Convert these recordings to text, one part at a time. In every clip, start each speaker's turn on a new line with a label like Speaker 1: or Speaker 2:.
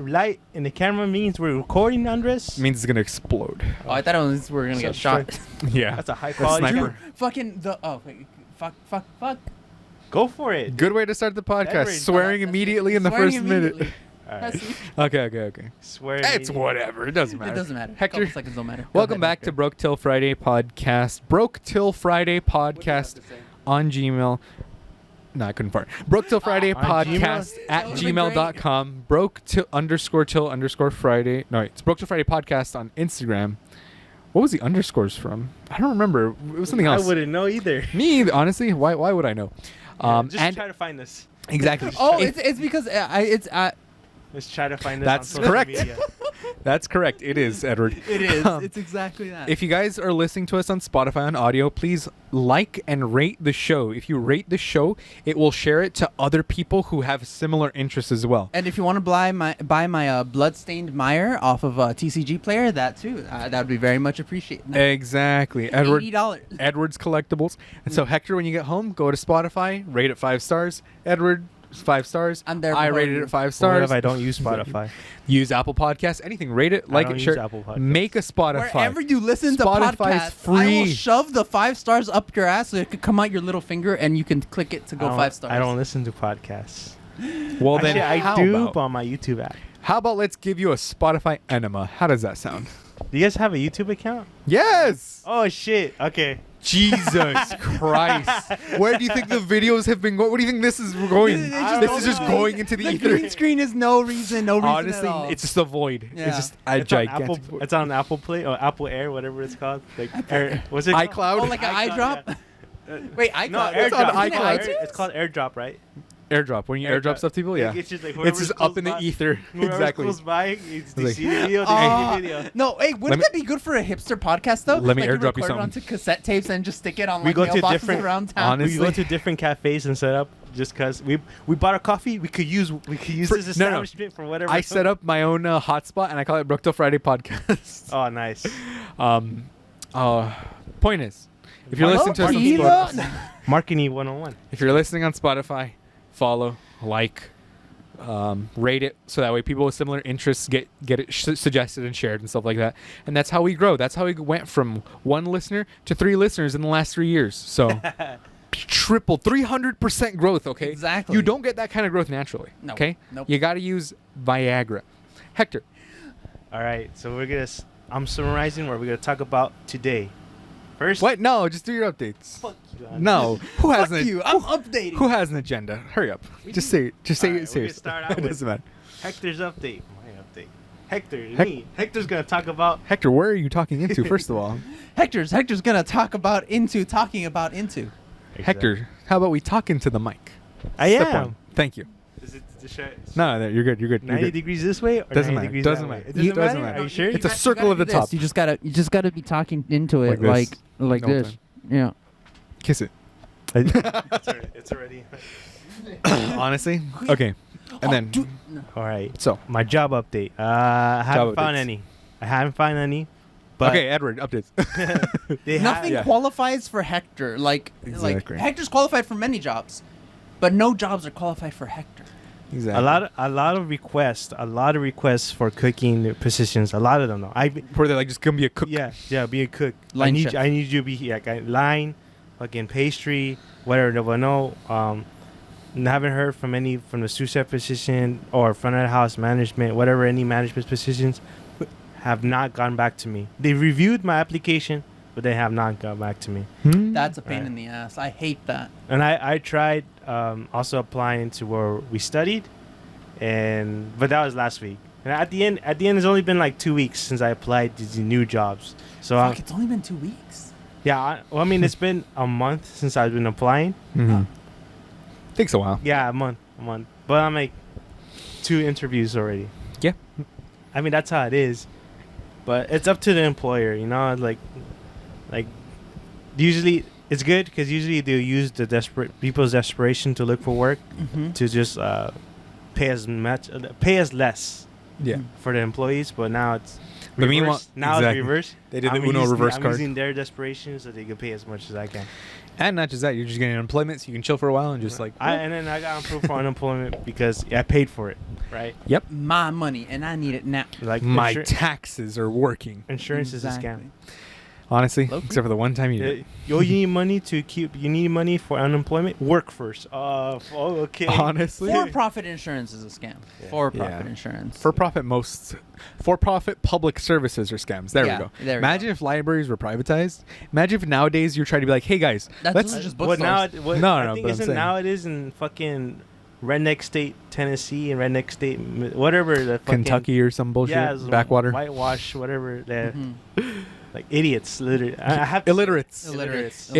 Speaker 1: light in the camera means we're recording, Andres?
Speaker 2: It means it's gonna explode.
Speaker 3: Oh, I thought it was we were gonna get shot.
Speaker 2: Yeah.
Speaker 1: That's a high quality
Speaker 2: sniper.
Speaker 1: camera.
Speaker 3: Fucking the fuck.
Speaker 1: Go for it.
Speaker 2: Good way to start the podcast.
Speaker 1: Edward,
Speaker 2: Swearing immediately in the first minute.
Speaker 1: All right.
Speaker 2: Okay.
Speaker 1: Swear.
Speaker 2: It's whatever. It doesn't matter.
Speaker 3: It doesn't matter.
Speaker 2: Hector,
Speaker 3: Couple seconds don't matter. Go
Speaker 2: welcome
Speaker 3: ahead,
Speaker 2: back to
Speaker 3: Hector.
Speaker 2: Broke Till Friday podcast. Broke Till Friday podcast on Gmail. No, I couldn't fart. Broke Till Friday
Speaker 1: On
Speaker 2: podcast
Speaker 1: Gmail?
Speaker 2: at
Speaker 3: That would've been
Speaker 2: gmail.com. Broke till _ Friday. No, wait, it's Broke Till Friday podcast on Instagram. What was the underscores from? I don't remember. It was something else.
Speaker 1: I wouldn't know either.
Speaker 2: Me either, honestly. Why would I know?
Speaker 1: Just
Speaker 2: and
Speaker 1: try to find this.
Speaker 2: exactly.
Speaker 3: Oh,
Speaker 2: If-
Speaker 3: it's because
Speaker 1: Let's try to find this.
Speaker 2: That's
Speaker 1: on social
Speaker 2: correct.
Speaker 1: Media.
Speaker 2: That's correct. It is, Edward.
Speaker 3: it is.
Speaker 2: Um,
Speaker 3: It's exactly that.
Speaker 2: If you guys are listening to us on Spotify on audio, please like and rate the show. If you rate the show, it will share it to other people who have similar interests as well.
Speaker 3: And if you want to buy my bloodstained Meyer off of TCG Player, that too, that would be very much appreciated.
Speaker 2: Exactly. Edward.
Speaker 3: $80.
Speaker 2: Edward's Collectibles. And so, Hector, when you get home, go to Spotify, rate it 5 stars. Edward, 5 stars.
Speaker 3: I'm there
Speaker 2: I
Speaker 3: before
Speaker 2: rated
Speaker 3: you.
Speaker 2: it 5
Speaker 1: What
Speaker 2: stars.
Speaker 1: if I don't use Spotify?
Speaker 2: Use Apple Podcasts. Anything. Rate it, like
Speaker 1: don't
Speaker 2: it,
Speaker 1: use
Speaker 2: share.
Speaker 1: Apple Podcasts.
Speaker 2: Make a Spotify.
Speaker 3: Wherever you listen to
Speaker 2: Spotify's
Speaker 3: podcasts, I will
Speaker 2: free.
Speaker 3: shove the 5 stars up your ass so it could come out your little finger and you can click it to go 5 stars.
Speaker 1: I don't listen to podcasts.
Speaker 2: Well,
Speaker 1: Actually,
Speaker 2: then,
Speaker 1: I
Speaker 2: how
Speaker 1: do
Speaker 2: about,
Speaker 1: on my YouTube app.
Speaker 2: how about let's give you a Spotify enema? How does that sound?
Speaker 1: Do you guys have a YouTube account?
Speaker 2: Yes.
Speaker 1: Oh shit. Okay.
Speaker 2: Jesus Christ. Where do you think the videos have been going? What do you think this is going?
Speaker 3: I
Speaker 2: This
Speaker 3: don't
Speaker 2: is just
Speaker 3: know.
Speaker 2: going into the
Speaker 3: The
Speaker 2: ether.
Speaker 3: green screen is no reason at
Speaker 2: Honestly,
Speaker 3: all.
Speaker 2: it's just a void.
Speaker 3: Yeah.
Speaker 2: It's just a
Speaker 1: It's on
Speaker 2: gigantic
Speaker 1: Apple.
Speaker 2: void.
Speaker 1: It's on Apple Play or Apple Air, whatever it's called. Like Air, what's it called?
Speaker 2: iCloud.
Speaker 3: Oh, like an eye
Speaker 1: iCloud,
Speaker 3: drop?
Speaker 1: yeah.
Speaker 3: Wait, iCloud?
Speaker 1: No,
Speaker 2: It's on
Speaker 1: AirDrop.
Speaker 2: iCloud.
Speaker 1: It's called AirDrop, right?
Speaker 2: airdrop. When you airdrop stuff to people, yeah.
Speaker 1: It's just like
Speaker 2: It's just up in the ether.
Speaker 1: Whoever's
Speaker 2: Exactly.
Speaker 1: close by, it's, they
Speaker 2: Like-
Speaker 1: see the video, they
Speaker 3: Oh,
Speaker 1: see the video.
Speaker 3: no, hey, wouldn't that be good for a hipster podcast though?
Speaker 2: Let me
Speaker 3: like
Speaker 2: airdrop you
Speaker 3: record it
Speaker 2: something.
Speaker 3: onto cassette tapes and just stick it on
Speaker 1: We
Speaker 3: like
Speaker 1: go to
Speaker 3: mailboxes
Speaker 1: different-
Speaker 3: around town.
Speaker 2: Honestly.
Speaker 1: We go to different cafes and set up just because we bought a coffee. We could use
Speaker 2: For-
Speaker 1: this
Speaker 2: no, no.
Speaker 1: establishment for whatever.
Speaker 2: I set up my own hotspot and I call it Brook Till Friday podcast.
Speaker 1: Oh, nice.
Speaker 2: Point is, if you're listening to us on
Speaker 3: Tequila?
Speaker 2: Spotify,
Speaker 1: Marketing 101.
Speaker 2: if you're listening on Spotify, follow, like, rate it so that way people with similar interests get it suggested and shared and stuff like that. And that's how we grow. That's how we went from 1 listener to 3 listeners in the last 3 years. So triple 300% growth. Okay,
Speaker 3: Exactly.
Speaker 2: You don't get that kind of growth naturally.
Speaker 3: No.
Speaker 2: Okay,
Speaker 3: Nope.
Speaker 2: you got to use Viagra. Hector,
Speaker 1: All right, so we're gonna. I'm summarizing what we're gonna talk about today. First,
Speaker 2: what? No, just do your updates.
Speaker 1: Fuck you,
Speaker 2: No, who has
Speaker 3: Fuck
Speaker 2: an
Speaker 3: you, I'm updating.
Speaker 2: who has an agenda? Hurry up. Just say it. Just say
Speaker 1: All
Speaker 2: it
Speaker 1: right, we're gonna
Speaker 2: seriously.
Speaker 1: start out
Speaker 2: It
Speaker 1: with-
Speaker 2: doesn't matter.
Speaker 1: Hector's update. My update. Hector,
Speaker 2: Hec-
Speaker 1: me. Hector's gonna talk about.
Speaker 2: Hector, where are you talking into? First of all,
Speaker 3: Hector's gonna talk about talking about into.
Speaker 2: Hector, how about we talk into the mic?
Speaker 1: I
Speaker 2: Step
Speaker 1: am.
Speaker 2: 1. Thank you.
Speaker 1: Is it the show?
Speaker 2: No, you're good. You're good. You're
Speaker 1: 90
Speaker 2: good.
Speaker 1: degrees this way or
Speaker 2: Doesn't
Speaker 1: 90
Speaker 2: matter.
Speaker 1: degrees
Speaker 2: Doesn't
Speaker 1: that way?
Speaker 2: matter.
Speaker 1: It
Speaker 2: Doesn't matter.
Speaker 1: Are you sure?
Speaker 2: It's a circle of the top.
Speaker 3: You just gotta be talking into it
Speaker 2: Like this.
Speaker 3: like
Speaker 2: No
Speaker 3: this. Yeah.
Speaker 2: Kiss it.
Speaker 1: It's already.
Speaker 2: Honestly. Okay. And then,
Speaker 1: All right.
Speaker 2: so
Speaker 1: My job update. I haven't
Speaker 2: Job
Speaker 1: found
Speaker 2: updates.
Speaker 1: any. I haven't found any. But
Speaker 2: okay, Edward, updates.
Speaker 1: they
Speaker 3: Nothing
Speaker 2: Yeah.
Speaker 3: qualifies for Hector. Like
Speaker 2: Exactly.
Speaker 3: Hector's qualified for many jobs, but no jobs are qualified for Hector.
Speaker 2: Exactly.
Speaker 1: a lot of requests for cooking positions. A lot of them though.
Speaker 2: Where they're like just gonna be a cook.
Speaker 1: Yeah, be a cook.
Speaker 3: Line
Speaker 1: I
Speaker 3: chef.
Speaker 1: need you to be like line, fucking pastry, whatever. But no, haven't heard from the sous chef position or front of the house management, whatever, any management positions have not gone back to me. They reviewed my application, but they have not gone back to me.
Speaker 3: That's a pain
Speaker 1: Right.
Speaker 3: in the ass. I hate that.
Speaker 1: And I tried also applying to where we studied, but that was last week. And at the end, it's only been like 2 weeks since I applied to the new jobs. So
Speaker 3: Fuck, it's only been 2 weeks.
Speaker 1: yeah, I mean it's been a month since I've been applying.
Speaker 2: Mm-hmm. Takes a while.
Speaker 1: Yeah, a month. But I'm like 2 interviews already.
Speaker 2: Yeah.
Speaker 1: I mean that's how it is. But it's up to the employer, you know. Like usually it's good because usually they'll use the people's desperation to look for work
Speaker 3: Mm-hmm.
Speaker 1: to just pay as less
Speaker 2: Yeah.
Speaker 1: for the employees. But now it's
Speaker 2: But meanwhile,
Speaker 1: reverse. Now
Speaker 2: exactly.
Speaker 1: it's reverse.
Speaker 2: They did the
Speaker 1: I'm
Speaker 2: Uno
Speaker 1: using-
Speaker 2: reverse
Speaker 1: I'm
Speaker 2: card.
Speaker 1: using their desperation so they can pay as much as I can.
Speaker 2: And not just that, you're just getting unemployment, so you can chill for a while and just like.
Speaker 1: And then I got approved for unemployment because I paid for it. right?
Speaker 2: Yep.
Speaker 3: My money, and I need it now.
Speaker 1: Like
Speaker 2: My taxes are working.
Speaker 1: insurance is a scam.
Speaker 3: Exactly.
Speaker 2: Honestly,
Speaker 3: Low-key.
Speaker 2: except for the one time you
Speaker 1: Yeah,
Speaker 2: did.
Speaker 1: yo, you need money to keep. You need money for unemployment. Work first. Okay.
Speaker 2: Honestly,
Speaker 3: For-profit insurance is a scam.
Speaker 1: Yeah.
Speaker 3: For-profit
Speaker 2: Yeah.
Speaker 3: insurance.
Speaker 2: For-profit public services are scams. There
Speaker 3: Yeah,
Speaker 2: we go.
Speaker 3: there we
Speaker 2: Imagine
Speaker 3: go.
Speaker 2: if libraries were privatized. Imagine if nowadays you're trying to be like, hey guys,
Speaker 3: That's
Speaker 2: let's
Speaker 3: just
Speaker 1: What now?
Speaker 3: bookstores.
Speaker 1: What,
Speaker 2: No,
Speaker 1: I
Speaker 2: no,
Speaker 1: think
Speaker 2: but I'm
Speaker 1: isn't
Speaker 2: saying-
Speaker 1: now it is in fucking redneck state Tennessee and redneck state whatever the fucking,
Speaker 2: Kentucky or some bullshit,
Speaker 1: yeah, it's
Speaker 2: backwater,
Speaker 1: whitewash, whatever.
Speaker 3: Mhm.
Speaker 1: Like idiots, literally. I have to
Speaker 2: illiterates.
Speaker 3: Illiterates.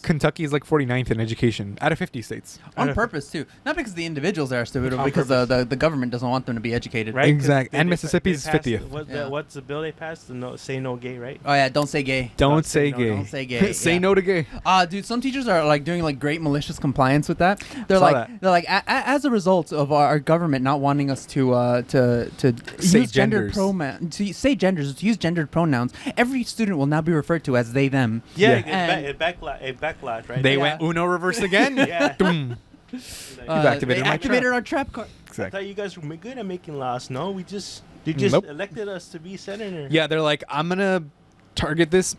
Speaker 2: Kentucky is like 49th in education out of 50 states.
Speaker 3: On purpose too, not because the individuals are stupid, but
Speaker 1: On
Speaker 3: because
Speaker 1: purpose.
Speaker 3: the government doesn't want them to be educated.
Speaker 1: Right? 'Cause
Speaker 2: Exact- and
Speaker 1: they
Speaker 2: Mississippi's
Speaker 1: passed-
Speaker 2: 50th.
Speaker 3: Yeah.
Speaker 1: What's the bill they passed? The say no gay, right?
Speaker 3: Oh yeah, don't say gay.
Speaker 2: Don't say
Speaker 1: no,
Speaker 2: gay.
Speaker 3: Don't say gay.
Speaker 2: Say
Speaker 3: yeah.
Speaker 2: no to gay.
Speaker 3: Dude, some teachers are like doing like great malicious compliance with that.
Speaker 2: Saw
Speaker 3: They're
Speaker 2: that.
Speaker 3: like as a result of our government not wanting us to
Speaker 2: Say
Speaker 3: use gendered
Speaker 2: genders.
Speaker 3: pronouns, to say genders, to use gendered pronouns. Every student will now be referred to as they them.
Speaker 1: Yeah,
Speaker 2: Yeah.
Speaker 1: it backlash, right?
Speaker 2: They
Speaker 3: Yeah.
Speaker 2: went Uno reverse again.
Speaker 1: Yeah.
Speaker 2: Doom.
Speaker 1: Like,
Speaker 2: You've activated
Speaker 3: they
Speaker 2: my
Speaker 3: activated
Speaker 2: trap.
Speaker 3: our trap card.
Speaker 1: I
Speaker 2: Exactly.
Speaker 1: thought you guys were good at making laws. No, you just elected us to be senator.
Speaker 2: Yeah, they're like, I'm gonna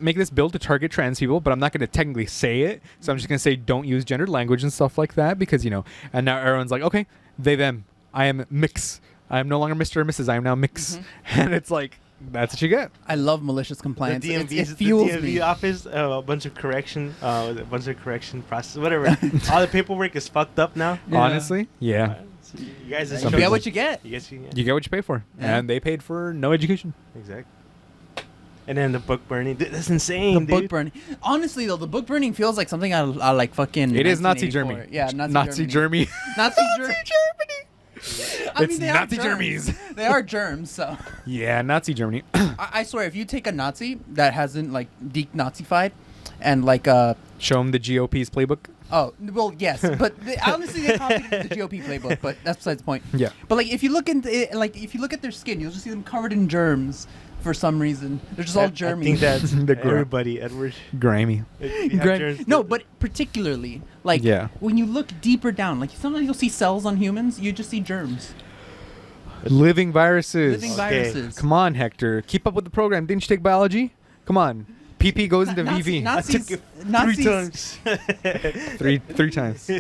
Speaker 2: make this bill to target trans people, but I'm not gonna technically say it. So I'm just gonna say don't use gendered language and stuff like that because And now everyone's like, okay, they them. I am mix. I am no longer Mr. or Mrs. I am now mix. And it's like that's what you get.
Speaker 3: I love malicious compliance.
Speaker 1: The DMV,
Speaker 3: It fuels
Speaker 1: the DMV
Speaker 3: me.
Speaker 1: office, a bunch of correction process, whatever. All the paperwork is fucked up now.
Speaker 3: Yeah.
Speaker 2: Honestly, yeah.
Speaker 1: So you guys just
Speaker 3: You
Speaker 2: Some
Speaker 3: get
Speaker 2: people-
Speaker 3: what you get.
Speaker 1: You guys, yeah.
Speaker 2: You get what you pay for,
Speaker 3: Yeah.
Speaker 2: and they paid for no education.
Speaker 1: Exactly. And then the book burning. Dude, that's insane,
Speaker 3: The
Speaker 1: dude.
Speaker 3: book burning. Honestly, though, the book burning feels like something I like fucking.
Speaker 2: It is Nazi
Speaker 3: 1984.
Speaker 2: Germany.
Speaker 3: Yeah,
Speaker 2: Nazi Germany.
Speaker 3: Nazi Germany. I
Speaker 2: It's
Speaker 3: mean, they are
Speaker 2: Nazi
Speaker 3: germs.
Speaker 2: Germies.
Speaker 3: They are germs, so.
Speaker 2: Yeah, Nazi Germany.
Speaker 3: I swear, if you take a Nazi that hasn't like de-Nazified, and like
Speaker 2: Show them the GOP's playbook.
Speaker 3: oh well yes, but honestly they copied the GOP playbook, but that's besides the point.
Speaker 2: Yeah.
Speaker 3: But like if you look if you look at their skin, you'll just see them covered in germs for some reason. They're just all
Speaker 1: I
Speaker 3: germy.
Speaker 1: think that's
Speaker 2: The gra-
Speaker 1: everybody, Edward.
Speaker 2: Grimy.
Speaker 1: If you have germs,
Speaker 3: No, but particularly like
Speaker 2: Yeah.
Speaker 3: when you look deeper down, like sometimes you'll see cells on humans, you just see germs,
Speaker 2: Living viruses.
Speaker 3: living
Speaker 1: Okay.
Speaker 3: viruses.
Speaker 2: Come on, Hector. Keep up with the program. Didn't you take biology? Come on. PP goes into VV.
Speaker 1: I took it
Speaker 3: Nazis.
Speaker 1: 3 times.
Speaker 2: Three times.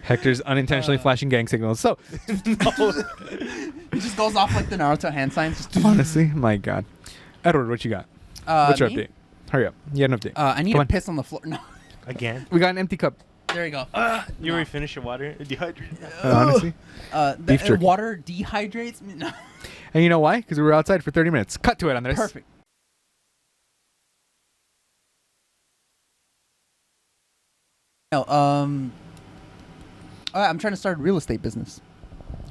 Speaker 2: Hector's unintentionally flashing gang signals. So,
Speaker 3: It just goes off like the Naruto hand signs. Just
Speaker 2: honestly, my God. Edward, what you got? What's your
Speaker 3: me?
Speaker 2: update? Hurry up. You had an update.
Speaker 3: I need
Speaker 2: Come
Speaker 3: to
Speaker 2: on.
Speaker 3: piss on the floor. No,
Speaker 1: Again.
Speaker 2: We got an empty cup.
Speaker 3: there you go.
Speaker 1: You already finished your water? Dehydrated.
Speaker 2: Honestly.
Speaker 3: The
Speaker 2: Beef jerky.
Speaker 3: water dehydrates me. No.
Speaker 2: And you know why? Because we were outside for 30 minutes. Cut to it on this.
Speaker 3: Perfect. No, I'm trying to start a real estate business.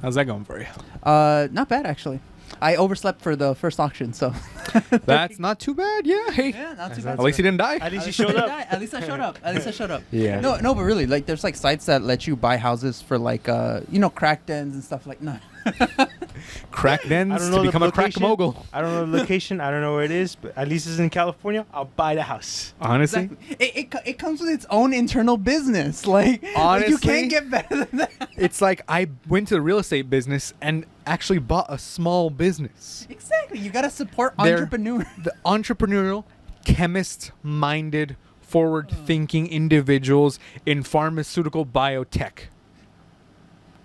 Speaker 2: How's that going for you?
Speaker 3: Not bad actually. I overslept for the first auction, so
Speaker 2: That's not too bad. Yeah. Hey.
Speaker 3: yeah, not too
Speaker 1: That's
Speaker 3: bad.
Speaker 2: At least you didn't die.
Speaker 1: At least you showed up.
Speaker 3: At least I showed up. At least I showed up.
Speaker 2: Yeah.
Speaker 3: No, but really, like, there's like sites that let you buy houses for like, crack dens and stuff like. No.
Speaker 2: Crack dens
Speaker 1: I don't
Speaker 2: to
Speaker 1: know the
Speaker 2: become a crack
Speaker 1: location.
Speaker 2: mogul.
Speaker 1: I don't know the location. I don't know where it is, but at least it's in California. I'll buy the house.
Speaker 2: Honestly.
Speaker 3: Exactly. It comes with its own internal business. Like, you
Speaker 2: Honestly,
Speaker 3: can't get better than that.
Speaker 2: It's like I went to the real estate business and actually bought a small business.
Speaker 3: Exactly. You gotta support
Speaker 2: They're
Speaker 3: entrepreneurs.
Speaker 2: The entrepreneurial, chemist-minded, forward-thinking individuals in pharmaceutical biotech.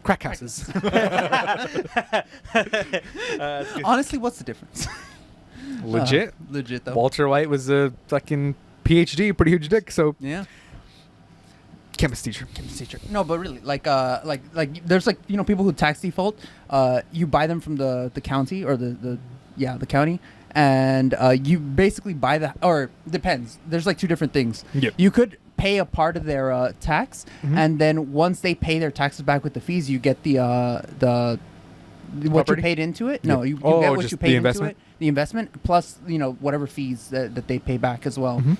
Speaker 2: Crack houses.
Speaker 3: Honestly, what's the difference?
Speaker 2: Legit.
Speaker 3: Legit though.
Speaker 2: Walter White was a fucking PhD, pretty huge dick, so
Speaker 3: Yeah.
Speaker 2: chemist teacher.
Speaker 3: No, but really, like there's like people who tax default. You buy them from the county or the county, and you basically buy or depends. There's like two different things.
Speaker 2: Yep.
Speaker 3: You could pay a part of their tax,
Speaker 2: Mhm.
Speaker 3: and then once they pay their taxes back with the fees, you get the what
Speaker 2: Property?
Speaker 3: you paid into it. No,
Speaker 2: Yep.
Speaker 3: you
Speaker 2: Oh,
Speaker 3: get what
Speaker 2: just
Speaker 3: you
Speaker 2: the
Speaker 3: paid into
Speaker 2: investment?
Speaker 3: it. The investment plus whatever fees that they pay back as well.
Speaker 2: Mhm.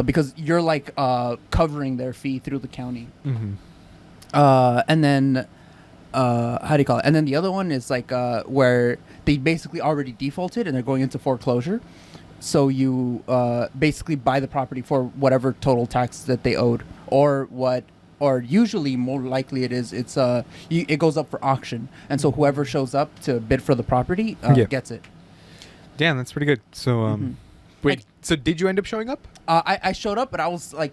Speaker 3: Because you're like covering their fee through the county.
Speaker 2: Mm-hmm.
Speaker 3: And then how do you call it? And then the other one is like where they basically already defaulted and they're going into foreclosure. So you basically buy the property for whatever total tax that they owed or what or usually more likely it goes up for auction, and so whoever shows up to bid for the property gets it.
Speaker 2: Damn, that's pretty good. So, wait. So, did you end up showing up?
Speaker 3: I showed up, but I was like,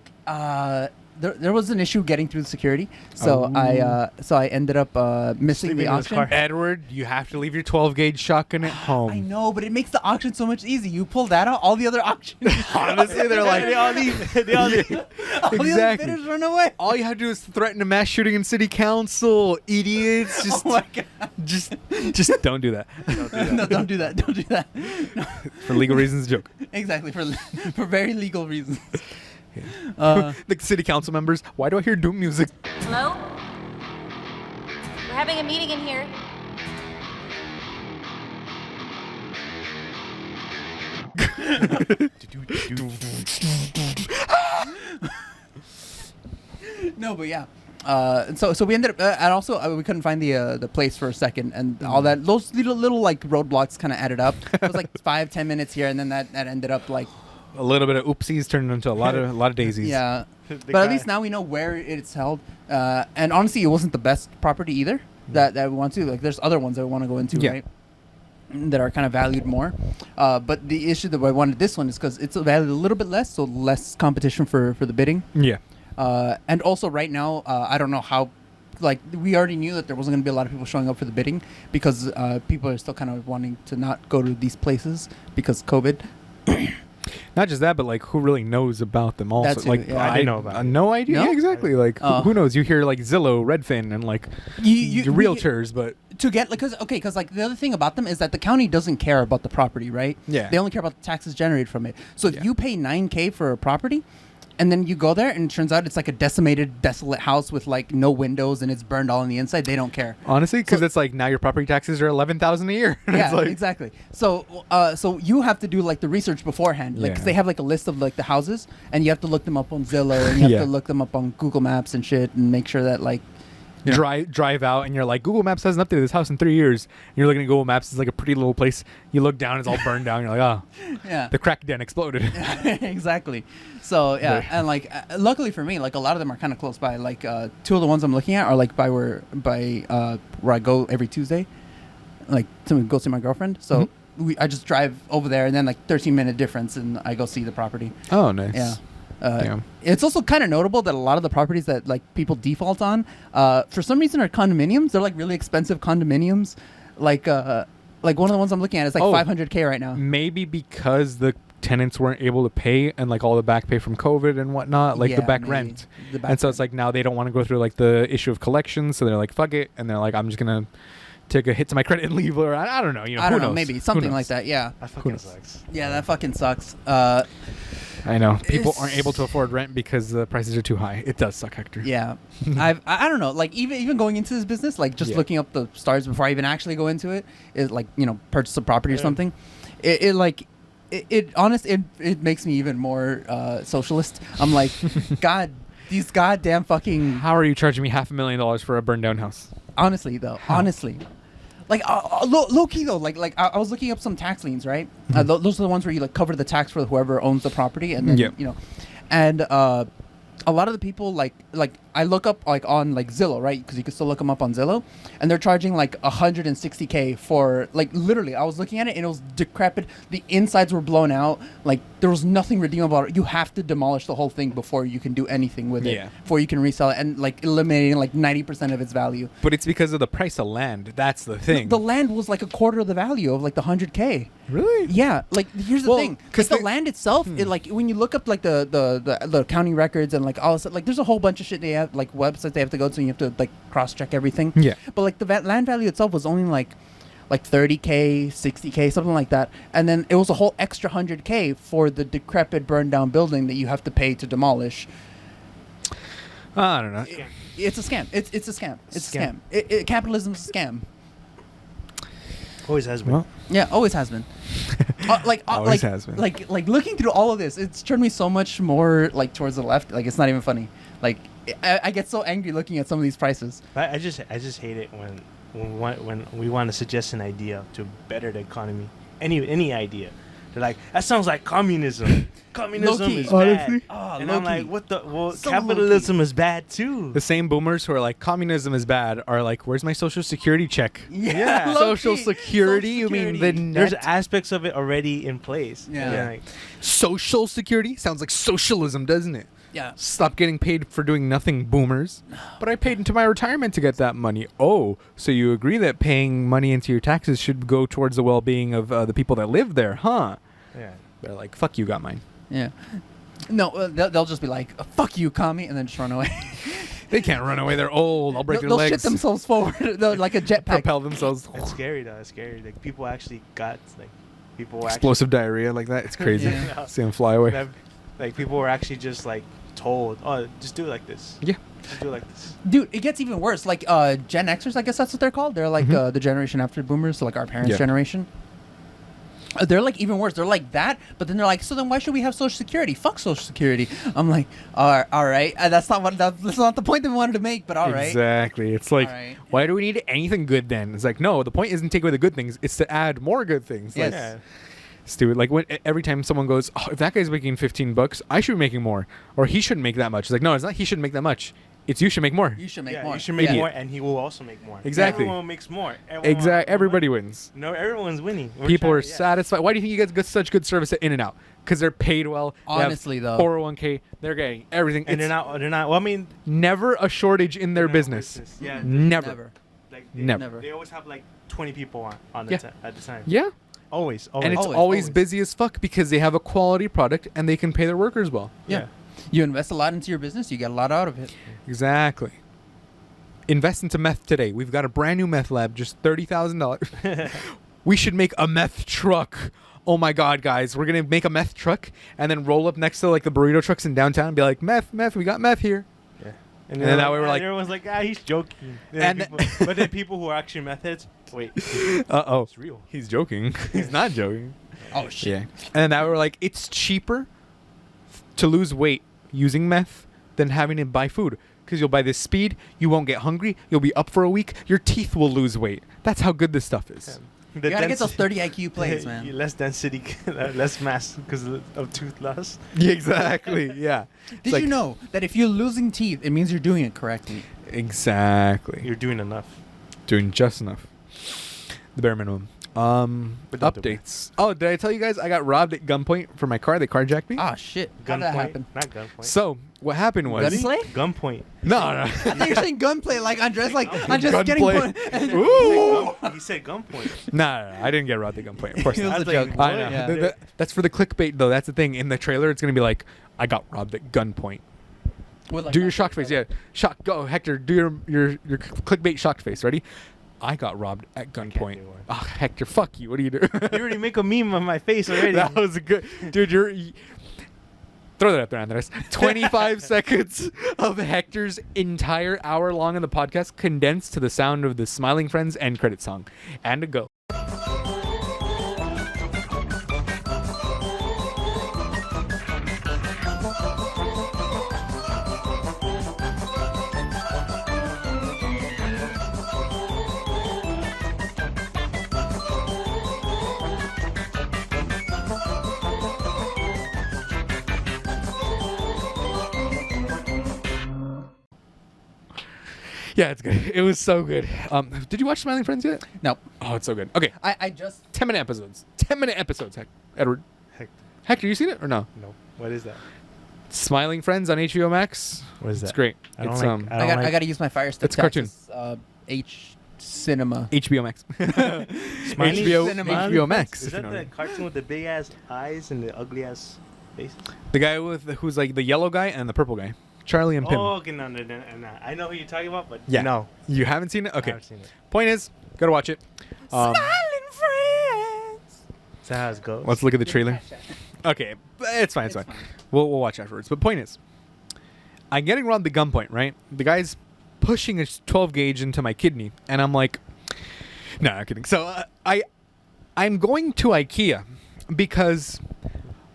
Speaker 3: there was an issue getting through the security, so I ended up missing
Speaker 1: Sleeping
Speaker 3: the
Speaker 1: in his
Speaker 3: auction.
Speaker 1: car.
Speaker 2: Edward, you have to leave your 12 gauge shotgun at home.
Speaker 3: I know, but it makes the auction so much easy. You pull that out, all the other auctions.
Speaker 2: Honestly, they're like,
Speaker 1: they all leave. They all leave.
Speaker 3: all the other
Speaker 2: Exactly.
Speaker 3: bidders run away.
Speaker 2: all you have to do is threaten a mass shooting in city council. Idiots. Just,
Speaker 3: Oh my god!
Speaker 2: just don't do that.
Speaker 3: No, don't do that. Don't do that. No,
Speaker 2: For legal reasons, joke.
Speaker 3: exactly for very legal reasons.
Speaker 2: The city council members, why do I hear doom music?
Speaker 4: Hello? We're having a meeting in here.
Speaker 3: No, but yeah. So we ended up, and also we couldn't find the place for a second, and all that. Those little like roadblocks kind of added up. It was like 5-10 minutes here, and then that ended up like
Speaker 2: A little bit of oopsies turned into a lot of daisies.
Speaker 3: yeah.
Speaker 1: The
Speaker 3: But
Speaker 1: guy-
Speaker 3: at least now we know where it's held. And honestly, it wasn't the best property either that we want to. Like, there's other ones that we want to go into,
Speaker 2: Yeah.
Speaker 3: right? That are kind of valued more. But the issue that I wanted this one is because it's valued a little bit less, so less competition for the bidding.
Speaker 2: Yeah.
Speaker 3: And also right now, I don't know how. Like, we already knew that there wasn't going to be a lot of people showing up for the bidding because people are still kind of wanting to not go to these places because COVID.
Speaker 2: Not just that, but like, who really knows about them? Also,
Speaker 3: That too,
Speaker 2: like,
Speaker 3: yeah.
Speaker 1: I didn't know about it.
Speaker 2: no idea.
Speaker 3: No?
Speaker 2: Yeah, exactly. Like, who knows? You hear like Zillow, Redfin, and like your realtors, but
Speaker 3: To get, because like the other thing about them is that the county doesn't care about the property, right?
Speaker 2: Yeah.
Speaker 3: They only care about the taxes generated from it. So if
Speaker 2: Yeah.
Speaker 3: you pay $9,000 for a property, and then you go there and it turns out it's like a decimated, desolate house with like no windows and it's burned all on the inside, they don't care.
Speaker 2: honestly, because
Speaker 3: So-
Speaker 2: it's like now your property taxes are $11,000 a year.
Speaker 3: Yeah,
Speaker 2: It's like,
Speaker 3: exactly. So, so you have to do like the research beforehand, like 'cause
Speaker 2: Yeah.
Speaker 3: they have like a list of like the houses, and you have to look them up on Zillow, and you have
Speaker 2: Yeah.
Speaker 3: to look them up on Google Maps and shit, and make sure that like
Speaker 2: drive out and you're like, Google Maps hasn't updated this house in 3 years. And you're looking at Google Maps, it's like a pretty little place. You look down, it's all burned down. You're like, oh,
Speaker 3: yeah.
Speaker 2: the crack den exploded.
Speaker 3: Exactly. So yeah,
Speaker 2: Right.
Speaker 3: and like luckily for me, like a lot of them are kind of close by. Like two of the ones I'm looking at are like by where I go every Tuesday, like to go see my girlfriend. So I just drive over there, and then like 13-minute difference, and I go see the property.
Speaker 2: Oh, nice.
Speaker 3: Yeah.
Speaker 2: Damn.
Speaker 3: It's also kind of notable that a lot of the properties that like people default on, for some reason, are condominiums. They're like really expensive condominiums. Like one of the ones I'm looking at is like
Speaker 2: Oh.
Speaker 3: $500K right now.
Speaker 2: Maybe because the tenants weren't able to pay and like all the back pay from COVID and whatnot, like the
Speaker 3: Yeah,
Speaker 2: back
Speaker 3: maybe.
Speaker 2: rent.
Speaker 3: The back
Speaker 2: And so it's
Speaker 3: rent.
Speaker 2: like now they don't want to go through like the issue of collections. So they're like, fuck it. And they're like, I'm just going to take a hit to my credit and leave. Or I don't know. You know,
Speaker 3: I
Speaker 2: who
Speaker 3: don't know,
Speaker 2: knows?
Speaker 3: maybe
Speaker 2: Who
Speaker 3: something
Speaker 2: knows?
Speaker 3: like that. Yeah,
Speaker 1: That fucking
Speaker 2: knows?
Speaker 1: sucks.
Speaker 3: yeah, that fucking sucks.
Speaker 2: I know. People
Speaker 3: It's-
Speaker 2: aren't able to afford rent because the prices are too high. It does suck, Hector.
Speaker 3: Yeah, I don't know. Like even going into this business, like just
Speaker 2: Yeah.
Speaker 3: looking up the stars before I even actually go into it, is like purchase a property or
Speaker 1: Yeah.
Speaker 3: something. It makes me even more socialist. I'm like, God, these goddamn fucking.
Speaker 2: How are you charging me $500,000 for a burned down house?
Speaker 3: Honestly though, honestly. Like low key though, like I was looking up some tax liens, right? Those are the ones where you like cover the tax for whoever owns the property, and then
Speaker 2: Yeah.
Speaker 3: and a lot of the people like I look up like on like Zillow, right? Because you can still look them up on Zillow, and they're charging like $160K for like literally. I was looking at it and it was decrepit. The insides were blown out. Like there was nothing redeemable about it. You have to demolish the whole thing before you can do anything with it.
Speaker 2: Yeah.
Speaker 3: Before you can resell it, and like eliminating like 90% of its value.
Speaker 2: But it's because of the price of land. That's the thing.
Speaker 3: The land was like a quarter of the value of like the 100K.
Speaker 2: Really?
Speaker 3: Yeah, like here's the
Speaker 2: Well,
Speaker 3: thing,
Speaker 2: 'cause
Speaker 3: because the
Speaker 2: they-
Speaker 3: land itself, it, like when you look up like the county records and like all this, like there's a whole bunch of shit they have, like websites they have to go to, and you have to like cross check everything.
Speaker 2: Yeah.
Speaker 3: But like the land value itself was only like 30K, 60K, something like that, and then it was a whole extra 100K for the decrepit, burned down building that you have to pay to demolish.
Speaker 2: I don't know.
Speaker 3: It's a scam. It's a scam. It's a
Speaker 1: Scam.
Speaker 3: scam. Capitalism's a scam.
Speaker 1: Always has been.
Speaker 2: Well,
Speaker 3: Yeah, always has been.
Speaker 2: Always has been.
Speaker 3: Like looking through all of this, it's turned me so much more like towards the left. Like it's not even funny. Like I get so angry looking at some of these prices.
Speaker 1: I just hate it when we want to suggest an idea to better the economy. Any idea. They're like, that sounds like communism. Communism
Speaker 3: Low-key.
Speaker 1: is
Speaker 2: Honestly.
Speaker 1: bad.
Speaker 3: Oh,
Speaker 1: And I'm
Speaker 3: low-key.
Speaker 1: like, what the? Well,
Speaker 3: So
Speaker 1: capitalism is bad too.
Speaker 2: The same boomers who are like, communism is bad are like, where's my social security check?
Speaker 1: Yeah.
Speaker 2: Social
Speaker 3: low-key.
Speaker 2: security? You
Speaker 3: Social
Speaker 2: mean the
Speaker 3: security.
Speaker 1: There's
Speaker 2: net?
Speaker 1: aspects of it already in place.
Speaker 3: Yeah.
Speaker 1: And like,
Speaker 2: Social security? Sounds like socialism, doesn't it?
Speaker 3: Yeah.
Speaker 2: Stop getting paid for doing nothing, boomers. But I paid into my retirement to get that money. Oh, so you agree that paying money into your taxes should go towards the well-being of the people that live there, huh?
Speaker 1: yeah.
Speaker 2: They're like, fuck you, got mine.
Speaker 3: Yeah. No, they'll just be like, "Fuck you, commie," and then just run away.
Speaker 2: They can't run away. They're old. I'll break
Speaker 3: they'll
Speaker 2: their
Speaker 3: shit
Speaker 2: legs.
Speaker 3: themselves forward, they'll, like a jetpack.
Speaker 2: Propel themselves.
Speaker 1: It's scary though. It's scary. Like people actually got like people were
Speaker 2: Explosive diarrhea like that. It's crazy.
Speaker 3: Yeah.
Speaker 2: See them fly away.
Speaker 1: actually, like people were actually just like told, oh, just do it like this.
Speaker 2: Yeah.
Speaker 1: Just do it like this.
Speaker 3: Dude, it gets even worse. Like Gen Xers, I guess that's what they're called. They're like the generation after boomers, so like our parents'
Speaker 2: Yeah.
Speaker 3: generation. They're like even worse. They're like that, but then they're like, so then why should we have Social Security? Fuck Social Security. I'm like, all right. That's not the point that we wanted to make, but all right.
Speaker 2: Exactly. It's like,
Speaker 3: Alright.
Speaker 2: why do we need anything good then? It's like, no, the point isn't to take away the good things. It's to add more good things.
Speaker 3: Yes.
Speaker 2: Like,
Speaker 1: Yeah.
Speaker 2: stupid. Like when every time someone goes, oh, if that guy's making $15, I should be making more, or he shouldn't make that much. It's like, no, it's not. He shouldn't make that much. It's you should make more.
Speaker 3: You should make
Speaker 1: Yeah,
Speaker 3: more.
Speaker 1: you should make
Speaker 3: Yeah.
Speaker 1: more, and he will also make more.
Speaker 2: Exactly.
Speaker 1: Everyone makes more.
Speaker 2: Exactly. Everybody wins.
Speaker 1: No, everyone's winning. We're
Speaker 2: People
Speaker 1: trying
Speaker 2: are
Speaker 1: to- yeah.
Speaker 2: satisfied. Why do you think you get such good service at In-N-Out? Because they're paid well. They have
Speaker 3: Honestly, though.
Speaker 2: 401k. They're getting everything.
Speaker 1: And
Speaker 2: It's
Speaker 1: they're not. They're not. Well, I mean,
Speaker 2: never a shortage in their
Speaker 1: they're not
Speaker 2: business.
Speaker 1: Yeah.
Speaker 2: Never.
Speaker 3: Never.
Speaker 1: Like
Speaker 2: Never.
Speaker 3: Never.
Speaker 1: They always have like 20 people on
Speaker 2: Yeah.
Speaker 1: at the time.
Speaker 2: Yeah.
Speaker 1: Always.
Speaker 2: And it's
Speaker 3: Always,
Speaker 2: always
Speaker 3: always.
Speaker 2: busy as fuck because they have a quality product and they can pay their workers well.
Speaker 3: Yeah. You invest a lot into your business, you get a lot out of it.
Speaker 2: Exactly. Invest into meth today. We've got a brand new meth lab, just $30,000. We should make a meth truck. Oh my god, guys, we're gonna make a meth truck and then roll up next to like the burrito trucks in downtown and be like, meth, we got meth here.
Speaker 1: Yeah.
Speaker 2: And then that way we're like-
Speaker 1: everyone's like, he's joking.
Speaker 2: And
Speaker 1: But then people who are actually meth heads, wait,
Speaker 2: Uh-oh.
Speaker 1: it's real.
Speaker 2: He's joking. He's not joking.
Speaker 3: Oh shit.
Speaker 2: Yeah. And then now we're like, it's cheaper to lose weight using meth than having to buy food. Because you'll buy this speed, you won't get hungry, you'll be up for a week, your teeth will lose weight. That's how good this stuff is.
Speaker 1: The
Speaker 3: You gotta get those
Speaker 1: density-
Speaker 3: 30 IQ plays, man.
Speaker 1: Less density, less mass because of tooth loss.
Speaker 2: Yeah, exactly. Yeah. It's
Speaker 3: Did
Speaker 2: like-
Speaker 3: you know that if you're losing teeth, it means you're doing it correctly?
Speaker 2: Exactly.
Speaker 1: You're doing enough.
Speaker 2: Doing just enough. The bare minimum.
Speaker 1: But don't do it.
Speaker 2: Updates. Oh, did I tell you guys I got robbed at gunpoint for my car? They carjacked me.
Speaker 3: Ah, shit. How did that happen?
Speaker 1: Not gunpoint.
Speaker 2: So what happened was
Speaker 3: Gunplay?
Speaker 1: Gunpoint.
Speaker 2: no, no.
Speaker 3: I thought you were saying gunplay, like Andres, like Andres getting
Speaker 2: Gunplay.
Speaker 3: point.
Speaker 2: Ooh.
Speaker 1: He said gunpoint.
Speaker 2: No, I didn't get robbed at gunpoint. Of course
Speaker 3: It was
Speaker 2: not.
Speaker 3: a
Speaker 1: was like,
Speaker 3: joke.
Speaker 1: what?
Speaker 2: I know.
Speaker 3: Yeah.
Speaker 2: That's for the clickbait though. That's the thing. In the trailer, it's gonna be like, I got robbed at gunpoint.
Speaker 3: With, like,
Speaker 2: Do your
Speaker 3: my-
Speaker 2: shocked face. Yeah, shock. Go, Hector. Do your clickbait shocked face. Ready? I got robbed at gunpoint.
Speaker 1: do one.
Speaker 2: Oh, Hector, fuck you. What are you doing?
Speaker 1: You already make a meme on my face already.
Speaker 2: That was a good, dude. Throw that up there, Andres. 25 seconds of Hector's entire hour long in the podcast condensed to the sound of the Smiling Friends end credit song, and a go. Yeah, it's good. It was so good. Did you watch Smiling Friends yet?
Speaker 3: No.
Speaker 2: Oh, it's so good. Okay,
Speaker 3: I just
Speaker 2: 10-minute episodes. 10-minute episodes. Edward,
Speaker 1: Heck,
Speaker 2: Hector, you seen it or no?
Speaker 1: no. What is that?
Speaker 2: Smiling Friends on HBO Max.
Speaker 1: What is that?
Speaker 2: It's great.
Speaker 1: I don't
Speaker 2: It's
Speaker 1: like-
Speaker 2: um
Speaker 1: I don't like-
Speaker 3: got to use my Fire Stick.
Speaker 2: It's a cartoon.
Speaker 3: H Cinema.
Speaker 2: HBO Max.
Speaker 1: Smiley
Speaker 2: HBO
Speaker 3: Cinema.
Speaker 2: HBO Max.
Speaker 1: Is
Speaker 2: if you
Speaker 1: that
Speaker 2: know
Speaker 1: the
Speaker 2: what I mean.
Speaker 1: cartoon with the big ass eyes and the ugly ass face?
Speaker 2: The guy who's like the yellow guy and the purple guy, Charlie and Pim.
Speaker 1: Oh, okay, no. I know who you're talking about, but
Speaker 2: Yeah.
Speaker 1: no.
Speaker 2: You haven't seen it?
Speaker 1: I
Speaker 2: Okay.
Speaker 1: haven't seen it.
Speaker 2: Point is, gotta watch it.
Speaker 3: Friends.
Speaker 1: Is that how it goes?
Speaker 2: Let's look at the trailer. Okay, but it's fine. It's fine. We'll watch afterwards. But point is, I'm getting robbed the gunpoint, right? The guy's pushing a 12 gauge into my kidney, and I'm like, no, I'm kidding. So I'm going to IKEA because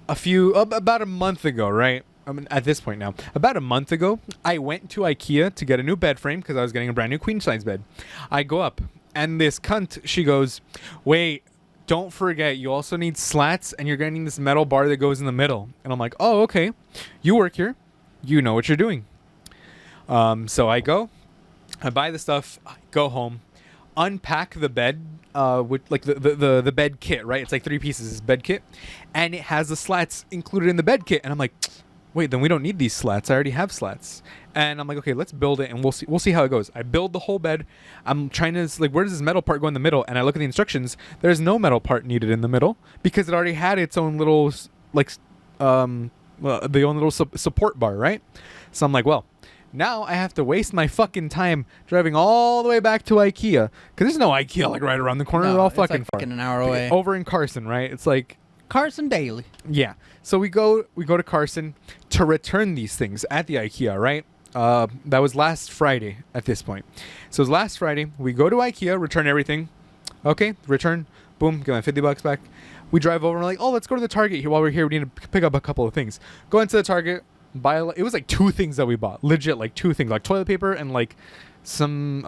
Speaker 2: about a month ago, right? I mean, at this point now, about a month ago, I went to IKEA to get a new bed frame because I was getting a brand new queen size bed. I go up, and this cunt, she goes, wait, don't forget, you also need slats, and you're getting this metal bar that goes in the middle. And I'm like, oh, okay. You work here. You know what you're doing. So I go. I buy the stuff. I go home. Unpack the bed, with like the bed kit, right? It's like 3 pieces. This bed kit. And it has the slats included in the bed kit. And I'm like, wait, then we don't need these slats. I already have slats. And I'm like, okay, let's build it, and we'll see how it goes. I build the whole bed. I'm trying to like, where does this metal part go in the middle? And I look at the instructions. There's no metal part needed in the middle because it already had its own little like the own little support bar, right? So I'm like, well, now I have to waste my fucking time driving all the way back to IKEA because there's no IKEA like right around the corner.
Speaker 3: No,
Speaker 2: They're all
Speaker 3: it's
Speaker 2: fucking
Speaker 3: like
Speaker 2: far.
Speaker 3: fucking an hour away.
Speaker 2: Over in Carson, right? It's like.
Speaker 3: Carson Daly.
Speaker 2: Yeah. So we go to Carson to return these things at the IKEA, right? That was last Friday at this point. So it was last Friday. We go to IKEA, return everything. Okay, return. Boom, get my $50 back. We drive over and we're like, oh, let's go to the Target here. While we're here, we need to pick up a couple of things. Go into the Target, buy. It was like 2 things that we bought. Legit, like 2 things, like toilet paper and like some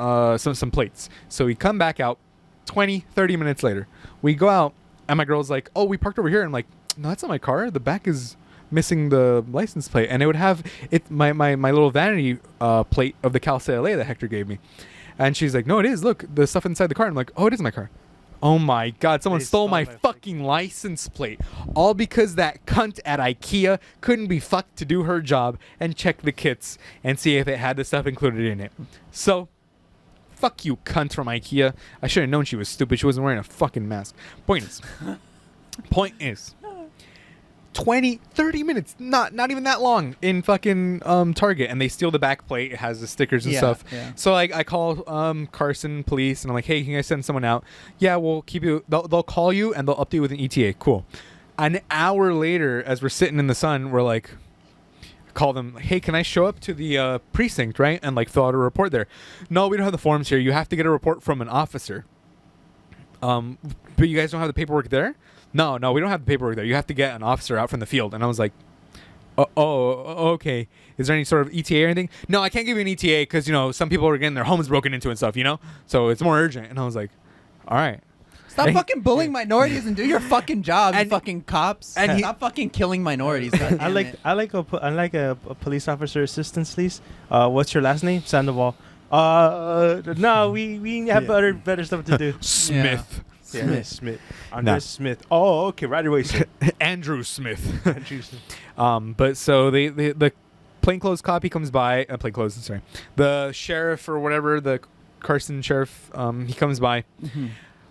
Speaker 2: plates. So we come back out 20, 30 minutes later. We go out. And my girl's like, oh, we parked over here. And I'm like, no, that's not my car. The back is missing the license plate. And it would have my little vanity plate of the Cal CLA that Hector gave me. And she's like, no, it is. Look, the stuff inside the car. I'm like, oh, it is my car. Oh, my God. Someone stole my fucking license plate. All because that cunt at IKEA couldn't be fucked to do her job and check the kits and see if it had the stuff included in it. So... fuck you, cunt from IKEA. I should have known she was stupid. She wasn't wearing a fucking mask. Point is, 20, 30 minutes, not even that long in fucking Target, and they steal the back plate. It has the stickers and stuff. Yeah. So I call Carson police, and I'm like, hey, can I send someone out? Yeah, we'll keep you. They'll call you, and they'll update you with an ETA. Cool. An hour later, as we're sitting in the sun, we're like, call them, hey, can I show up to the precinct, right, and like fill out a report there? No, we don't have the forms here. You have to get a report from an officer. But you guys don't have the paperwork there? No, we don't have the paperwork there. You have to get an officer out from the field. And I was like, okay. Is there any sort of ETA or anything? No, I can't give you an ETA because, you know, some people are getting their homes broken into and stuff, you know? So it's more urgent. And I was like, all right.
Speaker 3: Stop fucking bullying minorities and do your fucking job, you fucking cops.
Speaker 2: And
Speaker 3: stop fucking killing minorities.
Speaker 1: I like a police officer assistance, please. What's your last name? Sandoval. No, we have better stuff to do.
Speaker 2: Smith.
Speaker 1: Yeah, Smith. Andres Smith. Oh, okay. Right away, sir.
Speaker 2: Andrew Smith.
Speaker 1: Andrew Smith.
Speaker 2: But so the plainclothes copy comes by. The sheriff or whatever, the Carson sheriff, he comes by. Mm-hmm.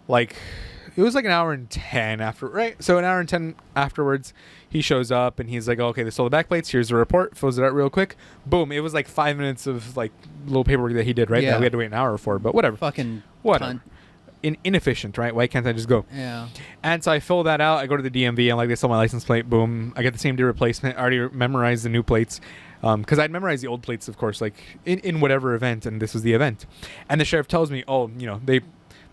Speaker 2: Like, it was like an hour and 10 after, right? So an hour and 10 afterwards, he shows up and he's like, oh, okay, they stole the back plates. Here's the report. Fills it out real quick. Boom. It was like 5 minutes of like little paperwork that he did, right?
Speaker 3: Yeah.
Speaker 2: That we had to wait an hour for, but whatever.
Speaker 3: Fucking
Speaker 2: whatever. Inefficient, right? Why can't I just go?
Speaker 3: Yeah.
Speaker 2: And so I fill that out. I go to the DMV and like they stole my license plate. Boom. I get the same day replacement. I already memorized the new plates. Because I'd memorized the old plates, of course, like in whatever event, and this was the event. And the sheriff tells me, oh, you know,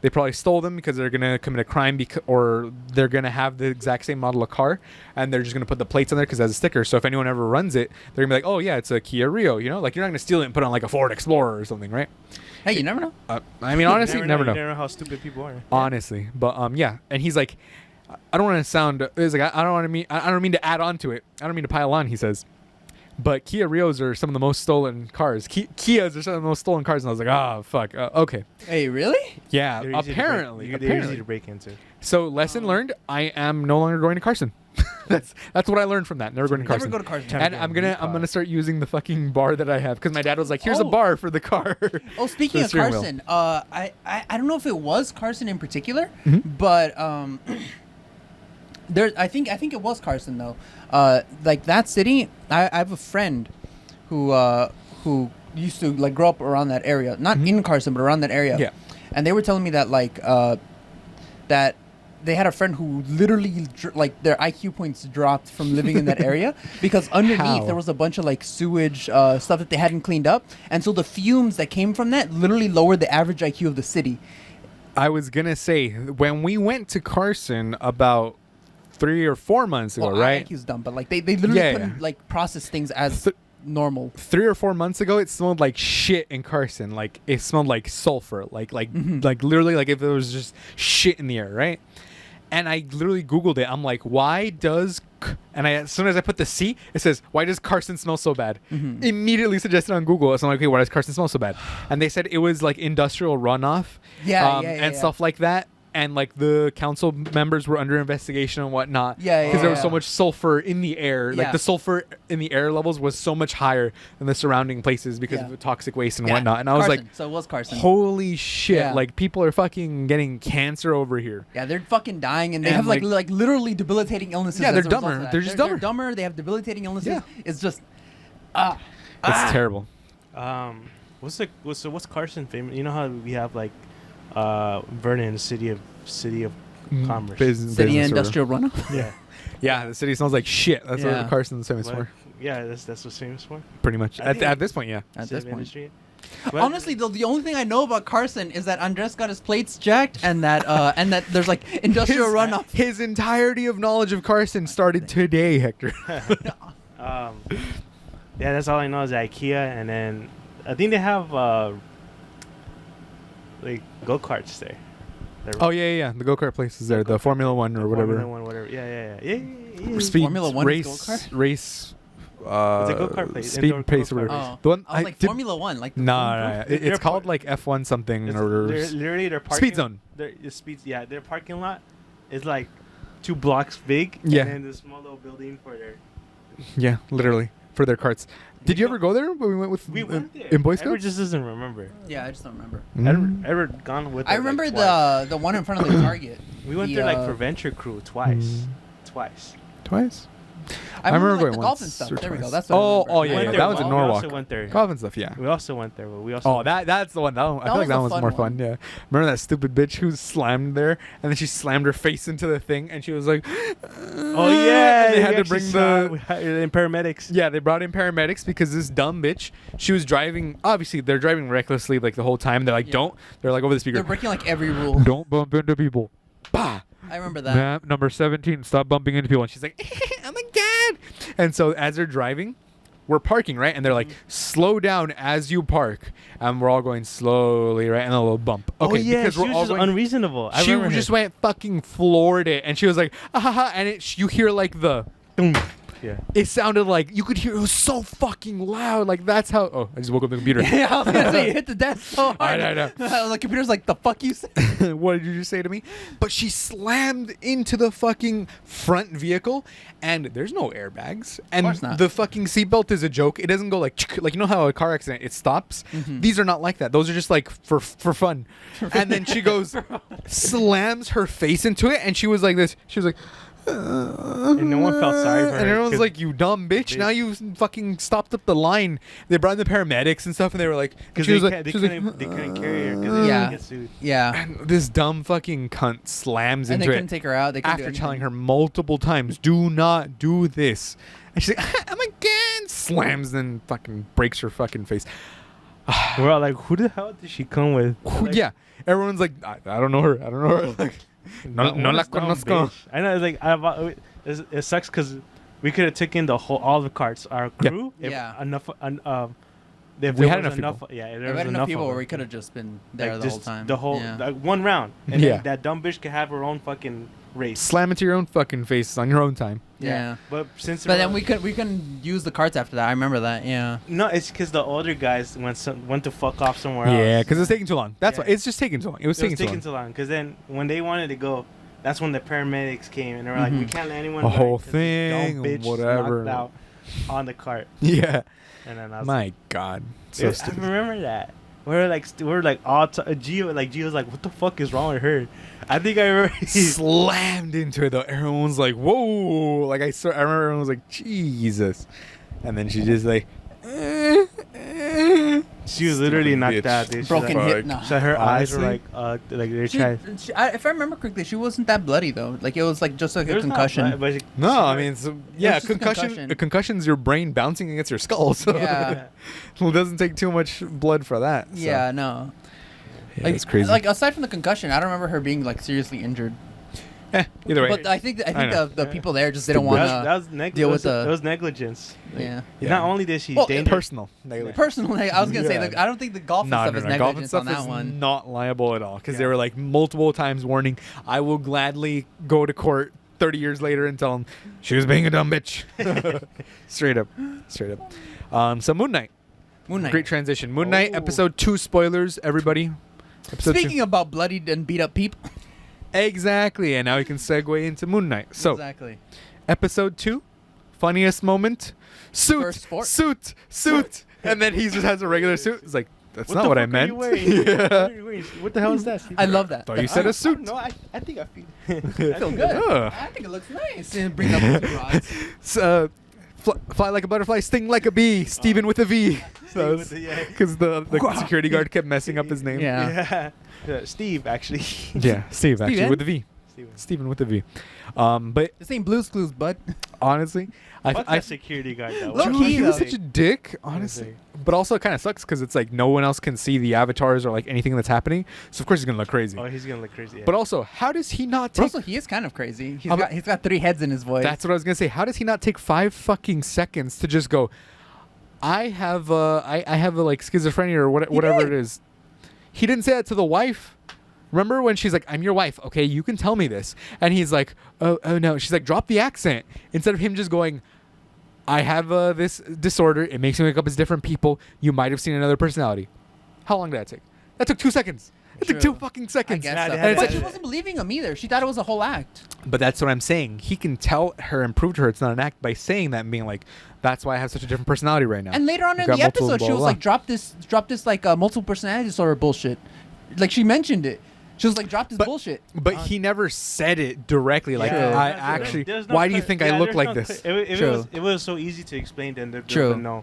Speaker 2: they probably stole them because they're going to commit a crime or they're going to have the exact same model of car and they're just going to put the plates on there because it has a sticker. So if anyone ever runs it, they're going to be like, oh, yeah, it's a Kia Rio, you know? Like, you're not going to steal it and put it on like a Ford Explorer or something, right?
Speaker 3: Hey, you never know.
Speaker 2: I mean, honestly, never know.
Speaker 1: You never know how stupid people are.
Speaker 2: Honestly. But, yeah. And he's like, I don't want to sound... He's like, I don't mean to add on to it. I don't mean to pile on, he says. But Kia Rios are some of the most stolen cars. Kias are some of the most stolen cars. And I was like, oh, fuck. Okay.
Speaker 3: Hey, really?
Speaker 2: Yeah,
Speaker 1: They're
Speaker 2: apparently.
Speaker 1: They're easy to break into.
Speaker 2: So, lesson learned, I am no longer going to Carson. That's what I learned from that. Never going to Carson.
Speaker 3: Never go to Carson.
Speaker 2: And I'm gonna start using the fucking bar that I have because my dad was like, "Here's a bar for the car."
Speaker 3: Oh, speaking of Carson, I don't know if it was Carson in particular,
Speaker 2: mm-hmm.
Speaker 3: but I think it was Carson though. Like that city, I have a friend who used to like grow up around that area, not in Carson, but around that area.
Speaker 2: Yeah.
Speaker 3: And they were telling me that like that they had a friend who literally like their IQ points dropped from living in that area because underneath there was a bunch of like sewage stuff that they hadn't cleaned up, and so the fumes that came from that literally lowered the average IQ of the city.
Speaker 2: I was gonna say when we went to Carson about 3 or 4 months ago, right?
Speaker 3: IQ's dumb, but like they literally couldn't like process things as normal.
Speaker 2: 3 or 4 months ago, it smelled like shit in Carson. Like it smelled like sulfur, like literally like if there was just shit in the air, right? And I literally Googled it. I'm like, why does... And as soon as I put the C, it says, why does Carson smell so bad? Immediately suggested on Google. So I'm like, okay, why does Carson smell so bad? And they said it was like industrial runoff and stuff like that. And like the council members were under investigation and whatnot. Because there was so much sulfur in the air. Like the sulfur in the air levels was so much higher than the surrounding places because of the toxic waste and whatnot. And I was
Speaker 3: Carson.
Speaker 2: like,
Speaker 3: So it was Carson.
Speaker 2: holy shit.
Speaker 3: Yeah.
Speaker 2: Like people are fucking getting cancer over here.
Speaker 3: Yeah, they're fucking dying, and they
Speaker 2: And,
Speaker 3: have like
Speaker 2: like-
Speaker 3: literally debilitating illnesses.
Speaker 2: Yeah,
Speaker 3: as
Speaker 2: they're
Speaker 3: a result
Speaker 2: dumber.
Speaker 3: of that.
Speaker 2: They're just
Speaker 3: They're
Speaker 2: dumber.
Speaker 3: dumber. They have debilitating illnesses.
Speaker 2: Yeah.
Speaker 3: It's just
Speaker 2: It's terrible.
Speaker 1: What's Carson famous? You know how we have like Vernon, city of commerce.
Speaker 2: Business
Speaker 3: city
Speaker 2: or
Speaker 3: industrial runoff.
Speaker 1: Yeah.
Speaker 2: Yeah, the city smells like shit. That's
Speaker 3: Yeah.
Speaker 2: what Carson's famous
Speaker 1: What?
Speaker 2: for.
Speaker 1: Yeah, that's what's famous for.
Speaker 2: Pretty much.
Speaker 1: I
Speaker 2: At
Speaker 1: think-
Speaker 2: this point, yeah.
Speaker 3: At
Speaker 1: City
Speaker 3: this
Speaker 1: of
Speaker 3: point.
Speaker 1: industry.
Speaker 3: Honestly, though, the only thing I know about Carson is that Andres got his plates jacked, and that there's like industrial runoff.
Speaker 2: His entirety of knowledge of Carson started today, Hector.
Speaker 1: yeah, that's all I know is IKEA, and then I think they have like go karts there.
Speaker 2: Oh yeah. The go-kart place is there. The Formula One or whatever.
Speaker 1: Formula One, whatever. Yeah.
Speaker 2: Speed
Speaker 3: Formula One is
Speaker 2: race.
Speaker 3: go-kart?
Speaker 2: Race.
Speaker 1: It's a go-kart place. Indoor
Speaker 2: Speed pace or
Speaker 1: go-kart
Speaker 2: whatever.
Speaker 1: race.
Speaker 3: Oh,
Speaker 2: The one
Speaker 3: I was like
Speaker 2: did-
Speaker 3: Formula One, like the
Speaker 2: No,
Speaker 3: film.
Speaker 1: They're
Speaker 2: it's called
Speaker 1: par-
Speaker 2: like F1 something
Speaker 1: It's
Speaker 2: or
Speaker 1: literally their parking
Speaker 2: Speed Zone.
Speaker 1: Their parking lot is like 2 blocks big.
Speaker 2: Yeah.
Speaker 1: And then this small little building for their.
Speaker 2: Yeah, literally for their carts. Did you ever go there when we went with
Speaker 1: We went there.
Speaker 2: in Boy
Speaker 1: Ever
Speaker 2: Scouts?
Speaker 1: just doesn't remember.
Speaker 3: Yeah, I just don't remember.
Speaker 1: Ever gone with?
Speaker 3: I
Speaker 1: her, like,
Speaker 3: remember
Speaker 1: twice.
Speaker 3: the one in front of the Target.
Speaker 1: We went
Speaker 3: the,
Speaker 1: there like for Venture Crew twice. Twice.
Speaker 2: Twice.
Speaker 3: I remember
Speaker 2: remember
Speaker 3: like, the
Speaker 2: going
Speaker 3: golf and
Speaker 2: once
Speaker 3: stuff.
Speaker 2: or
Speaker 3: There we go.
Speaker 2: twice.
Speaker 3: That's what I remember.
Speaker 2: Oh
Speaker 1: We
Speaker 2: yeah,
Speaker 1: went
Speaker 2: yeah.
Speaker 1: there.
Speaker 2: That was in
Speaker 1: We
Speaker 2: Norwalk.
Speaker 1: also went there.
Speaker 2: Golf and stuff, yeah.
Speaker 1: We also went there, but we also.
Speaker 2: Oh, that's the one. I feel like
Speaker 3: was
Speaker 2: that
Speaker 3: the
Speaker 2: one was
Speaker 3: fun
Speaker 2: more
Speaker 3: one.
Speaker 2: fun. Yeah. Remember that stupid bitch who slammed there, and then she slammed her face into the thing, and she was like,
Speaker 1: Oh yeah,
Speaker 2: and they had to
Speaker 1: actually
Speaker 2: bring
Speaker 1: saw-
Speaker 2: the.
Speaker 1: we had- in paramedics.
Speaker 2: Yeah, they brought in paramedics because this dumb bitch, she was driving. Obviously, they're driving recklessly like the whole time. They're like,
Speaker 3: Yeah.
Speaker 2: don't. They're like over the speaker.
Speaker 3: They're breaking like every rule.
Speaker 2: Don't bump into people. Bah.
Speaker 3: I remember that.
Speaker 2: Map number 17. Stop bumping into people. And she's like, oh my god. And so as they're driving, we're parking, right? And they're like, slow down as you park. And we're all going slowly, right? And a little bump. Okay,
Speaker 1: Oh yeah,
Speaker 2: because
Speaker 1: she
Speaker 2: we're
Speaker 1: was
Speaker 2: all
Speaker 1: just
Speaker 2: going.
Speaker 1: unreasonable. I
Speaker 2: She
Speaker 1: remember
Speaker 2: just
Speaker 1: her.
Speaker 2: went fucking floored it, and she was like, ah, ha, ha, and you hear like the.
Speaker 1: Boom. Yeah.
Speaker 2: It sounded like you could hear it was so fucking loud. Like that's how. Oh, I just woke up the computer.
Speaker 3: Yeah, I was gonna say you hit the desk so hard.
Speaker 2: I know.
Speaker 3: The computer's like, the fuck you say?
Speaker 2: What did you just say to me? But she slammed into the fucking front vehicle, and there's no airbags, and
Speaker 3: course not.
Speaker 2: the fucking seatbelt is a joke. It doesn't go like you know how a car accident it stops. These are not like that. Those are just like for fun. And then she goes, slams her face into it, and she was like this. She was like.
Speaker 1: And no one felt sorry for her.
Speaker 2: And everyone's
Speaker 1: 'cause
Speaker 2: like, "You dumb bitch! Now you fucking stopped up the line." They brought in the paramedics and stuff, and they were like,
Speaker 1: Because
Speaker 2: she
Speaker 1: they,
Speaker 2: was like,
Speaker 1: can't- they
Speaker 2: she was
Speaker 1: couldn't,
Speaker 2: like,
Speaker 1: they couldn't carry her because they
Speaker 3: Yeah.
Speaker 1: yeah. get sued.
Speaker 3: Yeah.
Speaker 2: and this dumb fucking cunt slams
Speaker 3: And they
Speaker 2: into
Speaker 3: couldn't
Speaker 2: it
Speaker 3: take her out. They couldn't
Speaker 2: after
Speaker 3: do
Speaker 2: telling her
Speaker 3: anything.
Speaker 2: multiple times, "Do not do this." And she's like, "I'm again." Slams, then fucking breaks her fucking face.
Speaker 1: We're all like, who the hell did she come with? Like,
Speaker 2: Yeah, everyone's like, I don't know her. I don't know her. Like, no
Speaker 1: what
Speaker 2: la
Speaker 1: a dumb
Speaker 2: conozco.
Speaker 1: bitch. I know, it's like, it sucks because we could have taken all the carts, our
Speaker 2: Yeah.
Speaker 1: crew. If
Speaker 3: Yeah.
Speaker 1: enough. If
Speaker 2: We
Speaker 1: there
Speaker 2: had
Speaker 1: was
Speaker 2: enough people.
Speaker 1: Yeah, if
Speaker 3: There
Speaker 1: there
Speaker 3: were
Speaker 1: was
Speaker 3: enough
Speaker 1: enough
Speaker 3: people
Speaker 1: of
Speaker 3: where
Speaker 1: them.
Speaker 3: we could have just been there
Speaker 1: Like,
Speaker 3: the whole
Speaker 1: just
Speaker 3: time.
Speaker 1: The whole
Speaker 3: Yeah.
Speaker 1: like, one round, and
Speaker 2: Yeah.
Speaker 1: then that dumb bitch could have her own fucking race.
Speaker 2: Slam into your own fucking face on your own time.
Speaker 3: Yeah.
Speaker 1: But since
Speaker 3: But then we couldn't use the carts after that. I remember that. Yeah.
Speaker 1: no, it's because the older guys went to fuck off somewhere else.
Speaker 2: Yeah, because it's taking too long. That's
Speaker 1: Yeah.
Speaker 2: why it's just taking too long. It was
Speaker 1: It was
Speaker 2: taking too long.
Speaker 1: taking too long. Because then when they wanted to go, that's when the paramedics came and they were like, "We
Speaker 3: Mhm.
Speaker 1: can't let anyone."
Speaker 2: A
Speaker 1: die
Speaker 2: whole
Speaker 1: 'cause this dumb
Speaker 2: thing,
Speaker 1: bitch
Speaker 2: whatever.
Speaker 1: knocked out on the cart.
Speaker 2: Yeah.
Speaker 1: And then I was
Speaker 2: My God. So
Speaker 1: I
Speaker 2: stupid.
Speaker 1: remember that. We were like all Gio's like, what the fuck is wrong with her? I think I remember.
Speaker 2: Slammed into it though. Everyone's like, "Whoa!" Like I remember everyone was like, "Jesus," and then she just like,
Speaker 1: She was literally
Speaker 2: Stupid
Speaker 1: knocked
Speaker 2: bitch.
Speaker 1: out. Dude. She
Speaker 3: Broken
Speaker 1: was
Speaker 3: hip.
Speaker 1: like,
Speaker 3: Nah.
Speaker 1: so her eyes were
Speaker 2: Honestly?
Speaker 1: like they're trying.
Speaker 3: If I remember correctly, she wasn't that bloody though. Like it was like just like a
Speaker 1: There's not
Speaker 3: concussion.
Speaker 1: blood, but
Speaker 2: No,
Speaker 1: she-
Speaker 2: I mean, yeah,
Speaker 3: just a
Speaker 2: concussion.
Speaker 3: concussion.
Speaker 2: A concussion's your brain bouncing against your skull. So
Speaker 3: Yeah.
Speaker 2: it doesn't take too much blood for that. So.
Speaker 3: Yeah, no.
Speaker 2: Yeah,
Speaker 3: Like,
Speaker 2: it's crazy.
Speaker 3: Like aside from the concussion, I don't remember her being like seriously injured.
Speaker 2: Either way.
Speaker 3: But I think
Speaker 2: I know.
Speaker 3: the people there just didn't want
Speaker 1: That
Speaker 3: to
Speaker 1: was
Speaker 3: deal with
Speaker 1: it
Speaker 3: the
Speaker 1: was negligence.
Speaker 3: yeah.
Speaker 1: Not only did she
Speaker 3: Well,
Speaker 1: dangerous.
Speaker 2: Personal.
Speaker 3: Personally, I was gonna say
Speaker 1: Yeah.
Speaker 3: I don't think the golfing
Speaker 2: No,
Speaker 3: stuff
Speaker 2: no,
Speaker 3: is
Speaker 2: no. Golfing
Speaker 3: negligence
Speaker 2: stuff
Speaker 3: on that
Speaker 2: is
Speaker 3: one.
Speaker 2: not liable at all because they
Speaker 1: Yeah.
Speaker 2: were like multiple times warning. I will gladly go to court 30 years later and tell them she was being a dumb bitch. Straight up. So Moon Knight.
Speaker 3: Moon Knight.
Speaker 2: Great transition. Moon Knight,
Speaker 1: Oh.
Speaker 2: episode 2 spoilers, everybody. Episode
Speaker 3: Speaking about bloodied and beat up people.
Speaker 2: 2. Exactly, and now we can segue into Moon Knight. So,
Speaker 3: Exactly.
Speaker 2: episode 2, funniest moment, suit,
Speaker 3: First sport.
Speaker 2: suit. And then he just has a regular suit. It's like, that's not
Speaker 1: the
Speaker 2: what I
Speaker 1: fuck are
Speaker 2: meant.
Speaker 1: you wearing?
Speaker 2: Yeah.
Speaker 1: What are you wearing? What the hell is that?
Speaker 3: I love that.
Speaker 2: Thought you said a suit.
Speaker 1: No, I think I feel.
Speaker 3: I feel good.
Speaker 2: Ugh.
Speaker 3: I think it looks nice. And bring up the rods.
Speaker 2: So, fly like a butterfly, sting like a bee. Steven with a V.
Speaker 1: With the- yeah.
Speaker 2: Because the security guard kept messing up his name.
Speaker 3: Yeah.
Speaker 1: Steve actually.
Speaker 2: Yeah, Steve actually
Speaker 3: Steven?
Speaker 2: with a V. Steven with a V. But
Speaker 3: This ain't Blue's Clues, bud.
Speaker 2: honestly,
Speaker 1: Fuck
Speaker 2: I
Speaker 1: that security guard though.
Speaker 3: Low
Speaker 2: Dude,
Speaker 3: key,
Speaker 2: he was
Speaker 3: though.
Speaker 2: such a dick, honestly.
Speaker 1: Honestly.
Speaker 2: But also, it kind of sucks because it's like no one else can see the avatars or like anything that's happening. So of course he's gonna look crazy.
Speaker 1: Oh, he's gonna look crazy. Yeah.
Speaker 2: But also, how does he not
Speaker 3: But
Speaker 2: take?
Speaker 3: also, he is kind of crazy.
Speaker 2: I'm-
Speaker 3: He's got 3 heads in his voice.
Speaker 2: That's what I was gonna say. How does he not take 5 fucking seconds to just go? I have I have a like schizophrenia or whatever
Speaker 3: did.
Speaker 2: it is. He didn't say that to the wife. Remember when she's like, "I'm your wife, okay? You can tell me this," and he's like, "Oh no." She's like, "Drop the accent," instead of him just going, "I have this disorder. It makes me wake up as different people. You might have seen another personality." How long did that take? That took 2 seconds. It took
Speaker 3: True.
Speaker 2: 2 fucking seconds.
Speaker 3: I guess
Speaker 1: Nah,
Speaker 3: so.
Speaker 1: they had
Speaker 2: And it's
Speaker 3: But
Speaker 2: like-
Speaker 3: she wasn't believing him either. She thought it was a whole act.
Speaker 2: But that's what I'm saying. He can tell her and prove to her it's not an act by saying that and being like, "That's why I have such a different personality right now."
Speaker 3: And later on
Speaker 2: I've
Speaker 3: in
Speaker 2: got
Speaker 3: the
Speaker 2: multiple
Speaker 3: episode, she
Speaker 2: blah,
Speaker 3: was
Speaker 2: blah,
Speaker 3: like, drop this like multiple personality disorder bullshit. Like she mentioned it. She was like, drop this bullshit.
Speaker 2: But he never said it directly. Like,
Speaker 3: True.
Speaker 2: I
Speaker 1: There's
Speaker 2: actually.
Speaker 1: there's no
Speaker 2: Why do you
Speaker 1: clear-
Speaker 2: think
Speaker 1: yeah,
Speaker 2: I look
Speaker 1: there's
Speaker 2: like
Speaker 1: no
Speaker 2: this?
Speaker 1: clear- If
Speaker 3: True.
Speaker 1: it was so easy to explain, then there
Speaker 3: True.
Speaker 1: would been no.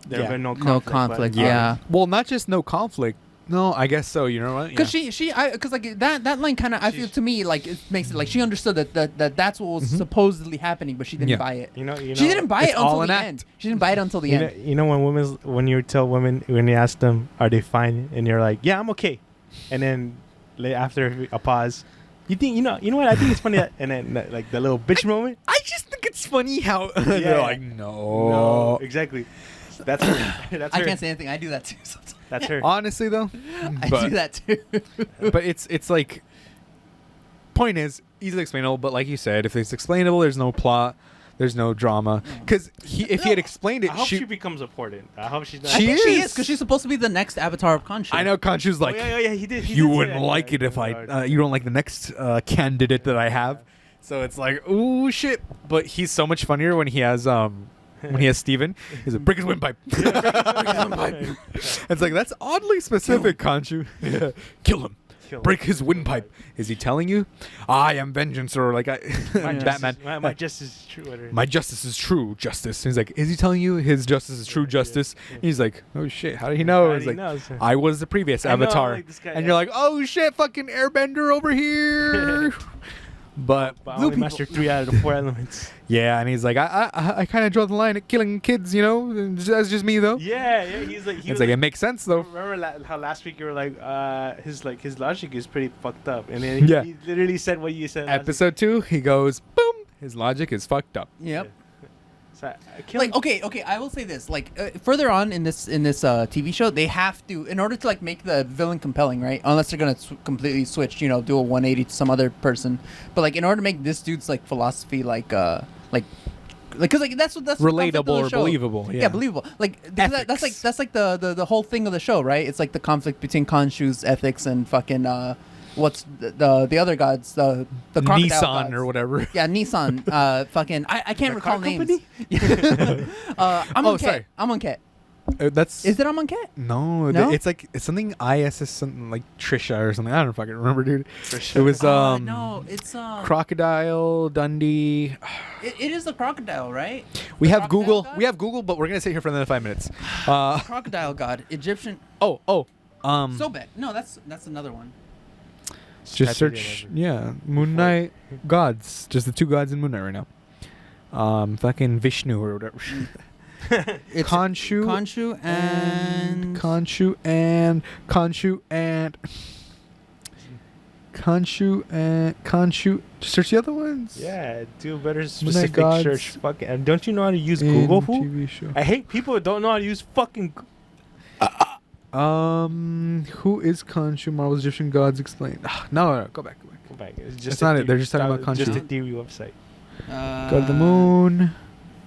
Speaker 1: There
Speaker 3: Yeah.
Speaker 1: would been no
Speaker 3: No
Speaker 1: conflict.
Speaker 3: conflict,
Speaker 1: but,
Speaker 3: yeah.
Speaker 2: Well, not just no conflict. No, I guess so. You know what?
Speaker 3: Because because like that line kind of, I feel
Speaker 1: She's-
Speaker 3: to me like it makes it like she understood that's what was supposedly happening, but she didn't
Speaker 2: Yeah.
Speaker 3: buy it.
Speaker 1: You know.
Speaker 3: She didn't buy
Speaker 2: It's
Speaker 3: it until
Speaker 2: all
Speaker 3: the
Speaker 2: an act.
Speaker 3: end. She didn't buy it until the
Speaker 1: You know,
Speaker 3: end.
Speaker 1: you know when you tell women when you ask them are they fine and you're like yeah I'm okay, and then after a pause, you know what I think it's funny that, and then like the little bitch moment.
Speaker 2: I just think it's funny how they're
Speaker 1: Yeah.
Speaker 2: like,
Speaker 1: No,
Speaker 2: no.
Speaker 1: exactly. That's her. That's
Speaker 3: I
Speaker 1: her.
Speaker 3: can't say anything. I do that too. Sometimes.
Speaker 1: That's her.
Speaker 2: Honestly, though,
Speaker 3: I
Speaker 2: but,
Speaker 3: do that too.
Speaker 2: but it's like, point is easily explainable. But like you said, if it's explainable, there's no plot, there's no drama. Because if he had explained it,
Speaker 1: I hope she becomes important. I hope she's not.
Speaker 3: I think she
Speaker 2: is.
Speaker 3: is because she's supposed to be the next avatar of Khonshu.
Speaker 2: I know Khonshu's like,
Speaker 1: yeah, he did.
Speaker 2: you wouldn't like it if I, you don't like the next candidate that I have. So it's like, ooh, shit. But he's so much funnier when he has Steven. He's like, break his windpipe. It's like, that's oddly specific, Khonshu. Yeah. Kill him. Break his windpipe. Is he telling you, I am vengeance, or like Batman?
Speaker 1: My justice is true. Whatever.
Speaker 2: My justice is true justice. And he's like, is he telling you his justice is true justice? And he's like, oh shit, how did he know?
Speaker 1: How
Speaker 2: He's
Speaker 1: did he
Speaker 2: like,
Speaker 1: know?
Speaker 2: I was the previous
Speaker 1: I know,
Speaker 2: avatar.
Speaker 1: like, this guy-
Speaker 2: And you're like, oh shit, fucking airbender over here. But
Speaker 1: But I only mastered 3 out of the 4 elements.
Speaker 2: yeah, and he's like, I kind of draw the line at killing kids, you know? And that's just me though.
Speaker 1: Yeah, he's like.
Speaker 2: It's like, it makes sense though.
Speaker 1: Remember how last week you were like, his logic is pretty fucked up, and then
Speaker 2: Yeah.
Speaker 1: he literally said what you said. last week.
Speaker 2: Episode 2, he goes, boom, his logic is fucked up.
Speaker 3: Yep.
Speaker 1: So, killing,
Speaker 3: Like okay, I will say this. Like further on in this TV show, they have to, in order to like make the villain compelling, right? Unless they're gonna completely switch, you know, do a 180 to some other person. But like in order to make this dude's like philosophy because like that's the conflict of
Speaker 2: Relatable
Speaker 3: the
Speaker 2: or
Speaker 3: show.
Speaker 2: believable, yeah.
Speaker 3: Yeah, believable. Like because
Speaker 2: Ethics.
Speaker 3: that's like the whole thing of the show, right? It's like the conflict between Khonshu's ethics and fucking what's the other gods, the crocodile
Speaker 2: Nissan
Speaker 3: gods.
Speaker 2: or whatever.
Speaker 3: Yeah, Nissan. Fucking I can't
Speaker 1: The
Speaker 3: recall
Speaker 1: car
Speaker 3: names.
Speaker 1: company?
Speaker 3: I'm
Speaker 2: Oh,
Speaker 3: on
Speaker 2: sorry.
Speaker 3: I'm on Ket.
Speaker 2: That's
Speaker 3: Is it I'm on Ket?
Speaker 2: no,
Speaker 3: No?
Speaker 2: it's like it's something ISS, something like Trisha or something. I don't fucking remember, dude.
Speaker 1: Trisha.
Speaker 2: It was
Speaker 3: No, it's
Speaker 2: Crocodile Dundee.
Speaker 3: it is the crocodile, right?
Speaker 2: We
Speaker 3: The
Speaker 2: have
Speaker 3: crocodile
Speaker 2: Google.
Speaker 3: god?
Speaker 2: We have Google, but we're gonna sit here for another 5 minutes.
Speaker 3: Crocodile god, Egyptian. Sobek. No, that's another one.
Speaker 2: just
Speaker 1: Type it in,
Speaker 2: search.
Speaker 1: whatever.
Speaker 2: Yeah, Moon Knight gods. Just the 2 gods in Moon Knight right now. Fucking Vishnu or whatever.
Speaker 3: It's
Speaker 2: Khonshu
Speaker 3: and
Speaker 2: Khonshu and Khonshu. Search the other ones.
Speaker 1: Yeah, do a better
Speaker 2: Midnight
Speaker 1: specific
Speaker 2: Gods.
Speaker 1: search. Fucking, and don't you know how to use
Speaker 2: in
Speaker 1: Google? Fool?
Speaker 2: TV show.
Speaker 1: I hate people that don't know how to use fucking.
Speaker 2: Who is Khonshu? Marvel's Egyptian gods explained. No, go back.
Speaker 1: Go back. It's
Speaker 2: That's
Speaker 1: just a
Speaker 2: not it.
Speaker 1: theory.
Speaker 2: They're just talking
Speaker 1: That
Speaker 2: about
Speaker 1: was Just a
Speaker 2: Khonshu.
Speaker 1: theory website.
Speaker 2: Go to the moon.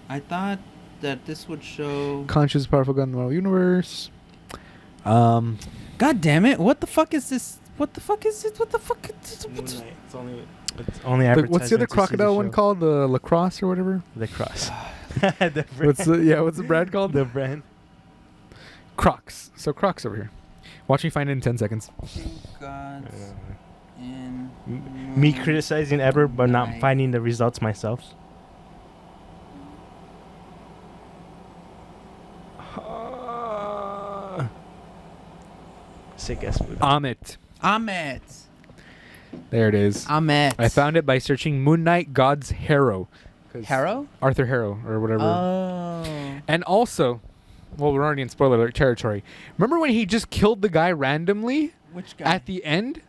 Speaker 3: I thought that this would show.
Speaker 2: Khonshu's powerful god in the Marvel universe.
Speaker 3: God damn it! What the fuck is this? What the fuck is it? What the fuck? Is
Speaker 1: Moon
Speaker 3: this?
Speaker 1: Knight. It's only advertised.
Speaker 2: What's the other crocodile one called? The lacrosse or whatever.
Speaker 1: The cross. The brand.
Speaker 2: What's the brand called?
Speaker 1: The brand.
Speaker 2: Crocs. So Crocs over here. Watch me find it in 10 seconds.
Speaker 3: Gods in
Speaker 1: Me criticizing ever, but not
Speaker 3: Knight.
Speaker 1: finding the results myself. Sick ass food.
Speaker 2: Amit.
Speaker 3: Ahmet.
Speaker 2: There it is.
Speaker 3: Ahmet.
Speaker 2: I found it by searching Moon Knight God's Harrow. 'Cause
Speaker 3: Harrow.
Speaker 2: Arthur Harrow or whatever.
Speaker 3: Oh.
Speaker 2: And also, well, we're already in spoiler alert territory. Remember when he just killed the guy randomly
Speaker 3: Which guy?
Speaker 2: at the end?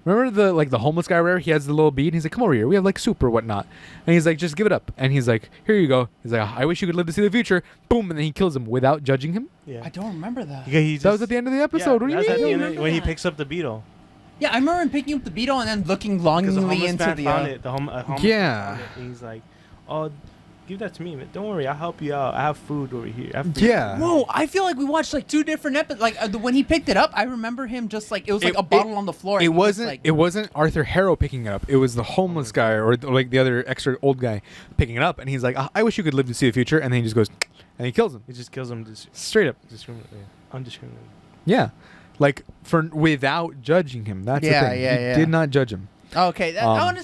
Speaker 2: Remember the homeless guy where he has the little bead? He's like, come over here. We have like soup or whatnot. And he's like, just give it up. And he's like, here you go. He's like, I wish you could live to see the future. Boom. And then he kills him without judging him.
Speaker 1: Yeah.
Speaker 3: I don't remember that.
Speaker 1: Yeah, he
Speaker 2: That was
Speaker 1: just-
Speaker 2: at the end of the episode. What do you
Speaker 1: that's at the
Speaker 2: mean?
Speaker 1: end when he
Speaker 3: that.
Speaker 1: picks up the beetle.
Speaker 3: Yeah, I remember him picking up the beetle and then looking
Speaker 1: Because the
Speaker 3: longingly
Speaker 1: homeless
Speaker 3: into
Speaker 1: man
Speaker 3: the.
Speaker 1: found it. The homeless
Speaker 2: Yeah.
Speaker 1: man found it, and he's like, "Oh, give that to me, man. Don't worry, I'll help you out. I have food over here." I have food."
Speaker 2: Yeah.
Speaker 3: Whoa! I feel like we watched like two different episodes. Like when he picked it up, I remember him just like it was like
Speaker 2: It-
Speaker 3: a bottle on the floor. and
Speaker 2: It
Speaker 3: he was,
Speaker 2: wasn't.
Speaker 3: like,
Speaker 2: It wasn't Arthur Harrow picking it up. It was the homeless guy or like the other extra old guy picking it up, and he's like, I wish you could live to see the future," and then he just goes, and he kills him
Speaker 1: He just kills him
Speaker 2: straight up.
Speaker 1: undiscriminately.
Speaker 2: Yeah, like without judging him. That's
Speaker 3: Yeah,
Speaker 2: the thing.
Speaker 3: yeah,
Speaker 2: He
Speaker 3: yeah.
Speaker 2: did not judge him.
Speaker 3: Okay, that,
Speaker 2: Um,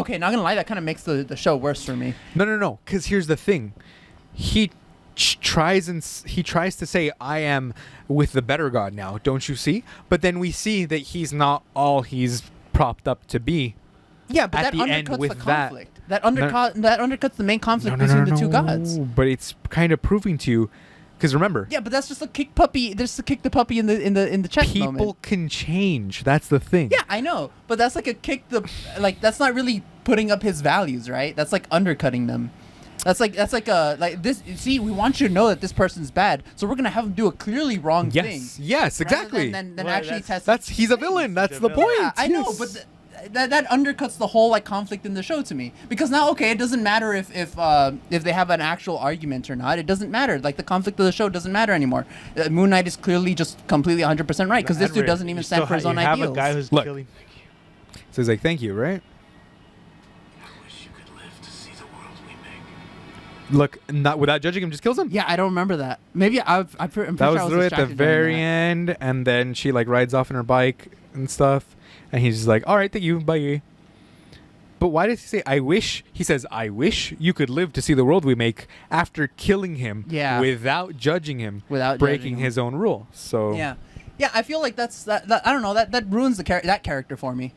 Speaker 3: okay. Not gonna lie, that kind of makes the show worse for me.
Speaker 2: No. Because here's the thing, he tries to say, "I am with the better God now." Don't you see? But then we see that he's not all he's propped up to be.
Speaker 3: Yeah, but
Speaker 2: At
Speaker 3: that
Speaker 2: the end
Speaker 3: undercuts
Speaker 2: with
Speaker 3: the
Speaker 2: that-
Speaker 3: conflict. That undercuts the main conflict between the two gods.
Speaker 2: But it's kind of proving to you, because remember,
Speaker 3: Yeah, but that's just a kick puppy. There's a kick the puppy in the chest
Speaker 2: people
Speaker 3: moment.
Speaker 2: can change. That's the thing.
Speaker 3: Yeah, I know, but that's like a kick the like. That's not really putting up his values, right? That's like undercutting them. That's like this. See, we want you to know that this person's bad, so we're gonna have him do a clearly wrong thing.
Speaker 2: Yes, exactly.
Speaker 3: Then
Speaker 1: Well,
Speaker 3: actually test.
Speaker 2: That's he's a villain. That's the
Speaker 1: villain.
Speaker 2: point.
Speaker 3: Yeah, I know,
Speaker 2: Yes.
Speaker 3: but that undercuts the whole like conflict in the show to me, because now it doesn't matter if they have an actual argument or not. It doesn't matter. Like the conflict of the show doesn't matter anymore. Moon Knight is clearly just completely 100% right, because this dude doesn't even stand for his own
Speaker 1: You have
Speaker 3: ideals.
Speaker 1: a guy who's
Speaker 2: Look.
Speaker 1: killing.
Speaker 2: So he's like, "Thank you," right? Look, not without judging him, just kills him.
Speaker 3: Yeah, I don't remember that. Maybe I'm pretty
Speaker 2: That
Speaker 3: sure
Speaker 2: was
Speaker 3: I was
Speaker 2: literally at the
Speaker 3: distracted during
Speaker 2: very
Speaker 3: that.
Speaker 2: end, and then she like rides off on her bike and stuff, and he's just like, "All right, thank you, bye." But why does he say, "I wish"? He says, "I wish you could live to see the world we make," after killing him,
Speaker 3: Yeah.
Speaker 2: without judging him,
Speaker 3: Without
Speaker 2: breaking
Speaker 3: judging him.
Speaker 2: his own rule. So
Speaker 3: Yeah, I feel like that I don't know, that ruins that character for me.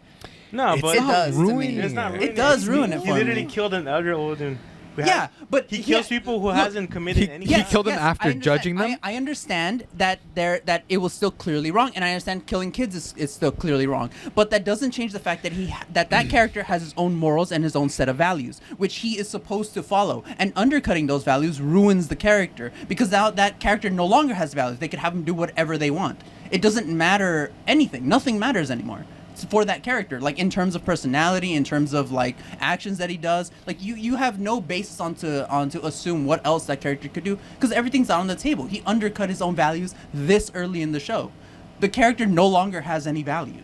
Speaker 1: No,
Speaker 2: It's
Speaker 1: but
Speaker 3: It does to
Speaker 2: ruining
Speaker 3: me.
Speaker 1: it's not
Speaker 2: it.
Speaker 1: ruining
Speaker 3: It does
Speaker 1: He-
Speaker 3: ruin it
Speaker 1: He
Speaker 3: for
Speaker 1: literally
Speaker 3: me.
Speaker 1: killed an elder-old and
Speaker 3: Yeah, but
Speaker 1: he kills people who hasn't committed
Speaker 2: he-
Speaker 1: any.
Speaker 2: he
Speaker 1: crime.
Speaker 2: killed them after
Speaker 3: I understand.
Speaker 2: judging them?
Speaker 3: I understand that that it was still clearly wrong, and I understand killing kids is still clearly wrong. But that doesn't change the fact that that character has his own morals and his own set of values, which he is supposed to follow. And undercutting those values ruins the character, because now that character no longer has values. They could have him do whatever they want. It doesn't matter anything. Nothing matters anymore for that character, like in terms of personality, in terms of like actions that he does. Like you have no basis on to assume what else that character could do, because everything's out on the table. He undercut his own values this early in the show. The character no longer has any value,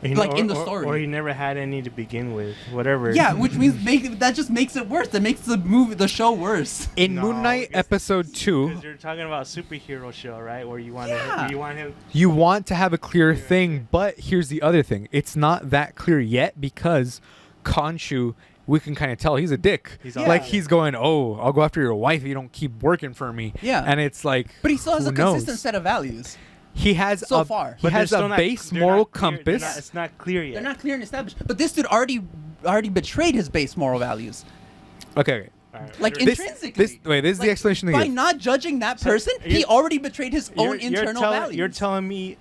Speaker 3: like in the story.
Speaker 1: or he never had any to begin with. Whatever.
Speaker 3: Yeah, which means that just makes it worse. That makes the show worse.
Speaker 2: in
Speaker 1: No,
Speaker 2: Moon Knight
Speaker 1: because-
Speaker 2: episode 2,
Speaker 1: Because you're talking about a superhero show, right? Where you want
Speaker 3: Yeah.
Speaker 1: you want him.
Speaker 2: you want to have a clear thing, but here's the other thing. It's not that clear yet, because Khonshu, we can kind of tell he's a dick.
Speaker 1: He's
Speaker 2: Like
Speaker 1: all-
Speaker 2: he's going, "Oh, I'll go after your wife if you don't keep working for me."
Speaker 3: Yeah.
Speaker 2: And it's like,
Speaker 3: But he still has
Speaker 2: who
Speaker 3: a consistent
Speaker 2: knows?
Speaker 3: set of values.
Speaker 2: He has
Speaker 3: So
Speaker 2: a,
Speaker 3: far.
Speaker 2: He
Speaker 1: But they're
Speaker 2: has
Speaker 1: still
Speaker 2: a
Speaker 1: not-
Speaker 2: base
Speaker 1: they're
Speaker 2: moral
Speaker 1: not clear- they're
Speaker 2: compass.
Speaker 1: not- It's not clear yet.
Speaker 3: They're not clear and established. But this dude already betrayed his base moral values.
Speaker 2: Okay.
Speaker 1: All right,
Speaker 3: Like
Speaker 1: whatever.
Speaker 3: intrinsically.
Speaker 2: this is the explanation they
Speaker 3: By
Speaker 2: give.
Speaker 3: not judging that
Speaker 1: So
Speaker 3: person, he
Speaker 1: you're-
Speaker 3: already betrayed his own internal
Speaker 1: telling,
Speaker 3: values.
Speaker 1: You're telling me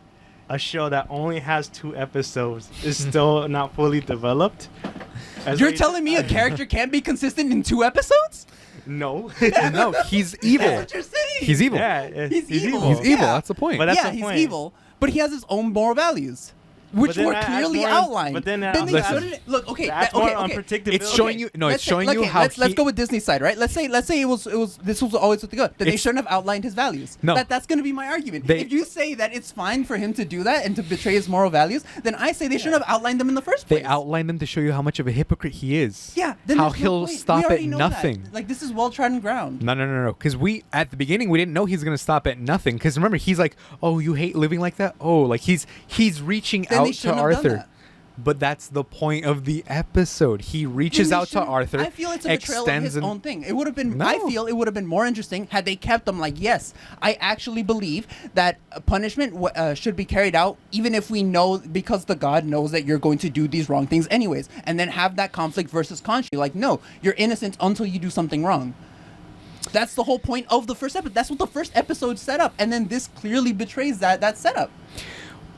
Speaker 1: a show that only has 2 episodes is still not fully developed.
Speaker 3: You're telling me a character can't be consistent in 2 episodes?
Speaker 1: No.
Speaker 2: No, he's evil.
Speaker 3: That's what you're saying.
Speaker 2: He's evil.
Speaker 1: Yeah,
Speaker 3: He's evil.
Speaker 2: He's evil.
Speaker 3: Yeah.
Speaker 2: That's the point.
Speaker 1: But that's
Speaker 3: yeah,
Speaker 1: the
Speaker 3: he's
Speaker 1: point.
Speaker 3: evil, but he has his own moral values, which
Speaker 1: then
Speaker 3: were
Speaker 1: that adds
Speaker 3: clearly
Speaker 1: more
Speaker 3: outlined.
Speaker 1: but then that
Speaker 3: they
Speaker 2: Listen.
Speaker 3: shouldn't look. Okay,
Speaker 1: That's
Speaker 3: okay,
Speaker 1: more
Speaker 3: okay.
Speaker 1: unpredictability.
Speaker 2: It's showing you. No, it's showing you how.
Speaker 3: Let's go with Disney's side, right? Let's say it was this was always with the good. That they
Speaker 2: It's-
Speaker 3: shouldn't have outlined his values.
Speaker 2: No.
Speaker 3: That's going to be my argument.
Speaker 2: They-
Speaker 3: If you say that it's fine for him to do that and to betray his moral values, then I say they shouldn't have outlined them in the first place.
Speaker 2: They outlined them to show you how much of a hypocrite he is.
Speaker 3: Yeah. Then
Speaker 2: how
Speaker 3: there's no
Speaker 2: he'll
Speaker 3: point. We
Speaker 2: stop at
Speaker 3: already know that.
Speaker 2: nothing.
Speaker 3: Like this is well trodden ground.
Speaker 2: No. Because we at the beginning we didn't know he's gonna stop at nothing. Because remember he's like, oh, you hate living like that. Oh, like he's reaching
Speaker 3: Then they
Speaker 2: out to
Speaker 3: shouldn't have done
Speaker 2: Arthur.
Speaker 3: that.
Speaker 2: But that's the point of the episode. He reaches
Speaker 3: Then they
Speaker 2: out to
Speaker 3: shouldn't-
Speaker 2: Arthur.
Speaker 3: I feel it's a betrayal of his
Speaker 2: and-
Speaker 3: own thing. It would have been.
Speaker 2: No.
Speaker 3: I feel it would have been more interesting had they kept them like, yes, I actually believe that punishment should be carried out, even if we know because the god knows that you're going to do these wrong things anyways, and then have that conflict versus Khonshu. Like, no, you're innocent until you do something wrong. That's the whole point of the first episode. That's what the first episode set up, and then this clearly betrays that setup.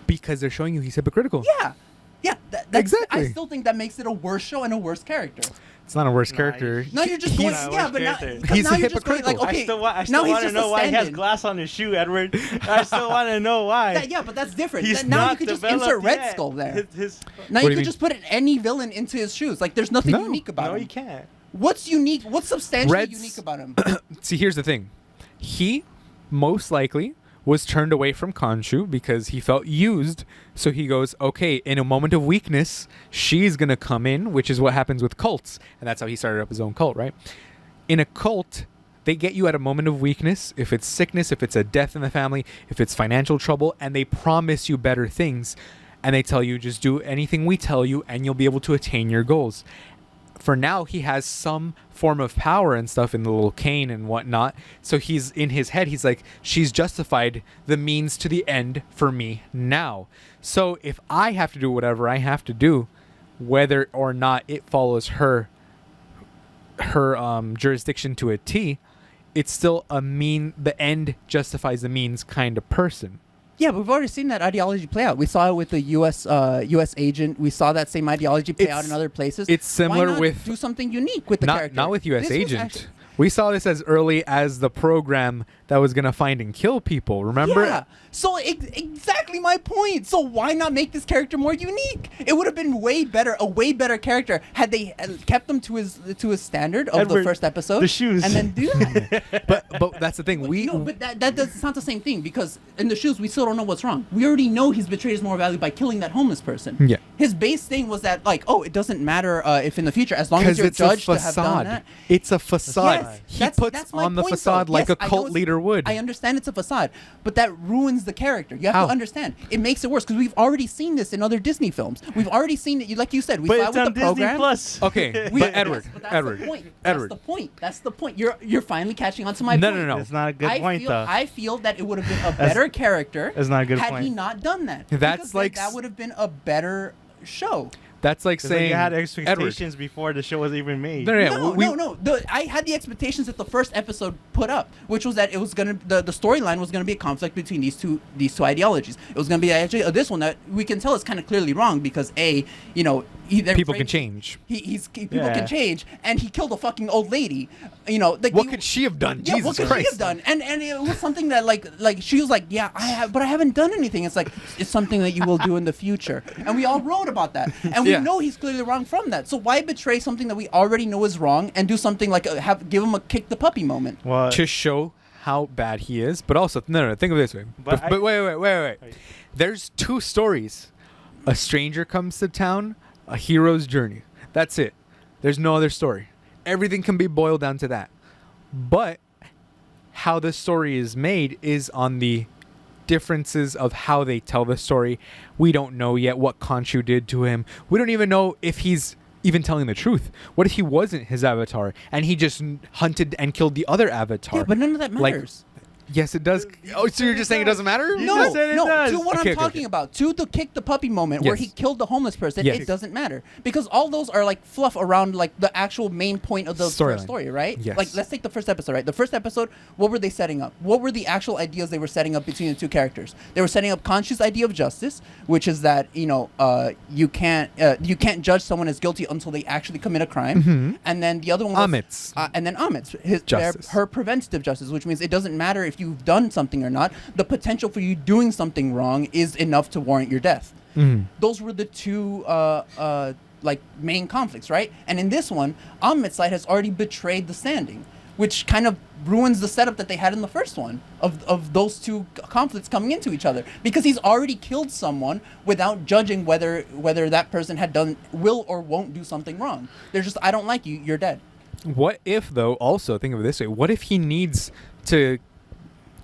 Speaker 2: Because they're showing you he's hypocritical.
Speaker 3: Yeah. Yeah, that's,
Speaker 2: Exactly.
Speaker 3: I still think that makes it a worse show and a worse character.
Speaker 2: It's not a worse
Speaker 1: Nah,
Speaker 2: character.
Speaker 3: No, you're just
Speaker 2: He's-
Speaker 3: going,
Speaker 1: not a
Speaker 3: yeah,
Speaker 1: worse
Speaker 3: but now,
Speaker 1: character.
Speaker 3: 'cause
Speaker 2: He's
Speaker 3: now you're just going like,
Speaker 2: hypocritical.
Speaker 3: okay,
Speaker 1: I
Speaker 3: now
Speaker 1: still
Speaker 3: he's
Speaker 1: want to
Speaker 3: just
Speaker 1: know
Speaker 3: a
Speaker 1: why he has
Speaker 3: stand-in.
Speaker 1: glass on his shoe, Edward. I still want to know why.
Speaker 3: Yeah, but that's different.
Speaker 1: He's
Speaker 3: Now you
Speaker 1: not
Speaker 3: could just
Speaker 1: developed
Speaker 3: insert Red
Speaker 1: yet.
Speaker 3: Skull there.
Speaker 1: His
Speaker 3: Now
Speaker 2: What
Speaker 3: you
Speaker 2: do you
Speaker 3: could just put any villain into his shoes. Like, there's nothing
Speaker 2: No.
Speaker 3: unique about
Speaker 1: no,
Speaker 3: him.
Speaker 1: you can't.
Speaker 3: What's unique? What's substantially
Speaker 2: Red's-
Speaker 3: unique about him?
Speaker 2: See, here's the thing. He most likely was turned away from Khonshu because he felt used. So he goes, okay, in a moment of weakness, she's going to come in, which is what happens with cults. And that's how he started up his own cult, right? In a cult, they get you at a moment of weakness. If it's sickness, if it's a death in the family, if it's financial trouble, and they promise you better things. And they tell you, just do anything we tell you and you'll be able to attain your goals. For now, he has some form of power and stuff in the little cane and whatnot. So he's in his head. He's like, she's justified the means to the end for me now. So if I have to do whatever I have to do, whether or not it follows her jurisdiction to a T, it's still a mean. The end justifies the means kind of person.
Speaker 3: Yeah, but we've already seen that ideology play out. We saw it with the U.S. agent. We saw that same ideology play out
Speaker 2: It's-
Speaker 3: in other places.
Speaker 2: it's similar
Speaker 3: Why not
Speaker 2: with-
Speaker 3: do something unique with the character.
Speaker 2: Not with U.S.
Speaker 3: This was
Speaker 2: agent.
Speaker 3: actually-
Speaker 2: We saw this as early as the program that was gonna find and kill people. Remember?
Speaker 3: Yeah. So exactly my point. So why not make this character more unique? It would have been a way better character had they kept him to his standard of the
Speaker 1: Edward,
Speaker 3: first episode.
Speaker 1: the shoes.
Speaker 3: And then do that.
Speaker 2: But that's the thing.
Speaker 3: No, but it's not the same thing because in the shoes we still don't know what's wrong. We already know he's betrayed his moral value by killing that homeless person.
Speaker 2: Yeah.
Speaker 3: His base thing was that like, oh, it doesn't matter if in the future, as long as
Speaker 2: because
Speaker 3: you're
Speaker 2: it's a
Speaker 3: judged to have done
Speaker 2: facade.
Speaker 3: that.
Speaker 2: It's a facade.
Speaker 3: Yes,
Speaker 2: He
Speaker 3: that's-
Speaker 2: puts
Speaker 3: that's my
Speaker 2: on the
Speaker 3: point,
Speaker 2: facade
Speaker 3: though.
Speaker 2: like
Speaker 3: Yes,
Speaker 2: a
Speaker 3: I know
Speaker 2: cult
Speaker 3: it's-
Speaker 2: leader would.
Speaker 3: I understand it's a facade, but that ruins the character. You have
Speaker 2: How?
Speaker 3: to understand. It makes it worse because we've already seen this in other Disney films. We've already seen it. Like you said, we
Speaker 1: But
Speaker 3: saw it
Speaker 1: it's
Speaker 3: with
Speaker 1: on
Speaker 3: the
Speaker 1: Disney
Speaker 3: program.
Speaker 1: Plus.
Speaker 2: Okay,
Speaker 3: We-
Speaker 2: but Edward,
Speaker 3: yes, but that's
Speaker 2: Edward,
Speaker 3: the point.
Speaker 2: Edward.
Speaker 3: That's the point. That's the point. You're finally catching on to my
Speaker 2: No,
Speaker 3: point.
Speaker 2: no, no.
Speaker 1: It's not a good point, though.
Speaker 3: I feel that it would have been a better character
Speaker 1: that's not a good
Speaker 3: had
Speaker 1: point.
Speaker 3: he not done that.
Speaker 2: That's
Speaker 3: Because then
Speaker 2: like
Speaker 3: that would have been a better show.
Speaker 2: That's like
Speaker 1: It's like
Speaker 2: saying
Speaker 1: you had
Speaker 2: Edward.
Speaker 1: expectations before the show was even made.
Speaker 2: No, no, yeah,
Speaker 3: No,
Speaker 2: we-
Speaker 3: no. I had the expectations that the first episode put up, which was that it was gonna the storyline was gonna be a conflict between these two ideologies. It was gonna be actually this one that we can tell is kind of clearly wrong because
Speaker 2: People can change.
Speaker 3: People
Speaker 1: Yeah.
Speaker 3: can change, and he killed a fucking old lady. Like
Speaker 2: What could she have done?
Speaker 3: Yeah,
Speaker 2: Jesus
Speaker 3: what could
Speaker 2: Christ.
Speaker 3: she have done? And it was something that like she was like, yeah, I have, but I haven't done anything. It's like it's something that you will do in the future, and we all wrote about that, and we
Speaker 2: Yeah.
Speaker 3: know he's clearly wrong from that. So why betray something that we already know is wrong and do something like give him a kick the puppy moment?
Speaker 1: Well,
Speaker 2: To show how bad he is, but also no. Think of it this way.
Speaker 1: But
Speaker 2: But wait. There's two stories. A stranger comes to town, a hero's journey. That's it. There's no other story. Everything can be boiled down to that. But how the story is made is on the differences of how they tell the story. We don't know yet what Khonshu did to him. We don't even know if he's even telling the truth. What if he wasn't his avatar and he just hunted and killed the other avatar?
Speaker 3: Yeah, but none of that
Speaker 2: Like,
Speaker 3: matters.
Speaker 2: Yes, it does. Oh, so you're just saying it doesn't matter?
Speaker 1: You
Speaker 3: No,
Speaker 1: just said it
Speaker 3: no.
Speaker 1: does.
Speaker 3: To what
Speaker 2: Okay,
Speaker 3: I'm
Speaker 2: okay,
Speaker 3: talking
Speaker 2: okay.
Speaker 3: about, to the kick the puppy moment where
Speaker 2: Yes.
Speaker 3: he killed the homeless person,
Speaker 2: Yes.
Speaker 3: it doesn't matter because all those are like fluff around like the actual main point of the
Speaker 2: Storyline.
Speaker 3: story, right?
Speaker 2: Yes.
Speaker 3: Like let's take the first episode, right? The first episode, what were they setting up? What were the actual ideas they were setting up between the two characters? They were setting up Khonshu's idea of justice, which is that you can't judge someone as guilty until they actually commit a crime, and then the other one was
Speaker 2: Amit's.
Speaker 3: and then Amit's
Speaker 2: Justice.
Speaker 3: her preventative justice, which means it doesn't matter if you've done something or not. The potential for you doing something wrong is enough to warrant your death. Those were the two like main conflicts, right? And in this one, Amit's side has already betrayed the standing, which kind of ruins the setup that they had in the first one of those two conflicts coming into each other, because he's already killed someone without judging whether that person had done will or won't do something wrong. They're just, I don't like you, you're dead.
Speaker 2: What if, though, also think of it this way, what if he needs to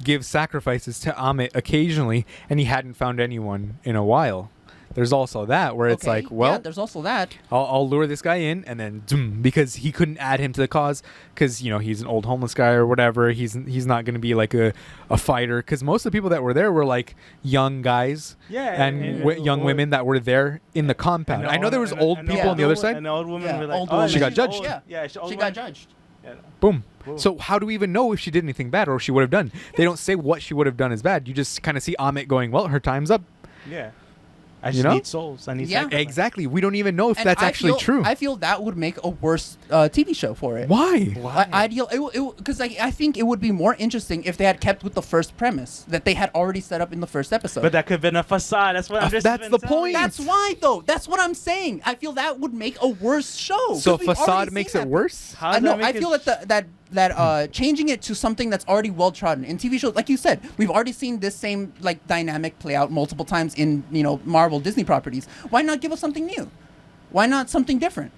Speaker 2: give sacrifices to Amit occasionally and he hadn't found anyone in a while? There's also that where it's
Speaker 3: Okay,
Speaker 2: like, well,
Speaker 3: yeah, there's also that.
Speaker 2: I'll lure this guy in and then zoom, because he couldn't add him to the cause because he's an old homeless guy or whatever. He's not going to be like a fighter, because most of the people that were there were like young guys and young women that were there in the compound. I know there was old people on the other side.
Speaker 1: And the old woman
Speaker 3: Yeah,
Speaker 1: was like,
Speaker 3: old
Speaker 1: oh,
Speaker 3: woman.
Speaker 2: She got
Speaker 1: she's
Speaker 2: judged.
Speaker 1: old. Yeah,
Speaker 3: She got judged.
Speaker 1: Yeah.
Speaker 2: Boom.
Speaker 1: Boom.
Speaker 2: So how do we even know if she did anything bad or she would have done? They don't say what she would have done is bad. You just kind of see Amit going, well, her time's up.
Speaker 1: Yeah. I just need souls. I need sacrifice.
Speaker 2: Exactly. We don't even know if
Speaker 3: And
Speaker 2: that's
Speaker 3: I
Speaker 2: actually
Speaker 3: feel-
Speaker 2: true.
Speaker 3: I feel that would make a worse TV show for it.
Speaker 2: Why?
Speaker 3: Ideal, because I think it would be more interesting if they had kept with the first premise that they had already set up in the first episode.
Speaker 1: But that could have been a facade. That's what I'm just
Speaker 2: That's
Speaker 1: been
Speaker 2: the
Speaker 1: telling
Speaker 2: point.
Speaker 1: you.
Speaker 3: that's why, though. That's what I'm saying. I feel that would make a worse show. 'cause
Speaker 2: So
Speaker 3: we've already
Speaker 2: facade
Speaker 3: seen
Speaker 2: makes
Speaker 3: that.
Speaker 2: it worse?
Speaker 1: How
Speaker 3: I
Speaker 1: does
Speaker 3: know.
Speaker 1: that make
Speaker 3: I feel
Speaker 1: it-
Speaker 3: that changing it to something that's already well trodden in TV shows, like you said, we've already seen this same like dynamic play out multiple times in Marvel Disney properties. Why not give us something new? Why not something different?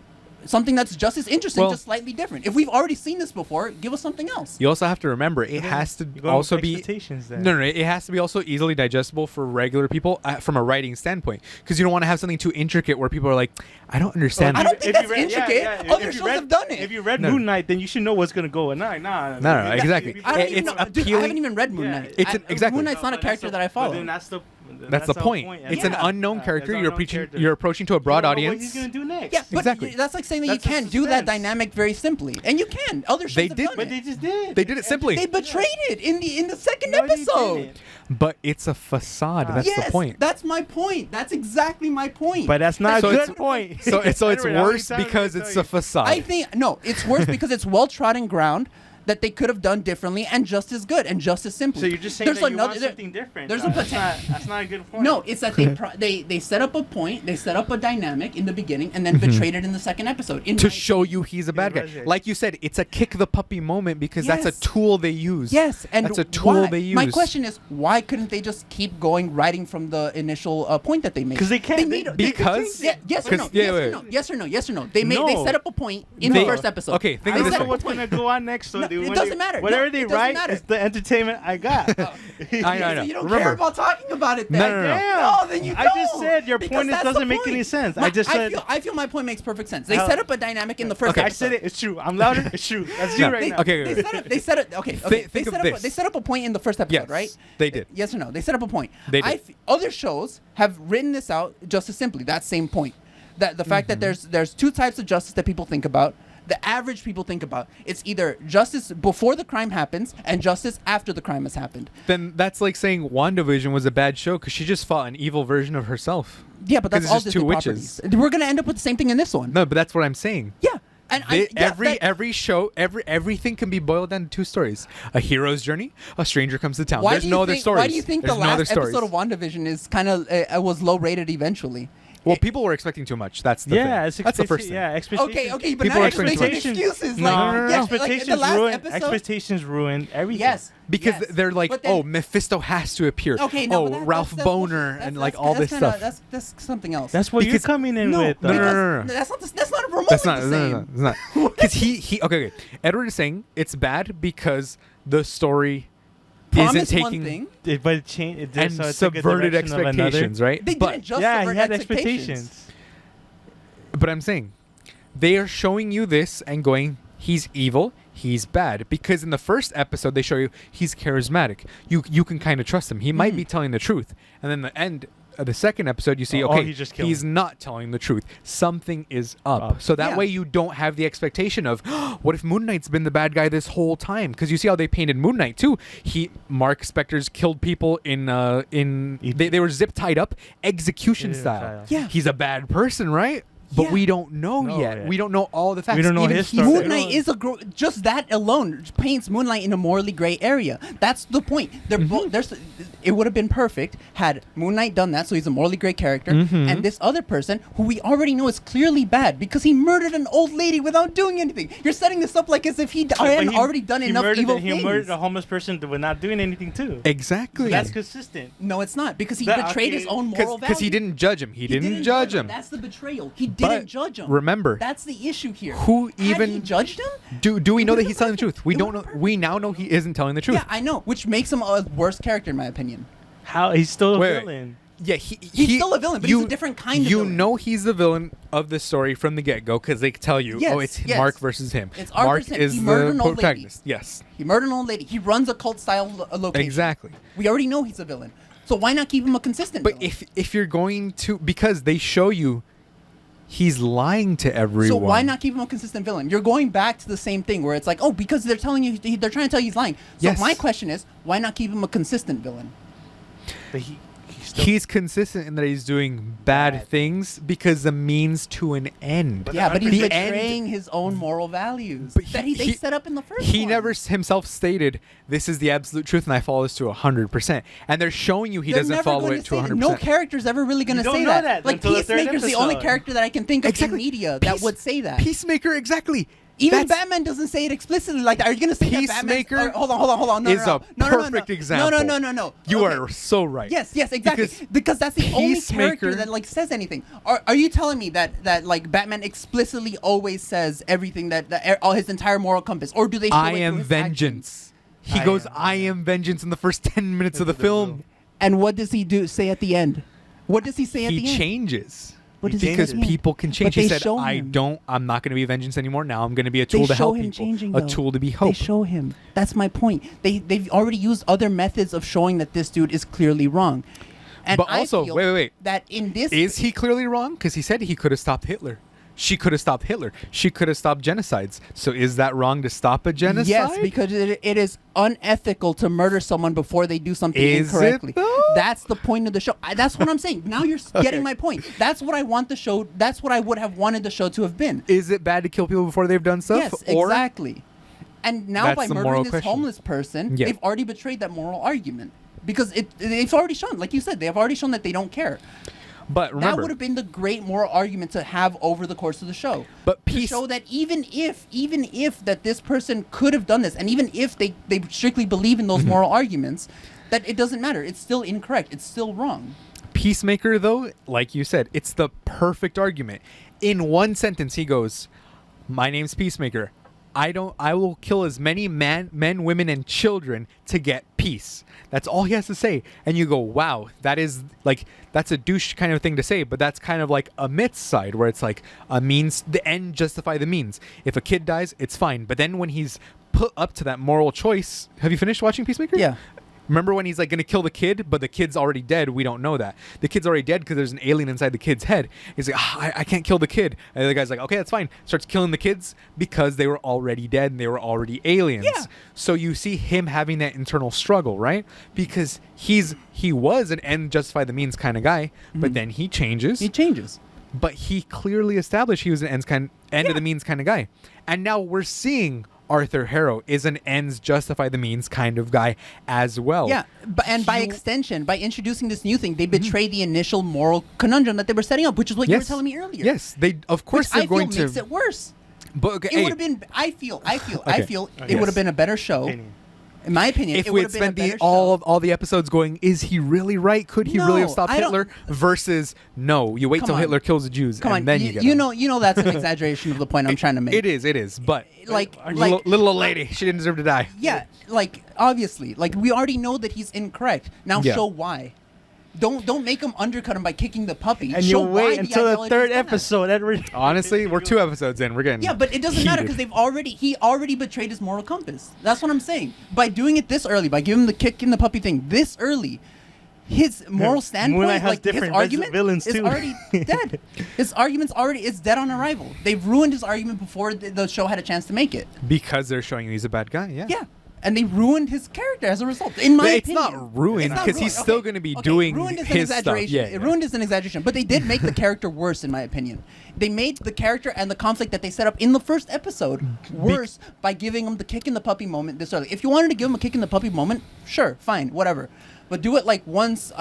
Speaker 3: Something that's just as interesting,
Speaker 2: Well-
Speaker 3: just slightly different. If we've already seen this before, give us something else.
Speaker 2: You also have to remember it has to
Speaker 1: You're going
Speaker 2: also
Speaker 1: with
Speaker 2: be
Speaker 1: expectations then.
Speaker 2: no, it has to be also easily digestible for regular people from a writing standpoint, because you don't want to have something too intricate where people are like, I don't understand.
Speaker 3: I don't think
Speaker 1: If you
Speaker 3: that's intricate. Other
Speaker 1: if you
Speaker 3: shows have done it.
Speaker 1: If you read
Speaker 2: No.
Speaker 1: Moon Knight, then you should know what's gonna go at night. Nah.
Speaker 2: No, exactly.
Speaker 3: I don't even
Speaker 2: It's
Speaker 3: know. Dude, I
Speaker 2: appealing-
Speaker 3: haven't even read Moon
Speaker 1: Yeah.
Speaker 3: Knight.
Speaker 2: It's exactly.
Speaker 3: Moon Knight's not a character that I follow.
Speaker 1: Then that's the
Speaker 2: whole
Speaker 1: point.
Speaker 2: It's an
Speaker 3: Yeah.
Speaker 2: unknown character.
Speaker 1: That's
Speaker 2: You're
Speaker 1: unknown
Speaker 2: preaching.
Speaker 1: character.
Speaker 2: You're approaching to a broad
Speaker 1: You don't know
Speaker 2: audience.
Speaker 1: What he's gonna do next?
Speaker 3: Yeah, but
Speaker 2: Exactly.
Speaker 3: that's like saying that
Speaker 1: That's
Speaker 3: you
Speaker 1: the
Speaker 3: can't do that
Speaker 1: suspense.
Speaker 3: dynamic very simply, and you can. Other shows
Speaker 2: They
Speaker 3: have
Speaker 2: did,
Speaker 3: done
Speaker 1: But
Speaker 3: it.
Speaker 1: they just did.
Speaker 2: They did it simply.
Speaker 3: They betrayed it in the second
Speaker 1: No, they
Speaker 3: episode.
Speaker 1: didn't.
Speaker 2: But it's a facade. That's
Speaker 3: yes,
Speaker 2: the point.
Speaker 3: that's my point. That's exactly my point.
Speaker 1: But that's not
Speaker 2: So
Speaker 1: a
Speaker 2: it's-
Speaker 1: good point.
Speaker 2: So it's
Speaker 1: Edward, how many
Speaker 2: worse
Speaker 1: times
Speaker 2: because
Speaker 1: did I
Speaker 2: it's
Speaker 1: tell
Speaker 2: a
Speaker 1: you?
Speaker 2: facade.
Speaker 3: I think no, it's worse because it's well trodden ground that they could have done differently and just as good and just as simply.
Speaker 1: So you're just saying
Speaker 3: There's
Speaker 1: that you
Speaker 3: another,
Speaker 1: want something different.
Speaker 3: there's a
Speaker 1: That's not a good point.
Speaker 3: No, it's that they set up a point, they set up a dynamic in the beginning, and then betrayed it in the second episode. In
Speaker 2: to
Speaker 3: my-
Speaker 2: show you he's a bad guy.
Speaker 1: Yes.
Speaker 2: Like you said, it's a kick the puppy moment because that's
Speaker 3: Yes.
Speaker 2: a tool they use.
Speaker 3: Yes, and
Speaker 2: that's a tool
Speaker 3: why?
Speaker 2: they use.
Speaker 3: My question is, why couldn't they just keep going, writing from the initial point that they made?
Speaker 1: 'Cause they can't.
Speaker 2: Because-
Speaker 3: Yeah, yes or no?
Speaker 2: 'cause- yeah,
Speaker 3: Yes or
Speaker 2: wait.
Speaker 3: no? Yes or no? Yes or no? They
Speaker 1: No.
Speaker 3: set up a point in
Speaker 2: They-
Speaker 3: the first episode.
Speaker 2: okay, think
Speaker 1: I
Speaker 2: of
Speaker 1: don't
Speaker 2: this
Speaker 1: know
Speaker 2: way.
Speaker 1: what's gonna go on next. So
Speaker 3: No,
Speaker 1: dude,
Speaker 3: it
Speaker 1: when
Speaker 3: doesn't
Speaker 1: they-
Speaker 3: matter.
Speaker 1: Whatever
Speaker 3: No,
Speaker 1: they
Speaker 3: it doesn't
Speaker 1: write
Speaker 3: matter.
Speaker 1: is the entertainment I got.
Speaker 2: I know.
Speaker 3: So you don't
Speaker 2: Remember.
Speaker 3: care about talking about it then.
Speaker 2: No, no, no, no.
Speaker 1: Damn.
Speaker 3: No, then you
Speaker 1: I just
Speaker 3: don't.
Speaker 1: said your
Speaker 3: Because
Speaker 1: point
Speaker 3: that's
Speaker 1: doesn't
Speaker 3: the
Speaker 1: make any
Speaker 3: point.
Speaker 1: sense. I just said.
Speaker 3: I feel my point makes perfect sense. They
Speaker 1: How-
Speaker 3: set up a dynamic in the first
Speaker 2: Okay.
Speaker 1: I
Speaker 3: episode.
Speaker 1: said it. It's true. I'm louder. It's true. That's
Speaker 2: No.
Speaker 1: you right
Speaker 3: They,
Speaker 1: now.
Speaker 2: Okay,
Speaker 3: they set it. Okay. Okay.
Speaker 2: Think of
Speaker 3: set up
Speaker 2: this.
Speaker 3: they set up a point in the first episode,
Speaker 2: Yes,
Speaker 3: right?
Speaker 2: they did.
Speaker 3: Yes or no? They set up a point.
Speaker 2: They did.
Speaker 3: Other shows have written this out just as simply. That same point. That the fact that there's two types of justice that people think about. The average people think about. It's either justice before the crime happens and justice after the crime has happened.
Speaker 2: Then that's like saying WandaVision was a bad show because she just fought an evil version of herself.
Speaker 3: Yeah, but
Speaker 2: 'Cause
Speaker 3: that's
Speaker 2: it's
Speaker 3: all
Speaker 2: just
Speaker 3: Disney
Speaker 2: two witches.
Speaker 3: properties. We're gonna end up with the same thing in this one.
Speaker 2: No, but that's what I'm saying.
Speaker 3: Yeah. And
Speaker 2: Every show, everything can be boiled down to two stories: a hero's journey, a stranger comes to town.
Speaker 3: why
Speaker 2: There's
Speaker 3: do you
Speaker 2: no other
Speaker 3: think,
Speaker 2: stories.
Speaker 3: Why do you think
Speaker 2: There's
Speaker 3: the
Speaker 2: no other
Speaker 3: last
Speaker 2: stories.
Speaker 3: episode of WandaVision is kind of was low rated eventually?
Speaker 2: Well, people were expecting too much. That's the
Speaker 1: Yeah,
Speaker 2: thing. That's the first thing.
Speaker 1: Yeah, expectations.
Speaker 3: Okay, but
Speaker 2: People
Speaker 3: now
Speaker 2: are
Speaker 3: you're making
Speaker 2: expecting
Speaker 3: excuses.
Speaker 2: No,
Speaker 3: Like,
Speaker 2: no, no, no.
Speaker 3: yeah,
Speaker 1: Expectations
Speaker 3: like, the last
Speaker 1: ruined.
Speaker 3: episode-
Speaker 1: Expectations ruined everything.
Speaker 3: Yes.
Speaker 2: Because
Speaker 3: yes.
Speaker 2: they're like,
Speaker 3: But then-
Speaker 2: oh, Mephisto has to appear.
Speaker 3: Okay, no, but
Speaker 2: oh,
Speaker 3: that-
Speaker 2: Ralph
Speaker 3: that's
Speaker 2: Boner
Speaker 3: bullshit.
Speaker 2: and
Speaker 3: That's-
Speaker 2: like
Speaker 3: that's-
Speaker 2: all
Speaker 3: that's
Speaker 2: this
Speaker 3: kinda-
Speaker 2: stuff.
Speaker 3: That's something else.
Speaker 1: That's what you're
Speaker 2: Because-
Speaker 1: coming in
Speaker 3: no,
Speaker 1: with.
Speaker 2: No, no,
Speaker 3: because
Speaker 2: no, no.
Speaker 3: That's not remotely
Speaker 2: That's not.
Speaker 3: the
Speaker 2: No,
Speaker 3: same.
Speaker 2: no, no, it's not. Because he. Okay. Edward is saying it's bad because the story
Speaker 3: Promise
Speaker 2: isn't
Speaker 3: one
Speaker 2: taking
Speaker 3: thing.
Speaker 1: But it changed. It
Speaker 2: and
Speaker 1: so it took a
Speaker 2: subverted
Speaker 1: direction of another.
Speaker 2: expectations, right?
Speaker 3: They
Speaker 2: but
Speaker 3: didn't just
Speaker 1: Yeah,
Speaker 3: subvert
Speaker 1: he had
Speaker 3: expectations.
Speaker 1: expectations.
Speaker 2: but I'm saying they are showing you this and going, he's evil, he's bad. Because in the first episode, they show you he's charismatic. You can kind of trust him. He might be telling the truth. And then the end of the second episode, you see, okay,
Speaker 1: he's just killing.
Speaker 2: he's not telling the truth. Something is up. So that way you don't have the expectation of, what if Moon Knight's been the bad guy this whole time? Because you see how they painted Moon Knight too. Mark Spector's killed people they were zip tied up, execution style.
Speaker 3: Yeah.
Speaker 2: He's a bad person, right? But
Speaker 3: Yeah.
Speaker 2: we don't know
Speaker 1: No,
Speaker 2: yet.
Speaker 1: yeah.
Speaker 2: We don't know all the facts.
Speaker 1: We don't know
Speaker 2: Even
Speaker 1: his
Speaker 2: he's-
Speaker 1: story.
Speaker 3: Moon Knight is just that alone paints Moonlight in a morally gray area. That's the point. They're both. It would have been perfect had Moon Knight done that, so he's a morally gray character, and this other person who we already know is clearly bad because he murdered an old lady without doing anything. You're setting this up like as if he hadn't already done enough evil
Speaker 1: He
Speaker 3: things.
Speaker 1: murdered a homeless person with not doing anything too.
Speaker 2: Exactly.
Speaker 1: That's consistent.
Speaker 3: No, it's not because he
Speaker 1: That-
Speaker 3: betrayed his own moral value.
Speaker 2: Because he didn't judge him. He didn't judge him.
Speaker 3: That's the betrayal. He didn't judge him.
Speaker 2: Remember,
Speaker 3: That's the issue here.
Speaker 2: who
Speaker 3: Had he
Speaker 2: even
Speaker 3: judged him?
Speaker 2: do we
Speaker 3: It
Speaker 2: know that
Speaker 3: would've
Speaker 2: he's
Speaker 3: been
Speaker 2: telling the truth?
Speaker 3: perfect.
Speaker 2: We
Speaker 3: It
Speaker 2: don't
Speaker 3: would've
Speaker 2: know.
Speaker 3: been
Speaker 2: We now know he isn't telling the truth.
Speaker 3: Yeah, I know, which makes him a worse character in my opinion.
Speaker 1: How he's still a
Speaker 2: Wait.
Speaker 1: villain.
Speaker 2: Yeah,
Speaker 3: He's still a villain, but he's a different kind of
Speaker 2: You
Speaker 3: villain.
Speaker 2: know he's the villain of the story from the get-go because they tell you,
Speaker 3: Yes,
Speaker 2: it's
Speaker 3: yes.
Speaker 2: Mark versus him.
Speaker 3: It's Mark
Speaker 2: Mark
Speaker 3: versus him.
Speaker 2: is
Speaker 3: He murdered
Speaker 2: the
Speaker 3: an old lady.
Speaker 2: protagonist. Yes,
Speaker 3: He murdered an old lady. He runs a cult-style location.
Speaker 2: exactly.
Speaker 3: We already know he's a villain. So why not keep him a consistent
Speaker 2: But
Speaker 3: villain?
Speaker 2: if you're going to, because they show you he's lying to everyone.
Speaker 3: So why not keep him a consistent villain? You're going back to the same thing where it's like, oh, because they're telling you, they're trying to tell you he's lying. So
Speaker 2: Yes.
Speaker 3: my question is, why not keep him a consistent villain?
Speaker 1: But he's still.
Speaker 2: He's consistent in that he's doing bad things because the means to an end.
Speaker 1: But
Speaker 3: Yeah, but he's
Speaker 2: the end-
Speaker 3: betraying his own moral values
Speaker 2: But
Speaker 3: that they set up in the first
Speaker 2: He
Speaker 3: one.
Speaker 2: never himself stated, this is the absolute truth and I follow this to 100%. And they're showing you he
Speaker 3: They're
Speaker 2: doesn't
Speaker 3: never
Speaker 2: follow
Speaker 3: going
Speaker 2: it to
Speaker 3: say that.
Speaker 2: 100%.
Speaker 3: No character's ever really going to
Speaker 1: You don't
Speaker 3: say
Speaker 1: know
Speaker 3: that.
Speaker 1: that
Speaker 3: Like
Speaker 1: until the third
Speaker 3: Peacemaker's the only
Speaker 1: episode.
Speaker 3: character that I can think of
Speaker 2: Exactly.
Speaker 3: in media that would say that.
Speaker 2: Peacemaker, exactly.
Speaker 3: Even
Speaker 2: That's-
Speaker 3: Batman doesn't say it explicitly like that. Are you going to say that
Speaker 2: Peacemaker
Speaker 3: Batman's... Hold on. No,
Speaker 2: is
Speaker 3: no,
Speaker 2: a
Speaker 3: no, no, no,
Speaker 2: perfect
Speaker 3: no.
Speaker 2: example.
Speaker 3: No.
Speaker 2: You
Speaker 3: Okay.
Speaker 2: are so right.
Speaker 3: Yes, exactly. Because that's the only character
Speaker 2: Peacemaker-
Speaker 3: that like says anything. Are you telling me that like Batman explicitly always says everything that all his entire moral compass, or do they? Show
Speaker 2: I
Speaker 3: it through
Speaker 2: am
Speaker 3: his
Speaker 2: vengeance.
Speaker 3: actions?
Speaker 2: He
Speaker 1: I
Speaker 2: goes,
Speaker 1: am-
Speaker 2: I am vengeance in the first 10 minutes of the film.
Speaker 3: And what does he say at the end? What does he say at
Speaker 2: He
Speaker 3: the end?
Speaker 2: changes.
Speaker 3: What does he
Speaker 2: Because
Speaker 3: say at the end?
Speaker 2: people can change.
Speaker 3: But
Speaker 2: He
Speaker 3: they
Speaker 2: said,
Speaker 3: show him.
Speaker 2: I'm not going to be vengeance anymore. Now I'm going to be a
Speaker 3: They
Speaker 2: tool to
Speaker 3: show
Speaker 2: help
Speaker 3: him
Speaker 2: people.
Speaker 3: changing,
Speaker 2: A
Speaker 3: though.
Speaker 2: tool to be
Speaker 3: They
Speaker 2: hope.
Speaker 3: show him. That's my point. They've already used other methods of showing that this dude is clearly wrong. And
Speaker 2: But
Speaker 3: I
Speaker 2: also,
Speaker 3: feel
Speaker 2: wait.
Speaker 3: that in this
Speaker 2: Is he clearly wrong? Because he said he could have stopped Hitler. She could have stopped Hitler. She could have stopped genocides. So is that wrong to stop a genocide?
Speaker 3: Yes, because it is unethical to murder someone before they do something
Speaker 2: Is it,
Speaker 3: incorrectly.
Speaker 2: though?
Speaker 3: That's the point of the show. That's what I'm saying. Now you're getting my point. That's what I want the show. That's what I would have wanted the show to have been.
Speaker 2: Is it bad to kill people before they've done stuff?
Speaker 3: Yes,
Speaker 2: Or
Speaker 3: exactly. And now
Speaker 2: That's
Speaker 3: by
Speaker 2: the
Speaker 3: murdering
Speaker 2: moral
Speaker 3: this
Speaker 2: question.
Speaker 3: homeless person,
Speaker 2: Yeah.
Speaker 3: they've already betrayed that moral argument. Because they've already shown, like you said, they have already shown that they don't care.
Speaker 2: But
Speaker 3: That
Speaker 2: remember,
Speaker 3: would have been the great moral argument to have over the course of the show.
Speaker 2: But
Speaker 3: to
Speaker 2: peace-
Speaker 3: show that even if that this person could have done this, and even if they strictly believe in those
Speaker 2: Mm-hmm.
Speaker 3: moral arguments, that it doesn't matter. It's still incorrect. It's still wrong.
Speaker 2: Peacemaker, though, like you said, it's the perfect argument. In one sentence, he goes, "My name's Peacemaker. I will kill as many men, women, and children to get peace." That's all he has to say. And you go, wow, that's a douche kind of thing to say, but that's kind of like a myth side where it's like a means, the end justify the means. If a kid dies, it's fine. But then when he's put up to that moral choice, have you finished watching Peacemaker?
Speaker 3: Yeah.
Speaker 2: Remember when he's like going to kill the kid, but the kid's already dead? We don't know that. The kid's already dead because there's an alien inside the kid's head. He's like, I can't kill the kid. And the guy's like, okay, that's fine. Starts killing the kids because they were already dead and they were already aliens.
Speaker 3: Yeah.
Speaker 2: So you see him having that internal struggle, right? Because he was an end justify the means kind of guy, but then he changes.
Speaker 3: It changes.
Speaker 2: But he clearly established he was an end of the means kind of guy. And now we're seeing Arthur Harrow is an ends justify the means kind of guy as well.
Speaker 3: Yeah, and by extension, by introducing this new thing, they betray the initial moral conundrum that they were setting up, which is what you were telling me earlier.
Speaker 2: Yes, they of course
Speaker 3: Which
Speaker 2: they're
Speaker 3: I feel
Speaker 2: going to
Speaker 3: makes it worse.
Speaker 2: But okay,
Speaker 3: It
Speaker 2: hey,
Speaker 3: would have been. I feel
Speaker 2: Okay.
Speaker 3: it would have been a better show.
Speaker 1: Opinion.
Speaker 3: In my opinion,
Speaker 2: if
Speaker 3: it
Speaker 2: we
Speaker 3: would
Speaker 2: had
Speaker 3: have been a
Speaker 2: spent
Speaker 3: better show.
Speaker 2: all the episodes going, is he really right? Could he really have
Speaker 3: No,
Speaker 2: stopped
Speaker 3: I don't-
Speaker 2: Hitler? Versus no, you wait
Speaker 3: Come
Speaker 2: till
Speaker 3: on.
Speaker 2: Hitler kills the Jews
Speaker 3: Come
Speaker 2: and
Speaker 3: on,
Speaker 2: then
Speaker 3: you,
Speaker 2: get
Speaker 3: you
Speaker 2: him.
Speaker 3: know that's an exaggeration of the point I'm trying to make.
Speaker 2: It is, but
Speaker 3: Like,
Speaker 2: little old lady, she didn't deserve to die.
Speaker 3: yeah, like obviously, like we already know that he's incorrect. Now
Speaker 2: Yeah.
Speaker 3: show why. Don't make him undercut him by kicking the puppy.
Speaker 1: And
Speaker 3: Show
Speaker 1: you
Speaker 3: why
Speaker 1: wait until the
Speaker 3: ideology
Speaker 1: third
Speaker 3: is bad.
Speaker 1: episode. Edward.
Speaker 2: Honestly, we're 2 episodes in. We're getting
Speaker 3: Yeah, but it doesn't matter
Speaker 2: heated.
Speaker 3: because he already betrayed his moral compass. That's what I'm saying. By doing it this early, by giving him the kick in the puppy thing this early, his moral standpoint,
Speaker 1: Moonlight has
Speaker 3: like his
Speaker 1: different
Speaker 3: argument,
Speaker 1: villains,
Speaker 3: is
Speaker 1: too.
Speaker 3: already dead. His argument's already it's dead on arrival. They've ruined his argument before the show had a chance to make it.
Speaker 2: Because they're showing he's a bad guy. Yeah.
Speaker 3: Yeah. And they ruined his character as a result. In my
Speaker 2: It's
Speaker 3: opinion,
Speaker 2: not ruined,
Speaker 3: It's not
Speaker 2: 'cause he's
Speaker 3: ruined.
Speaker 2: still gonna be doing
Speaker 3: ruined is
Speaker 2: his
Speaker 3: an
Speaker 2: stuff.
Speaker 3: exaggeration.
Speaker 2: Yeah,
Speaker 3: It
Speaker 2: yeah.
Speaker 3: ruined is an exaggeration, but they did make the character worse, in my opinion. They made the character and the conflict that they set up in the first episode worse by giving him the kick in the puppy moment this early. If you wanted to give him a kick in the puppy moment, sure, fine, whatever, but do it like once,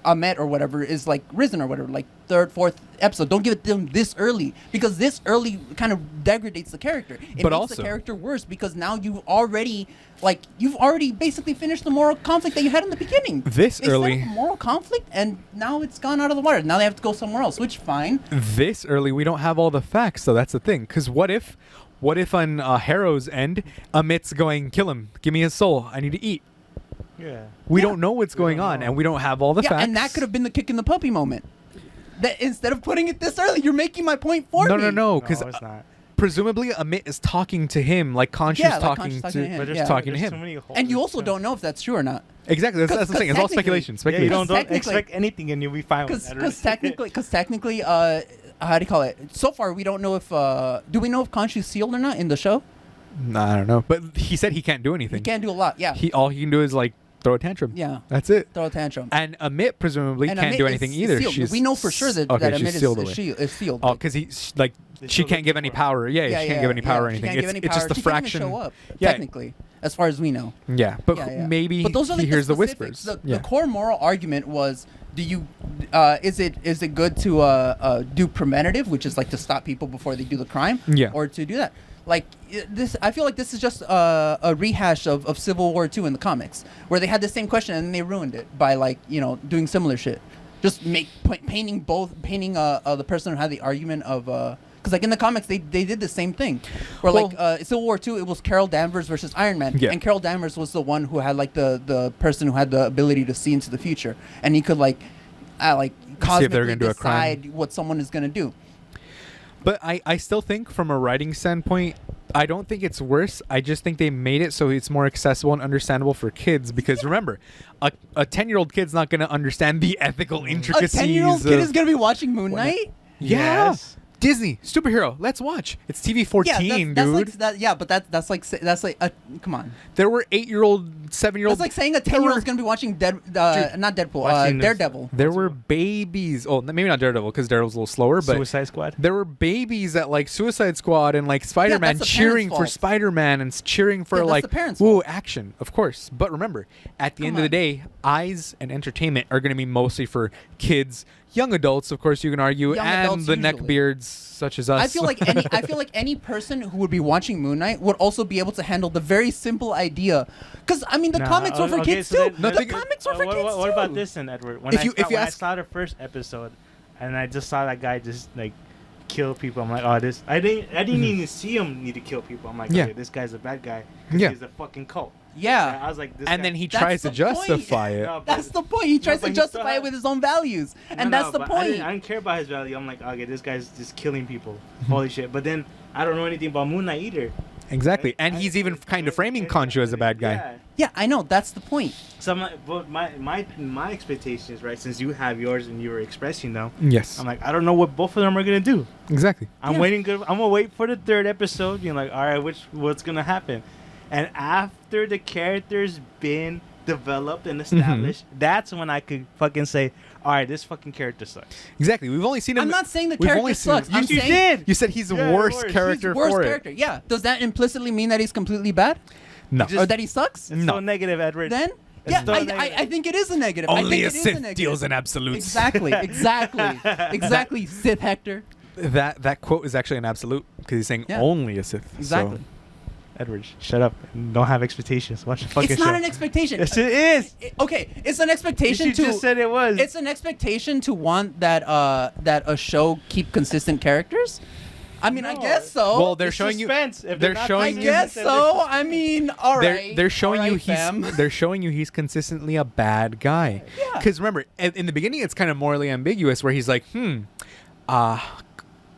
Speaker 3: Ahmet or whatever is like risen or whatever, like third, fourth episode. Don't give it to them this early because this early kind of degrades the character. It
Speaker 2: But
Speaker 3: makes
Speaker 2: also-
Speaker 3: the character worse because now you've already basically finished the moral conflict that you had in the beginning.
Speaker 2: This
Speaker 3: They set
Speaker 2: early-
Speaker 3: up a moral conflict and now it's gone out of the water. Now they have to go somewhere else, which fine.
Speaker 2: This early, we don't have all the facts, so that's the thing. Because what if on Harrow's end, Amit's going, kill him, give me his soul, I need to eat.
Speaker 1: Yeah.
Speaker 2: We
Speaker 3: Yeah.
Speaker 2: don't know what's going
Speaker 1: don't
Speaker 2: on,
Speaker 1: know.
Speaker 2: and we don't have all the
Speaker 3: Yeah,
Speaker 2: facts.
Speaker 3: and that could have been the kick in the puppy moment. That instead of putting it this early, you're making my point for me.
Speaker 2: No,
Speaker 1: No,
Speaker 2: because
Speaker 1: it's not.
Speaker 2: presumably Amit is talking to him, like Conscious
Speaker 3: Yeah, like
Speaker 2: talking
Speaker 3: Conscious
Speaker 2: to,
Speaker 3: talking to him.
Speaker 1: But there's
Speaker 3: Yeah.
Speaker 2: talking to
Speaker 1: there's
Speaker 2: him.
Speaker 1: too many holes
Speaker 3: And you
Speaker 1: in
Speaker 3: also
Speaker 1: the
Speaker 3: don't know if that's true or not.
Speaker 2: Exactly, that's the
Speaker 3: 'Cause
Speaker 2: thing. It's all
Speaker 3: technically-
Speaker 2: speculation.
Speaker 1: Yeah, you
Speaker 2: Speculation.
Speaker 1: don't
Speaker 3: technically-
Speaker 1: expect anything and you'll be fine with
Speaker 3: Because
Speaker 1: that.
Speaker 3: technically, how do you call it? So far, we don't know if do we know if Khonshu's sealed or not in the show?
Speaker 2: No, I don't know, but he said he can't do anything.
Speaker 3: He can't do a lot. Yeah,
Speaker 2: All he can do is like throw a tantrum.
Speaker 3: yeah,
Speaker 2: That's it.
Speaker 3: throw a tantrum.
Speaker 2: And Amit presumably
Speaker 3: And
Speaker 2: can't
Speaker 3: Amit
Speaker 2: do
Speaker 3: is
Speaker 2: anything either.
Speaker 3: sealed.
Speaker 2: She's
Speaker 3: We know for sure that
Speaker 2: okay,
Speaker 3: that
Speaker 2: she's
Speaker 3: Amit
Speaker 2: sealed
Speaker 3: is
Speaker 2: away.
Speaker 3: sealed.
Speaker 2: Oh, because she
Speaker 1: They
Speaker 2: can't give any
Speaker 1: before.
Speaker 2: power. Yeah, she can't give any power or
Speaker 3: She
Speaker 2: anything.
Speaker 3: can't give any
Speaker 2: It's just
Speaker 3: power.
Speaker 2: the
Speaker 3: She can't even
Speaker 2: fraction.
Speaker 3: show up,
Speaker 2: Yeah.
Speaker 3: technically, as far as we know.
Speaker 2: Yeah, but
Speaker 3: Yeah, yeah.
Speaker 2: maybe
Speaker 3: But those are
Speaker 2: he
Speaker 3: like
Speaker 2: hears the
Speaker 3: specifics.
Speaker 2: whispers.
Speaker 3: The core moral argument was: do you is it good to do preventative, which is like to stop people before they do the crime,
Speaker 2: Yeah.
Speaker 3: or to do that? Like this, I feel like this is just a rehash of Civil War II in the comics, where they had the same question and they ruined it by doing similar shit, just painting the person who had the argument of. Because like in the comics, they did the same thing, where Civil War II, it was Carol Danvers versus Iron Man,
Speaker 2: Yeah.
Speaker 3: and Carol Danvers was the one who had like the person who had the ability to see into the future, and he could cosmically
Speaker 2: gonna do a crime.
Speaker 3: decide what someone is gonna do.
Speaker 2: But I still think from a writing standpoint, I don't think it's worse. I just think they made it so it's more accessible and understandable for kids. Because remember, a 10-year-old kid's not going to understand the ethical
Speaker 3: A
Speaker 2: intricacies.
Speaker 3: 10-year-old kid
Speaker 2: of-
Speaker 3: is gonna be watching Moon Knight.
Speaker 2: Yeah.
Speaker 1: Yes.
Speaker 2: Disney superhero. Let's watch. It's TV 14,
Speaker 3: that's
Speaker 2: dude.
Speaker 3: like that. Yeah, but that's like come on.
Speaker 2: There were 8-year-old, 7-year-old.
Speaker 3: That's like saying a 10-year-old's gonna be watching not Deadpool,
Speaker 1: watching this-
Speaker 3: Daredevil.
Speaker 2: There were babies. Oh, maybe not Daredevil because Daredevil's a little slower, but
Speaker 1: Suicide Squad.
Speaker 2: there were babies at like Suicide Squad and like Spider-Man
Speaker 3: that's the
Speaker 2: cheering
Speaker 3: parents'
Speaker 2: for
Speaker 3: fault.
Speaker 2: Spider-Man and cheering for
Speaker 3: Yeah, that's
Speaker 2: like
Speaker 3: the parents'
Speaker 2: woo
Speaker 3: fault.
Speaker 2: action, of course. But remember, at the
Speaker 3: Come
Speaker 2: end of the
Speaker 3: on.
Speaker 2: day, eyes and entertainment are going to be mostly for kids, young adults, of course you can argue,
Speaker 3: Young
Speaker 2: and
Speaker 3: adults
Speaker 2: the
Speaker 3: usually.
Speaker 2: neckbeards such as us.
Speaker 3: I feel like any person who would be watching Moon Knight would also be able to handle the very simple idea, because I mean the comics were for kids too.
Speaker 2: No,
Speaker 3: The
Speaker 2: think-
Speaker 3: comics were for kids
Speaker 1: what
Speaker 3: too.
Speaker 1: about this then, Edward? When
Speaker 2: If
Speaker 1: I
Speaker 2: you-
Speaker 1: saw,
Speaker 2: if you
Speaker 1: when I
Speaker 2: ask-
Speaker 1: saw the first episode, and I just saw that guy just like kill people, I'm like, oh, this. I didn't even see him need to kill people. I'm like,
Speaker 2: Yeah.
Speaker 1: okay, this guy's a bad guy. 'Cause
Speaker 2: Yeah.
Speaker 1: he's a fucking cult.
Speaker 3: Yeah.
Speaker 1: I was like, this
Speaker 2: and
Speaker 1: guy-
Speaker 2: then he
Speaker 3: That's
Speaker 2: tries to
Speaker 3: the point.
Speaker 2: justify it.
Speaker 1: No, but-
Speaker 3: That's the point. He tries
Speaker 1: but
Speaker 3: to
Speaker 1: he still
Speaker 3: justify it
Speaker 1: has-
Speaker 3: with his own values, and
Speaker 1: No,
Speaker 3: that's the
Speaker 1: but
Speaker 3: point.
Speaker 1: I didn't care about his value. I'm like, okay, this guy's just killing people. Holy shit! But then I don't know anything about Moon Knight either.
Speaker 2: Exactly,
Speaker 1: Right?
Speaker 2: and he's even kind of framing Khonshu as a bad guy.
Speaker 1: Yeah.
Speaker 3: Yeah, I know. That's the point.
Speaker 1: So my expectations, right? Since you have yours and you were expressing them,
Speaker 2: Yes,
Speaker 1: I'm like, I don't know what both of them are gonna do.
Speaker 2: exactly.
Speaker 1: I'm
Speaker 3: Yeah.
Speaker 1: waiting. I'm gonna wait for the third episode. You're like, all right, what's gonna happen? And after the character's been developed and established, that's when I could fucking say, all right, this fucking character sucks.
Speaker 2: Exactly. We've only seen him.
Speaker 3: I'm not saying the
Speaker 2: we've
Speaker 3: character
Speaker 2: only seen-
Speaker 3: sucks. I'm
Speaker 1: You
Speaker 3: saying
Speaker 1: did.
Speaker 2: You said he's the
Speaker 1: Yeah,
Speaker 2: worst
Speaker 1: worse.
Speaker 2: character
Speaker 3: worst
Speaker 2: for
Speaker 3: character.
Speaker 2: it.
Speaker 3: Yeah. Does that implicitly mean that he's completely bad,
Speaker 2: No.
Speaker 1: Just-
Speaker 3: or that he sucks?
Speaker 1: It's
Speaker 2: No.
Speaker 1: so negative, Edward.
Speaker 3: Then
Speaker 1: It's
Speaker 3: yeah,
Speaker 1: so
Speaker 3: I
Speaker 1: negative.
Speaker 3: think it is a negative. I
Speaker 2: Only
Speaker 3: think
Speaker 2: a
Speaker 3: it is
Speaker 2: Sith
Speaker 3: negative.
Speaker 2: deals in absolutes.
Speaker 3: Exactly. Exactly. Sith Hector.
Speaker 2: That quote is actually an absolute because he's saying
Speaker 3: Yeah.
Speaker 2: only a Sith.
Speaker 3: Exactly.
Speaker 2: So,
Speaker 1: Edward, shut up. Don't have expectations. Watch the fucking
Speaker 3: It's
Speaker 1: show.
Speaker 3: not an expectation.
Speaker 1: Yes, it is.
Speaker 3: Okay, it's an expectation
Speaker 1: You
Speaker 3: to.
Speaker 1: just said it was.
Speaker 3: It's an expectation to want that a show keep consistent characters. I mean, I
Speaker 1: No.
Speaker 3: guess so.
Speaker 2: Well, they're
Speaker 1: It's
Speaker 2: showing you.
Speaker 1: suspense. If
Speaker 2: they're
Speaker 1: not
Speaker 2: showing
Speaker 3: I
Speaker 2: you-
Speaker 3: guess
Speaker 1: then
Speaker 3: so. I mean, all right.
Speaker 2: They're showing
Speaker 3: all
Speaker 2: you
Speaker 3: right, fam.
Speaker 2: they're showing you he's consistently a bad guy.
Speaker 3: Yeah.
Speaker 2: Because remember, in the beginning, it's kind of morally ambiguous, where he's like,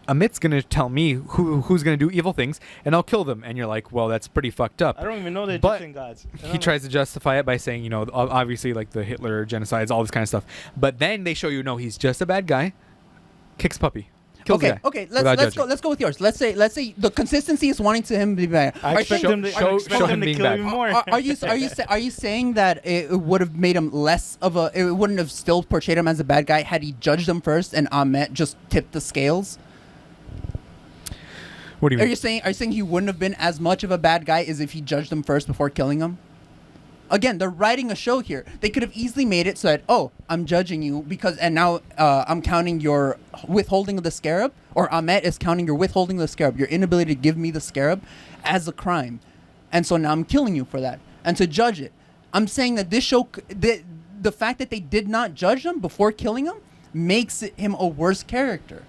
Speaker 2: Amit's gonna tell me who's gonna do evil things, and I'll kill them. And you're like, well, that's pretty fucked up.
Speaker 1: I don't even know the
Speaker 2: But
Speaker 1: Egyptian gods.
Speaker 2: He tries to justify it by saying, you know, obviously like the Hitler genocides, all this kind of stuff. But then they show you, no, he's just a bad guy. Kicks puppy. Kills the
Speaker 3: Okay,
Speaker 2: guy
Speaker 3: okay.
Speaker 2: without
Speaker 3: Let's
Speaker 2: judging.
Speaker 3: go with yours. Let's say the consistency is wanting to him to be bad.
Speaker 1: I
Speaker 3: Are
Speaker 1: expect
Speaker 3: you
Speaker 1: them to,
Speaker 2: show-
Speaker 1: I expect
Speaker 2: show
Speaker 1: them
Speaker 2: him
Speaker 1: to
Speaker 2: being
Speaker 1: kill
Speaker 2: bad.
Speaker 1: even more.
Speaker 3: are you saying that it would have made him less of a? It wouldn't have still portrayed him as a bad guy had he judged him first and Ahmet just tipped the scales?
Speaker 2: What do you
Speaker 3: Are
Speaker 2: mean?
Speaker 3: you saying he wouldn't have been as much of a bad guy as if he judged him first before killing him? Again, they're writing a show here. They could have easily made it so that, oh, I'm judging you and now I'm counting your withholding of the scarab, or Ahmet is counting your withholding of the scarab, your inability to give me the scarab, as a crime, and so now I'm killing you for that, and to judge it. I'm saying that this show, the fact that they did not judge him before killing him, makes him a worse character.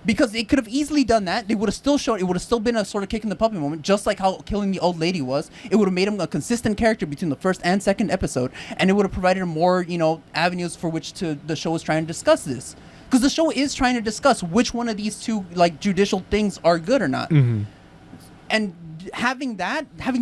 Speaker 3: Because they could have easily done that. They would have still shown. It would have still been a sort of kick in the puppy moment, just like how killing the old lady was. It would have made him a consistent character between the first and second episode, and it would have provided more, avenues for which the show is trying to discuss this. Because the show is trying to discuss which one of these two judicial things are good or not.
Speaker 2: Mm-hmm.
Speaker 3: And having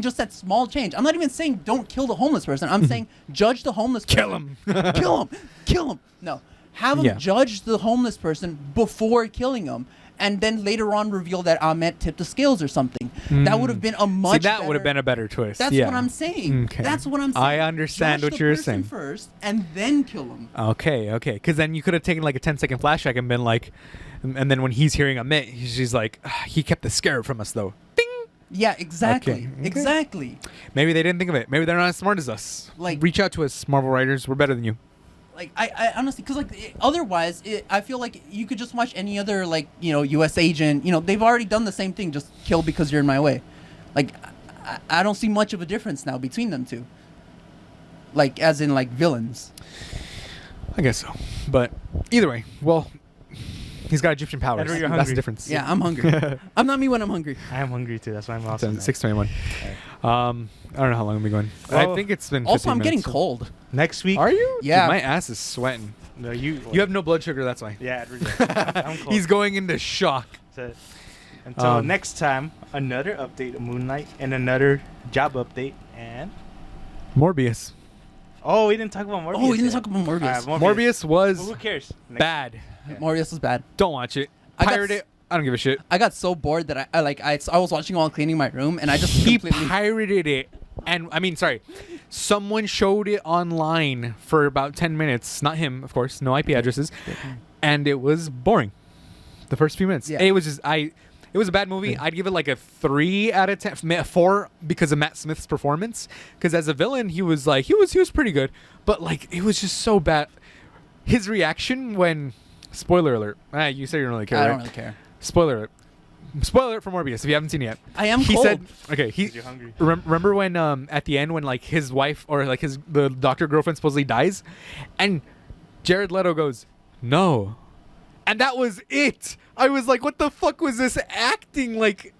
Speaker 3: just that small change. I'm not even saying don't kill the homeless person. I'm saying judge the homeless person.
Speaker 2: Kill him.
Speaker 3: Kill him. No. Have him judge the homeless person before killing him, and then later on reveal that Ahmet tipped the scales or something. That would have been a much.
Speaker 2: See, that would have been a better twist.
Speaker 3: That's
Speaker 2: yeah.
Speaker 3: what I'm saying.
Speaker 2: Okay.
Speaker 3: That's what I'm saying.
Speaker 2: I understand
Speaker 3: Judge
Speaker 2: what
Speaker 3: the
Speaker 2: you're
Speaker 3: person
Speaker 2: saying.
Speaker 3: first, and then kill him.
Speaker 2: Okay. Because then you could have taken like a 10-second flashback and been like, and then when he's hearing Amit, she's like, he kept the scarab from us though. Ding.
Speaker 3: Yeah, exactly.
Speaker 2: Okay.
Speaker 3: Exactly.
Speaker 2: Maybe they didn't think of it. Maybe they're not as smart as us.
Speaker 3: Like-
Speaker 2: reach out to us, Marvel writers. We're better than you.
Speaker 3: Like I honestly, because otherwise, I feel like you could just watch any other U.S. agent. They've already done the same thing. Just kill because you're in my way. Like I don't see much of a difference now between them two. Like as in villains.
Speaker 2: I guess so. But either way, well, he's got Egyptian powers.
Speaker 1: Edward, you're
Speaker 2: That's
Speaker 1: hungry.
Speaker 2: the difference.
Speaker 3: Yeah, I'm hungry. I'm not me when I'm hungry.
Speaker 1: I am hungry too. That's why I'm also.
Speaker 2: 6:21. I don't know how long we've been going.
Speaker 1: Well,
Speaker 2: I think it's been.
Speaker 3: Also,
Speaker 2: 15
Speaker 3: I'm getting
Speaker 2: minutes.
Speaker 3: cold.
Speaker 1: Next week.
Speaker 2: Are you?
Speaker 3: Yeah.
Speaker 2: Dude, my ass is sweating.
Speaker 1: No, you.
Speaker 2: You have no blood sugar. That's why.
Speaker 1: Yeah, Edward, yeah. I'm cold.
Speaker 2: He's going into shock.
Speaker 1: So, until next time, another update of Moonlight and another job update and.
Speaker 2: Morbius.
Speaker 1: Oh, we didn't talk about Morbius.
Speaker 3: Oh, we didn't
Speaker 1: yet.
Speaker 3: talk about Morbius.
Speaker 1: Alright,
Speaker 2: Morbius was
Speaker 1: Well, who cares? Next-
Speaker 2: bad.
Speaker 1: Yeah.
Speaker 3: Morbius was bad.
Speaker 2: Don't watch it.
Speaker 3: I got
Speaker 2: Pirate
Speaker 3: s-
Speaker 2: it. I don't give a shit.
Speaker 3: I got so bored that I was watching while cleaning my room, and I just
Speaker 2: He
Speaker 3: completely.
Speaker 2: pirated it. And I mean, sorry, someone showed it online for about 10 minutes. Not him, of course. No IP addresses. And it was boring. The first few minutes.
Speaker 3: Yeah.
Speaker 2: It was just It was a bad movie. I'd give it like a 3 out of 10, 4 because of Matt Smith's performance. Because as a villain, he was pretty good, but it was just so bad. His reaction when, spoiler alert. You say you don't really care.
Speaker 3: I
Speaker 2: right?
Speaker 3: don't really care.
Speaker 2: Spoiler alert. Spoiler alert for Morbius if you haven't seen it yet.
Speaker 3: I am
Speaker 2: He
Speaker 3: cold.
Speaker 2: said, okay. He
Speaker 1: 'Cause you're hungry.
Speaker 2: remember when at the end when his wife or the doctor girlfriend supposedly dies, and Jared Leto goes, "No," and that was it. I was like, what the fuck was this acting like?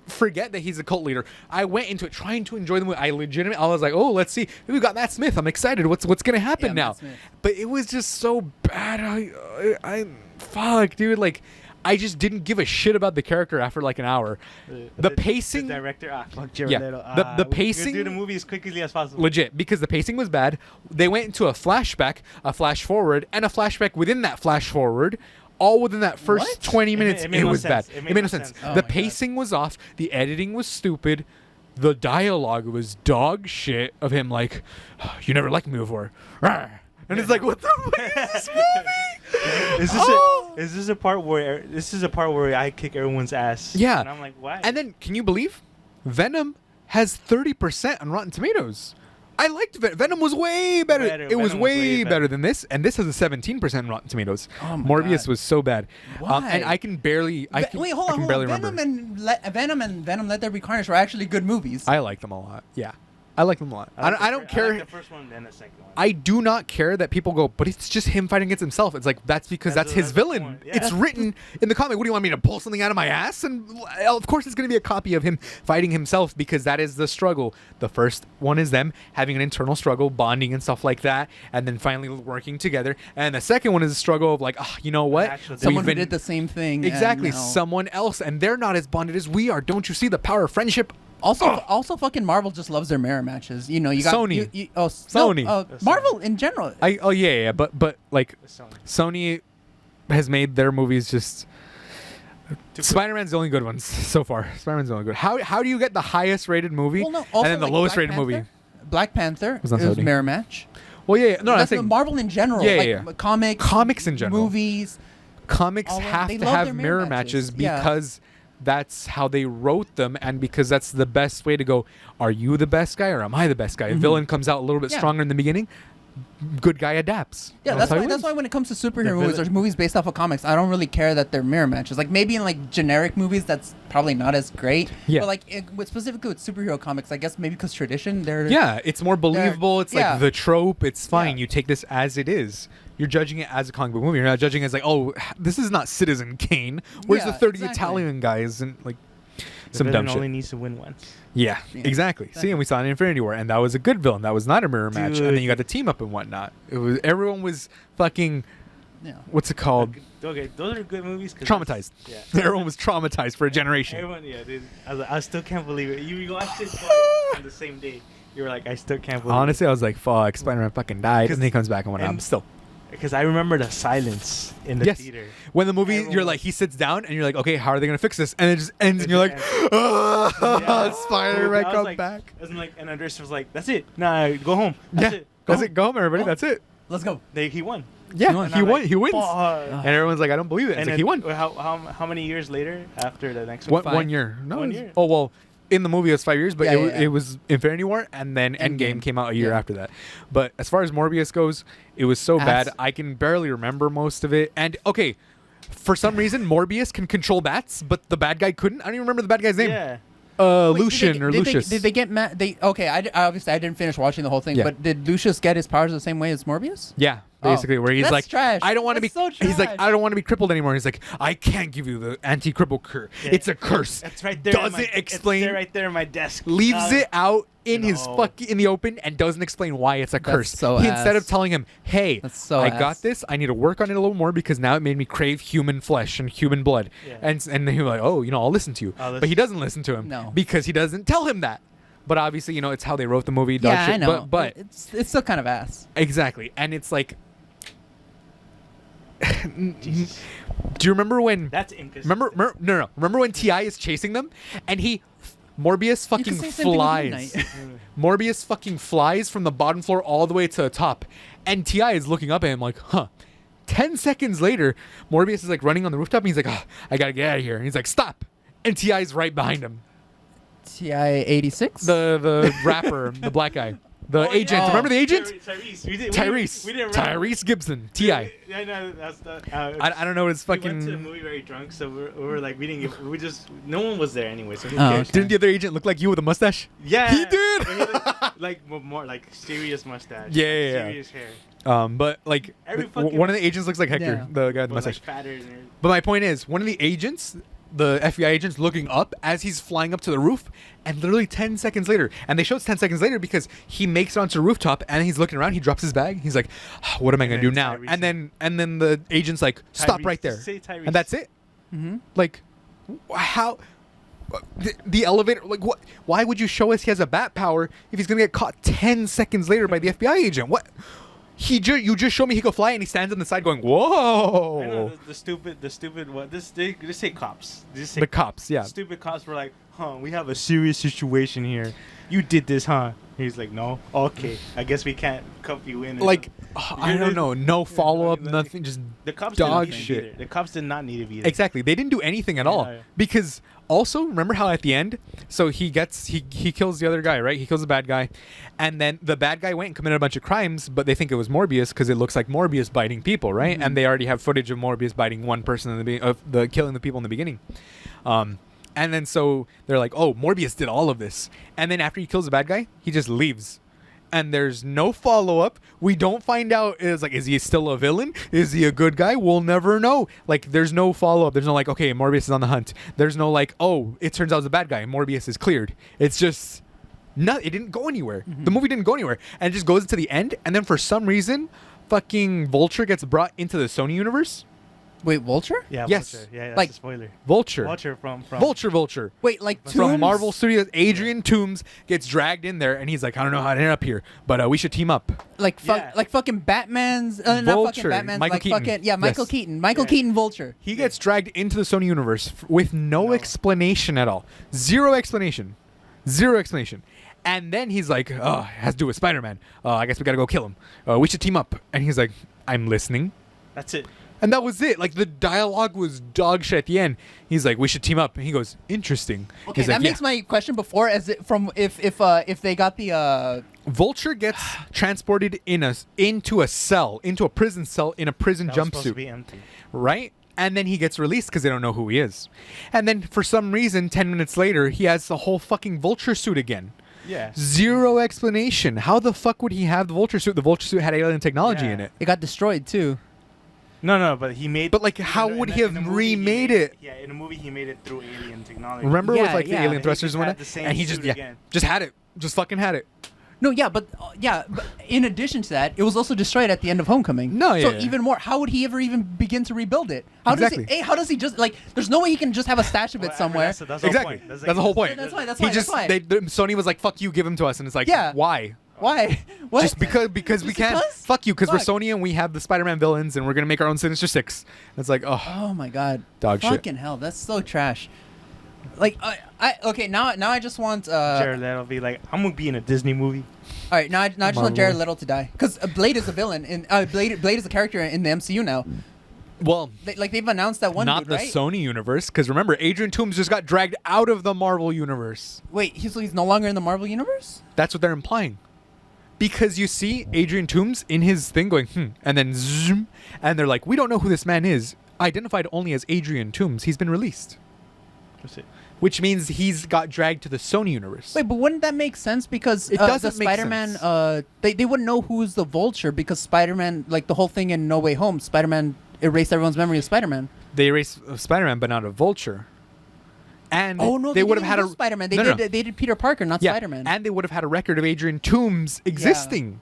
Speaker 2: Forget that he's a cult leader. I went into it trying to enjoy the movie. I was like, oh, let's see. We got Matt Smith. I'm excited. What's gonna happen
Speaker 3: Yeah,
Speaker 2: now?
Speaker 3: Matt Smith.
Speaker 2: But it was just so bad. I fuck, dude. I just didn't give a shit about the character after an hour. The pacing,
Speaker 1: The director, fuck Jared
Speaker 2: Yeah.
Speaker 1: Leto.
Speaker 2: The
Speaker 1: We
Speaker 2: pacing-
Speaker 1: do the movie as quickly as possible.
Speaker 2: legit, because the pacing was bad. They went into a flashback, a flash forward, and a flashback within that flash forward. All within that first
Speaker 3: What?
Speaker 2: 20 minutes,
Speaker 1: It made
Speaker 2: it
Speaker 1: no
Speaker 2: was
Speaker 1: sense.
Speaker 2: bad.
Speaker 1: It
Speaker 2: It
Speaker 1: made
Speaker 2: made
Speaker 1: no
Speaker 2: no sense.
Speaker 1: sense.
Speaker 3: Oh
Speaker 2: The
Speaker 3: my God.
Speaker 2: pacing was off. The editing was stupid. The dialogue was dog shit of him you never liked me before. Rawr. And it's like, what the fuck is this movie?
Speaker 1: Is this a part where I kick everyone's ass?
Speaker 2: Yeah.
Speaker 1: And I'm like, why?
Speaker 2: And then, can you believe Venom has 30% on Rotten Tomatoes? I liked Venom was way better.
Speaker 1: Better.
Speaker 2: It was
Speaker 1: Venom was
Speaker 2: way
Speaker 1: way
Speaker 2: better
Speaker 1: better.
Speaker 2: than this, and this has a 17% on Rotten Tomatoes.
Speaker 3: Oh my
Speaker 2: Morbius
Speaker 3: God.
Speaker 2: was so bad.
Speaker 3: Why?
Speaker 2: And I can barely. I can,
Speaker 3: Wait, hold
Speaker 2: I
Speaker 3: on,
Speaker 2: can
Speaker 3: hold
Speaker 2: barely
Speaker 3: on.
Speaker 2: remember.
Speaker 3: Venom and Venom Let There Be Carnage were actually good movies.
Speaker 2: I like them a lot. Yeah. I like them a lot. I don't care.
Speaker 1: I like the first one and the second one.
Speaker 2: I do not care that people go, but it's just him fighting against himself. It's like, that's because that's his
Speaker 1: the
Speaker 2: villain.
Speaker 1: point. Yeah.
Speaker 2: It's written in the comic. What do you want me to pull something out of my ass? And of course, it's going to be a copy of him fighting himself because that is the struggle. The first one is them having an internal struggle, bonding and stuff like that, and then finally working together. And the second one is a struggle of like, you know what?
Speaker 3: Someone who did the same thing.
Speaker 2: Exactly.
Speaker 3: And,
Speaker 2: Someone else. And they're not as bonded as we are. Don't you see the power of friendship?
Speaker 3: Also, fucking Marvel just loves their mirror matches. You know, you got
Speaker 2: Sony.
Speaker 3: Sony.
Speaker 2: Sony.
Speaker 3: Marvel in general.
Speaker 2: Yeah. But like,
Speaker 1: Sony.
Speaker 2: Sony has made their movies just. Spider-Man's the only good ones so far. Spider-Man's the only good. How do you get the highest rated movie
Speaker 3: Well, no,
Speaker 2: and
Speaker 3: also,
Speaker 2: then the
Speaker 3: like,
Speaker 2: lowest
Speaker 3: Black
Speaker 2: rated
Speaker 3: Panther.
Speaker 2: movie?
Speaker 3: Black Panther
Speaker 2: Was on
Speaker 3: was
Speaker 2: Sony.
Speaker 3: mirror match.
Speaker 2: Well, yeah. No, I'm
Speaker 3: That's
Speaker 2: saying
Speaker 3: Marvel in general.
Speaker 2: Yeah,
Speaker 3: like
Speaker 2: yeah.
Speaker 3: comics
Speaker 2: in general.
Speaker 3: movies.
Speaker 2: Comics
Speaker 3: all of-
Speaker 2: have
Speaker 3: they
Speaker 2: to
Speaker 3: love
Speaker 2: have
Speaker 3: their
Speaker 2: mirror
Speaker 3: mirror
Speaker 2: matches
Speaker 3: matches. Yeah.
Speaker 2: because that's how they wrote them, and because that's the best way to go. Are you the best guy or am I the best guy? A villain comes out a little bit
Speaker 3: Yeah.
Speaker 2: stronger in the beginning. Good guy adapts.
Speaker 3: Yeah,
Speaker 2: That's
Speaker 3: that's
Speaker 2: how
Speaker 3: why.
Speaker 2: he
Speaker 3: That's
Speaker 2: wins.
Speaker 3: why when it comes to superhero
Speaker 1: The
Speaker 3: movies or
Speaker 1: villain-
Speaker 3: movies based off of comics, I don't really care that they're mirror matches. Like maybe in like generic movies, that's probably not as great.
Speaker 2: Yeah.
Speaker 3: But like specifically with superhero comics, I guess maybe because tradition, they're
Speaker 2: Yeah, it's more believable. It's
Speaker 3: yeah.
Speaker 2: like the trope. It's fine.
Speaker 3: Yeah.
Speaker 2: You take this as it is. You're judging it as a comic book movie. You're not judging it as like, oh, this is not Citizen Kane. Where's
Speaker 3: Yeah,
Speaker 2: the 30
Speaker 3: exactly.
Speaker 2: Italian guys and like
Speaker 1: The
Speaker 2: some dumb
Speaker 1: villain
Speaker 2: shit.
Speaker 1: only needs to win once.
Speaker 2: Yeah,
Speaker 3: Yeah,
Speaker 2: exactly. See, and we saw it in Infinity War, and that was a good villain. That was not a mirror match. And
Speaker 1: Dude.
Speaker 2: then you got the team up and whatnot. It was everyone was fucking.
Speaker 3: yeah.
Speaker 2: What's it called?
Speaker 1: Okay, those are good movies. 'Cause
Speaker 2: Traumatized.
Speaker 1: Yeah.
Speaker 2: Everyone was traumatized for a generation.
Speaker 1: Everyone, yeah, dude. I still can't believe it. You watched it twice on the same day. You were like, I still can't believe
Speaker 2: Honestly, I was like, "Fuck, Spider-Man fucking died,"
Speaker 1: 'Cause-
Speaker 2: and then he comes back and whatnot. I'm
Speaker 1: and-
Speaker 2: still.
Speaker 1: it. Because I remember the silence in the
Speaker 2: Yes.
Speaker 1: theater.
Speaker 2: When the movie,
Speaker 1: Everyone
Speaker 2: you're
Speaker 1: was-
Speaker 2: like, he sits down, and you're like, okay, how are they gonna fix this? And it just ends, and
Speaker 1: It
Speaker 2: you're
Speaker 1: just
Speaker 2: like,
Speaker 1: ends.
Speaker 2: oh,
Speaker 1: Yeah.
Speaker 2: Spider-Man,
Speaker 1: I was
Speaker 2: come
Speaker 1: like,
Speaker 2: back.
Speaker 1: And like, and Andres was like, "That's it. Nah, go home. That's
Speaker 2: Yeah,
Speaker 1: it.
Speaker 2: that's it. Go home, everybody.
Speaker 3: Oh.
Speaker 2: That's it.
Speaker 3: Let's go.
Speaker 1: He won.
Speaker 2: Yeah,
Speaker 3: won.
Speaker 2: he
Speaker 1: And I'm
Speaker 2: won.
Speaker 1: like,
Speaker 2: He wins.
Speaker 1: "Fuck."
Speaker 2: And everyone's like, I don't believe it. It's
Speaker 1: And
Speaker 2: like
Speaker 1: then,
Speaker 2: he won.
Speaker 1: How many years later after the next one?
Speaker 2: One year. No,
Speaker 1: 1
Speaker 2: it was-
Speaker 1: year.
Speaker 2: Oh well, in the movie it was 5 years, but
Speaker 3: Yeah, yeah.
Speaker 2: it was Infinity War, and then Endgame
Speaker 3: Endgame.
Speaker 2: came out a year
Speaker 3: Yeah.
Speaker 2: after that. But as far as Morbius goes, it was so bad I can barely remember most of it. And okay, for some reason Morbius can control bats, but the bad guy couldn't. I don't even remember the bad guy's name.
Speaker 1: Yeah.
Speaker 3: Wait,
Speaker 2: Lucian or Lucius.
Speaker 3: Did they get mad? Okay, obviously I didn't finish watching the whole thing,
Speaker 2: Yeah.
Speaker 3: but did Lucius get his powers the same way as Morbius?
Speaker 2: Yeah,
Speaker 3: Oh.
Speaker 2: basically, where he's
Speaker 3: That's
Speaker 2: like,
Speaker 3: trash.
Speaker 2: I don't want to be.
Speaker 3: That's so
Speaker 2: He's like,
Speaker 3: trash.
Speaker 2: I don't want to be crippled anymore. He's like, I can't give you the anti-cripple cure.
Speaker 1: Yeah.
Speaker 2: It's a curse.
Speaker 1: That's right there.
Speaker 2: Doesn't
Speaker 1: It's
Speaker 2: explain.
Speaker 1: there right there in my desk.
Speaker 2: Leaves it out in his
Speaker 1: no.
Speaker 2: fucking in the open and doesn't explain why it's a
Speaker 3: That's
Speaker 2: curse.
Speaker 3: so
Speaker 2: He, instead of
Speaker 3: ass.
Speaker 2: telling him, "Hey,
Speaker 3: That's so
Speaker 2: I
Speaker 3: ass.
Speaker 2: got this. I need to work on it a little more because now it made me crave human flesh and human blood."
Speaker 1: Yeah.
Speaker 2: And then he was like, "Oh, I'll listen to you."
Speaker 1: I'll
Speaker 2: But he
Speaker 1: listen.
Speaker 2: doesn't listen to him
Speaker 3: No.
Speaker 2: because he doesn't tell him that. But obviously, it's how they wrote the movie. Dog
Speaker 3: Yeah,
Speaker 2: shit.
Speaker 3: I know.
Speaker 2: But
Speaker 3: it's still kind of ass.
Speaker 2: exactly, and it's like,
Speaker 1: Jesus.
Speaker 2: do you remember when?
Speaker 1: That's inconsistent.
Speaker 2: No. Remember when Ti is chasing them and Morbius
Speaker 3: You could
Speaker 2: fucking
Speaker 3: say the same thing with Moon
Speaker 2: flies.
Speaker 3: Knight.
Speaker 2: Morbius fucking flies from the bottom floor all the way to the top, and Ti is looking up at him like, huh. 10 seconds later, Morbius is like running on the rooftop, and he's like, I gotta get out of here. And he's like, stop. And Ti is right behind him.
Speaker 3: Ti 86.
Speaker 2: The rapper, the black guy, the
Speaker 1: Oh,
Speaker 2: agent.
Speaker 3: yeah.
Speaker 2: Remember the agent?
Speaker 1: Tyrese. We
Speaker 2: Tyrese.
Speaker 1: We didn't remember.
Speaker 2: Tyrese Gibson. Ti.
Speaker 1: Yeah, no, that's the.
Speaker 2: I don't know what his
Speaker 1: We went to the
Speaker 2: fucking.
Speaker 1: movie very drunk, so we were like, we didn't give. We just. No one was there anyway, so who
Speaker 3: Oh,
Speaker 1: cares?
Speaker 3: okay.
Speaker 2: Didn't the other agent look like you with a mustache?
Speaker 1: Yeah.
Speaker 2: He did!
Speaker 1: But he looked like more like serious mustache.
Speaker 2: Yeah,
Speaker 1: like,
Speaker 2: yeah, yeah.
Speaker 1: Serious hair.
Speaker 2: But like
Speaker 1: Every
Speaker 2: one
Speaker 1: fucking-
Speaker 2: of the agents looks like Hector,
Speaker 3: Yeah.
Speaker 2: the guy with the
Speaker 1: Was
Speaker 2: mustache.
Speaker 1: like fatter and everything.
Speaker 2: But my point is, one of the agents, the FBI agent's looking up as he's flying up to the roof, and literally 10 seconds later, and they show it's 10 seconds later because he makes it onto the rooftop and he's looking around, he drops his bag, he's like, what am I
Speaker 1: And
Speaker 2: going to do
Speaker 1: then
Speaker 2: now?
Speaker 1: Tyrese-
Speaker 2: And then the agent's like, stop
Speaker 1: Tyrese,
Speaker 2: right there.
Speaker 1: just say Tyrese.
Speaker 2: And that's it.
Speaker 3: Mm-hmm.
Speaker 2: Like, how... The elevator, like what? Why would you show us he has a bat power if he's gonna get caught 10 seconds later by the FBI agent? What? You just show me he could fly and he stands on the side going, whoa.
Speaker 1: I know the stupid what they say cops. They just say
Speaker 2: The cops, yeah.
Speaker 1: Stupid cops were like, we have a serious situation here. You did this, huh? He's like, no. Okay, I guess we can't cuff you in. or
Speaker 2: Like,
Speaker 1: something.
Speaker 2: I don't know, no follow up,
Speaker 1: like-
Speaker 2: nothing, just
Speaker 1: the cops
Speaker 2: dog
Speaker 1: didn't need
Speaker 2: shit.
Speaker 1: it either. The cops did not need it either.
Speaker 2: exactly. They didn't do anything at all
Speaker 1: Yeah.
Speaker 2: because also remember how at the end, so he kills the other guy, right? He kills the bad guy, and then the bad guy went and committed a bunch of crimes, but they think it was Morbius because it looks like Morbius biting people, right? And they already have footage of Morbius biting one person in the of the killing the people in the beginning. And then so they're like, oh, Morbius did all of this. And then after he kills the bad guy, he just leaves. And there's no follow-up. We don't find out, is he still a villain? Is he a good guy? We'll never know. Like, there's no follow-up. There's no like, okay, Morbius is on the hunt. There's no like, oh, it turns out it's a bad guy. Morbius is cleared. It's just, no, it didn't go anywhere. The movie didn't go anywhere. And it just goes to the end. And then for some reason, fucking Vulture gets brought into the Sony universe.
Speaker 3: Wait, Vulture?
Speaker 1: Yeah,
Speaker 2: Yes.
Speaker 1: Vulture. Yeah, that's
Speaker 3: Like-
Speaker 1: a spoiler.
Speaker 2: Vulture.
Speaker 1: Vulture from
Speaker 2: Vulture.
Speaker 3: Wait, like
Speaker 2: From
Speaker 3: Tombs?
Speaker 2: Marvel Studios, Adrian Toomes gets dragged in there, and he's like, I don't know how to end up here, but we should team up.
Speaker 3: Like
Speaker 1: Yeah.
Speaker 3: like fucking Batman's not
Speaker 2: Vulture.
Speaker 3: fucking Batman's
Speaker 2: Michael
Speaker 3: like
Speaker 2: Keaton.
Speaker 3: fucking yeah, Michael
Speaker 2: Yes.
Speaker 3: Keaton. Michael
Speaker 1: Yeah.
Speaker 3: Keaton Vulture.
Speaker 2: He gets dragged into the Sony universe with no explanation at all. Zero explanation. And then he's like, oh, it has to do with Spider-Man. I guess we got to go kill him. We should team up. And he's like, I'm listening.
Speaker 1: That's it.
Speaker 2: And that was it. Like, the dialogue was dog shit at the end. He's like, we should team up. And he goes, interesting.
Speaker 3: Okay,
Speaker 2: He's
Speaker 3: that
Speaker 2: like,
Speaker 3: makes my question before as it from if they got the
Speaker 2: Vulture gets transported into a prison cell in a prison
Speaker 1: That was supposed to
Speaker 2: jumpsuit,
Speaker 1: be empty.
Speaker 2: right? And then he gets released because they don't know who he is. And then for some reason, 10 minutes later, he has the whole fucking Vulture suit again.
Speaker 1: Yeah.
Speaker 2: Zero explanation. How the fuck would he have the Vulture suit? The Vulture suit had alien technology
Speaker 1: Yeah.
Speaker 2: in it.
Speaker 3: it got destroyed too.
Speaker 1: No, but he made.
Speaker 2: But, like, how would he have
Speaker 1: in the movie,
Speaker 2: remade
Speaker 1: made
Speaker 2: it?
Speaker 1: Yeah, in the movie he made it through alien technology.
Speaker 2: Remember with
Speaker 3: Yeah,
Speaker 2: like the
Speaker 3: yeah.
Speaker 2: alien
Speaker 1: He
Speaker 2: thrusters
Speaker 1: just
Speaker 2: and
Speaker 1: had
Speaker 2: whatnot?
Speaker 1: the same
Speaker 2: And he
Speaker 1: suit again.
Speaker 2: just had it. Just fucking had it.
Speaker 3: No, yeah, but in addition to that, it was also destroyed at the end of Homecoming.
Speaker 2: No,
Speaker 3: So
Speaker 2: yeah.
Speaker 3: even more, how would he ever even begin to rebuild it?
Speaker 2: Exactly.
Speaker 3: How does he just like? There's no way he can just have a stash of it somewhere.
Speaker 1: That's the whole
Speaker 2: Exactly.
Speaker 1: point.
Speaker 2: That's the whole point.
Speaker 3: That's why. That's
Speaker 2: He
Speaker 3: why.
Speaker 2: just
Speaker 3: that's why.
Speaker 2: Sony was like, "Fuck you, give him to us," and it's like,
Speaker 3: Yeah.
Speaker 2: why?
Speaker 3: Why? What?
Speaker 2: Just because we
Speaker 3: Just
Speaker 2: can't.
Speaker 3: because?
Speaker 2: Fuck you, because we're
Speaker 3: Fuck.
Speaker 2: Sony and we have the Spider-Man villains and we're gonna make our own Sinister Six. And it's like, oh,
Speaker 3: Oh my god.
Speaker 2: Dog shit.
Speaker 3: Fucking hell, that's so trash. Like okay, now I just want
Speaker 1: Jared Leto be like, I'm gonna be in a Disney movie.
Speaker 3: all right, now I just
Speaker 2: Marvel.
Speaker 3: want Jared Leto to die cuz Blade is a villain in Blade is a character in the MCU now.
Speaker 2: well,
Speaker 3: They've announced that one
Speaker 2: not
Speaker 3: dude,
Speaker 2: the
Speaker 3: right?
Speaker 2: Sony universe. Because remember, Adrian Toomes just got dragged out of the Marvel universe.
Speaker 3: Wait, he's no longer in the Marvel universe?
Speaker 2: That's what they're implying. Because you see Adrian Toomes in his thing going, and then zoom, and they're like, we don't know who this man is. Identified only as Adrian Toomes. He's been released.
Speaker 1: That's it.
Speaker 2: Which means he's got dragged to the Sony universe.
Speaker 3: Wait, but wouldn't that make sense? Because
Speaker 2: It doesn't
Speaker 3: the
Speaker 2: make
Speaker 3: Spider-Man,
Speaker 2: sense.
Speaker 3: they wouldn't know who's the Vulture because Spider-Man, like the whole thing in No Way Home, Spider-Man erased everyone's memory of Spider-Man.
Speaker 2: They erased Spider-Man, but not a Vulture. And
Speaker 3: Oh no,
Speaker 2: they would have had a
Speaker 3: Spider-Man.
Speaker 2: No, no, no.
Speaker 3: They did Peter Parker, not
Speaker 2: Yeah,
Speaker 3: Spider-Man.
Speaker 2: and they would have had a record of Adrian Toomes existing.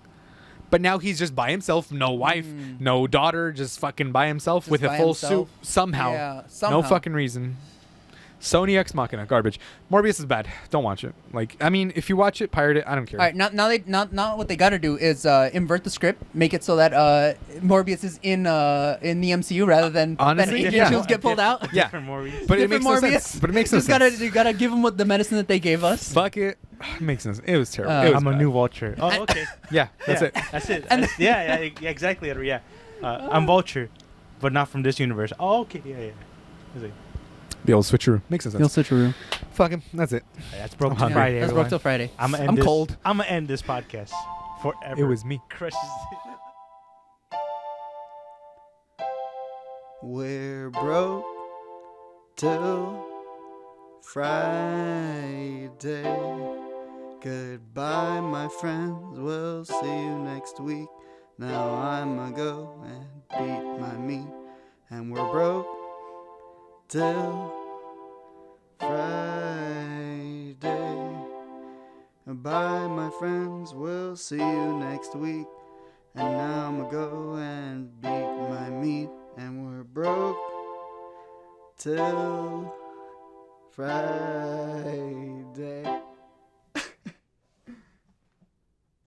Speaker 2: But now he's just by himself, no wife, no daughter, just fucking by himself
Speaker 3: Just
Speaker 2: with a
Speaker 3: by
Speaker 2: full
Speaker 3: himself.
Speaker 2: suit somehow.
Speaker 3: Yeah,
Speaker 2: No
Speaker 3: somehow.
Speaker 2: fucking reason. Sony Ex Machina, garbage. Morbius is bad. Don't watch it. Like, I mean, if you watch it, pirate it. I don't care.
Speaker 3: All right, now what they got to do is invert the script, make it so that Morbius is in the MCU rather than
Speaker 2: Honestly,
Speaker 3: that
Speaker 2: yeah.
Speaker 3: Adrian Toomes get pulled out.
Speaker 2: Yeah.
Speaker 1: Different Morbius.
Speaker 2: But it makes
Speaker 3: Different
Speaker 2: no
Speaker 3: Morbius.
Speaker 2: sense. But it makes no
Speaker 3: Just
Speaker 2: sense.
Speaker 3: you gotta give him what the medicine that they gave us.
Speaker 2: Fuck it. Makes no sense. It was terrible.
Speaker 3: Uh,
Speaker 2: it was
Speaker 1: I'm a
Speaker 2: bad.
Speaker 1: new Vulture. Oh, okay.
Speaker 2: Yeah, that's
Speaker 1: Yeah,
Speaker 2: it.
Speaker 1: That's it.
Speaker 3: And-
Speaker 1: Yeah, exactly. Yeah. I'm Vulture, but not from this universe. Oh, okay. Yeah. It's like,
Speaker 2: The old switcheroo. Makes no sense.
Speaker 3: switcheroo.
Speaker 2: Fuck him. That's it.
Speaker 1: that's broke
Speaker 2: I'm
Speaker 1: till
Speaker 2: hungry.
Speaker 1: Friday.
Speaker 3: That's broke till Friday.
Speaker 2: I'm cold.
Speaker 1: I'm gonna end this podcast forever.
Speaker 2: It was me.
Speaker 1: Crushes.
Speaker 5: We're broke till Friday. Goodbye, my friends. We'll see you next week. Now I'ma go and beat my meat. And we're broke till Friday. Bye, my friends. We'll see you next week. And now I'ma go and beat my meat. And we're broke till Friday.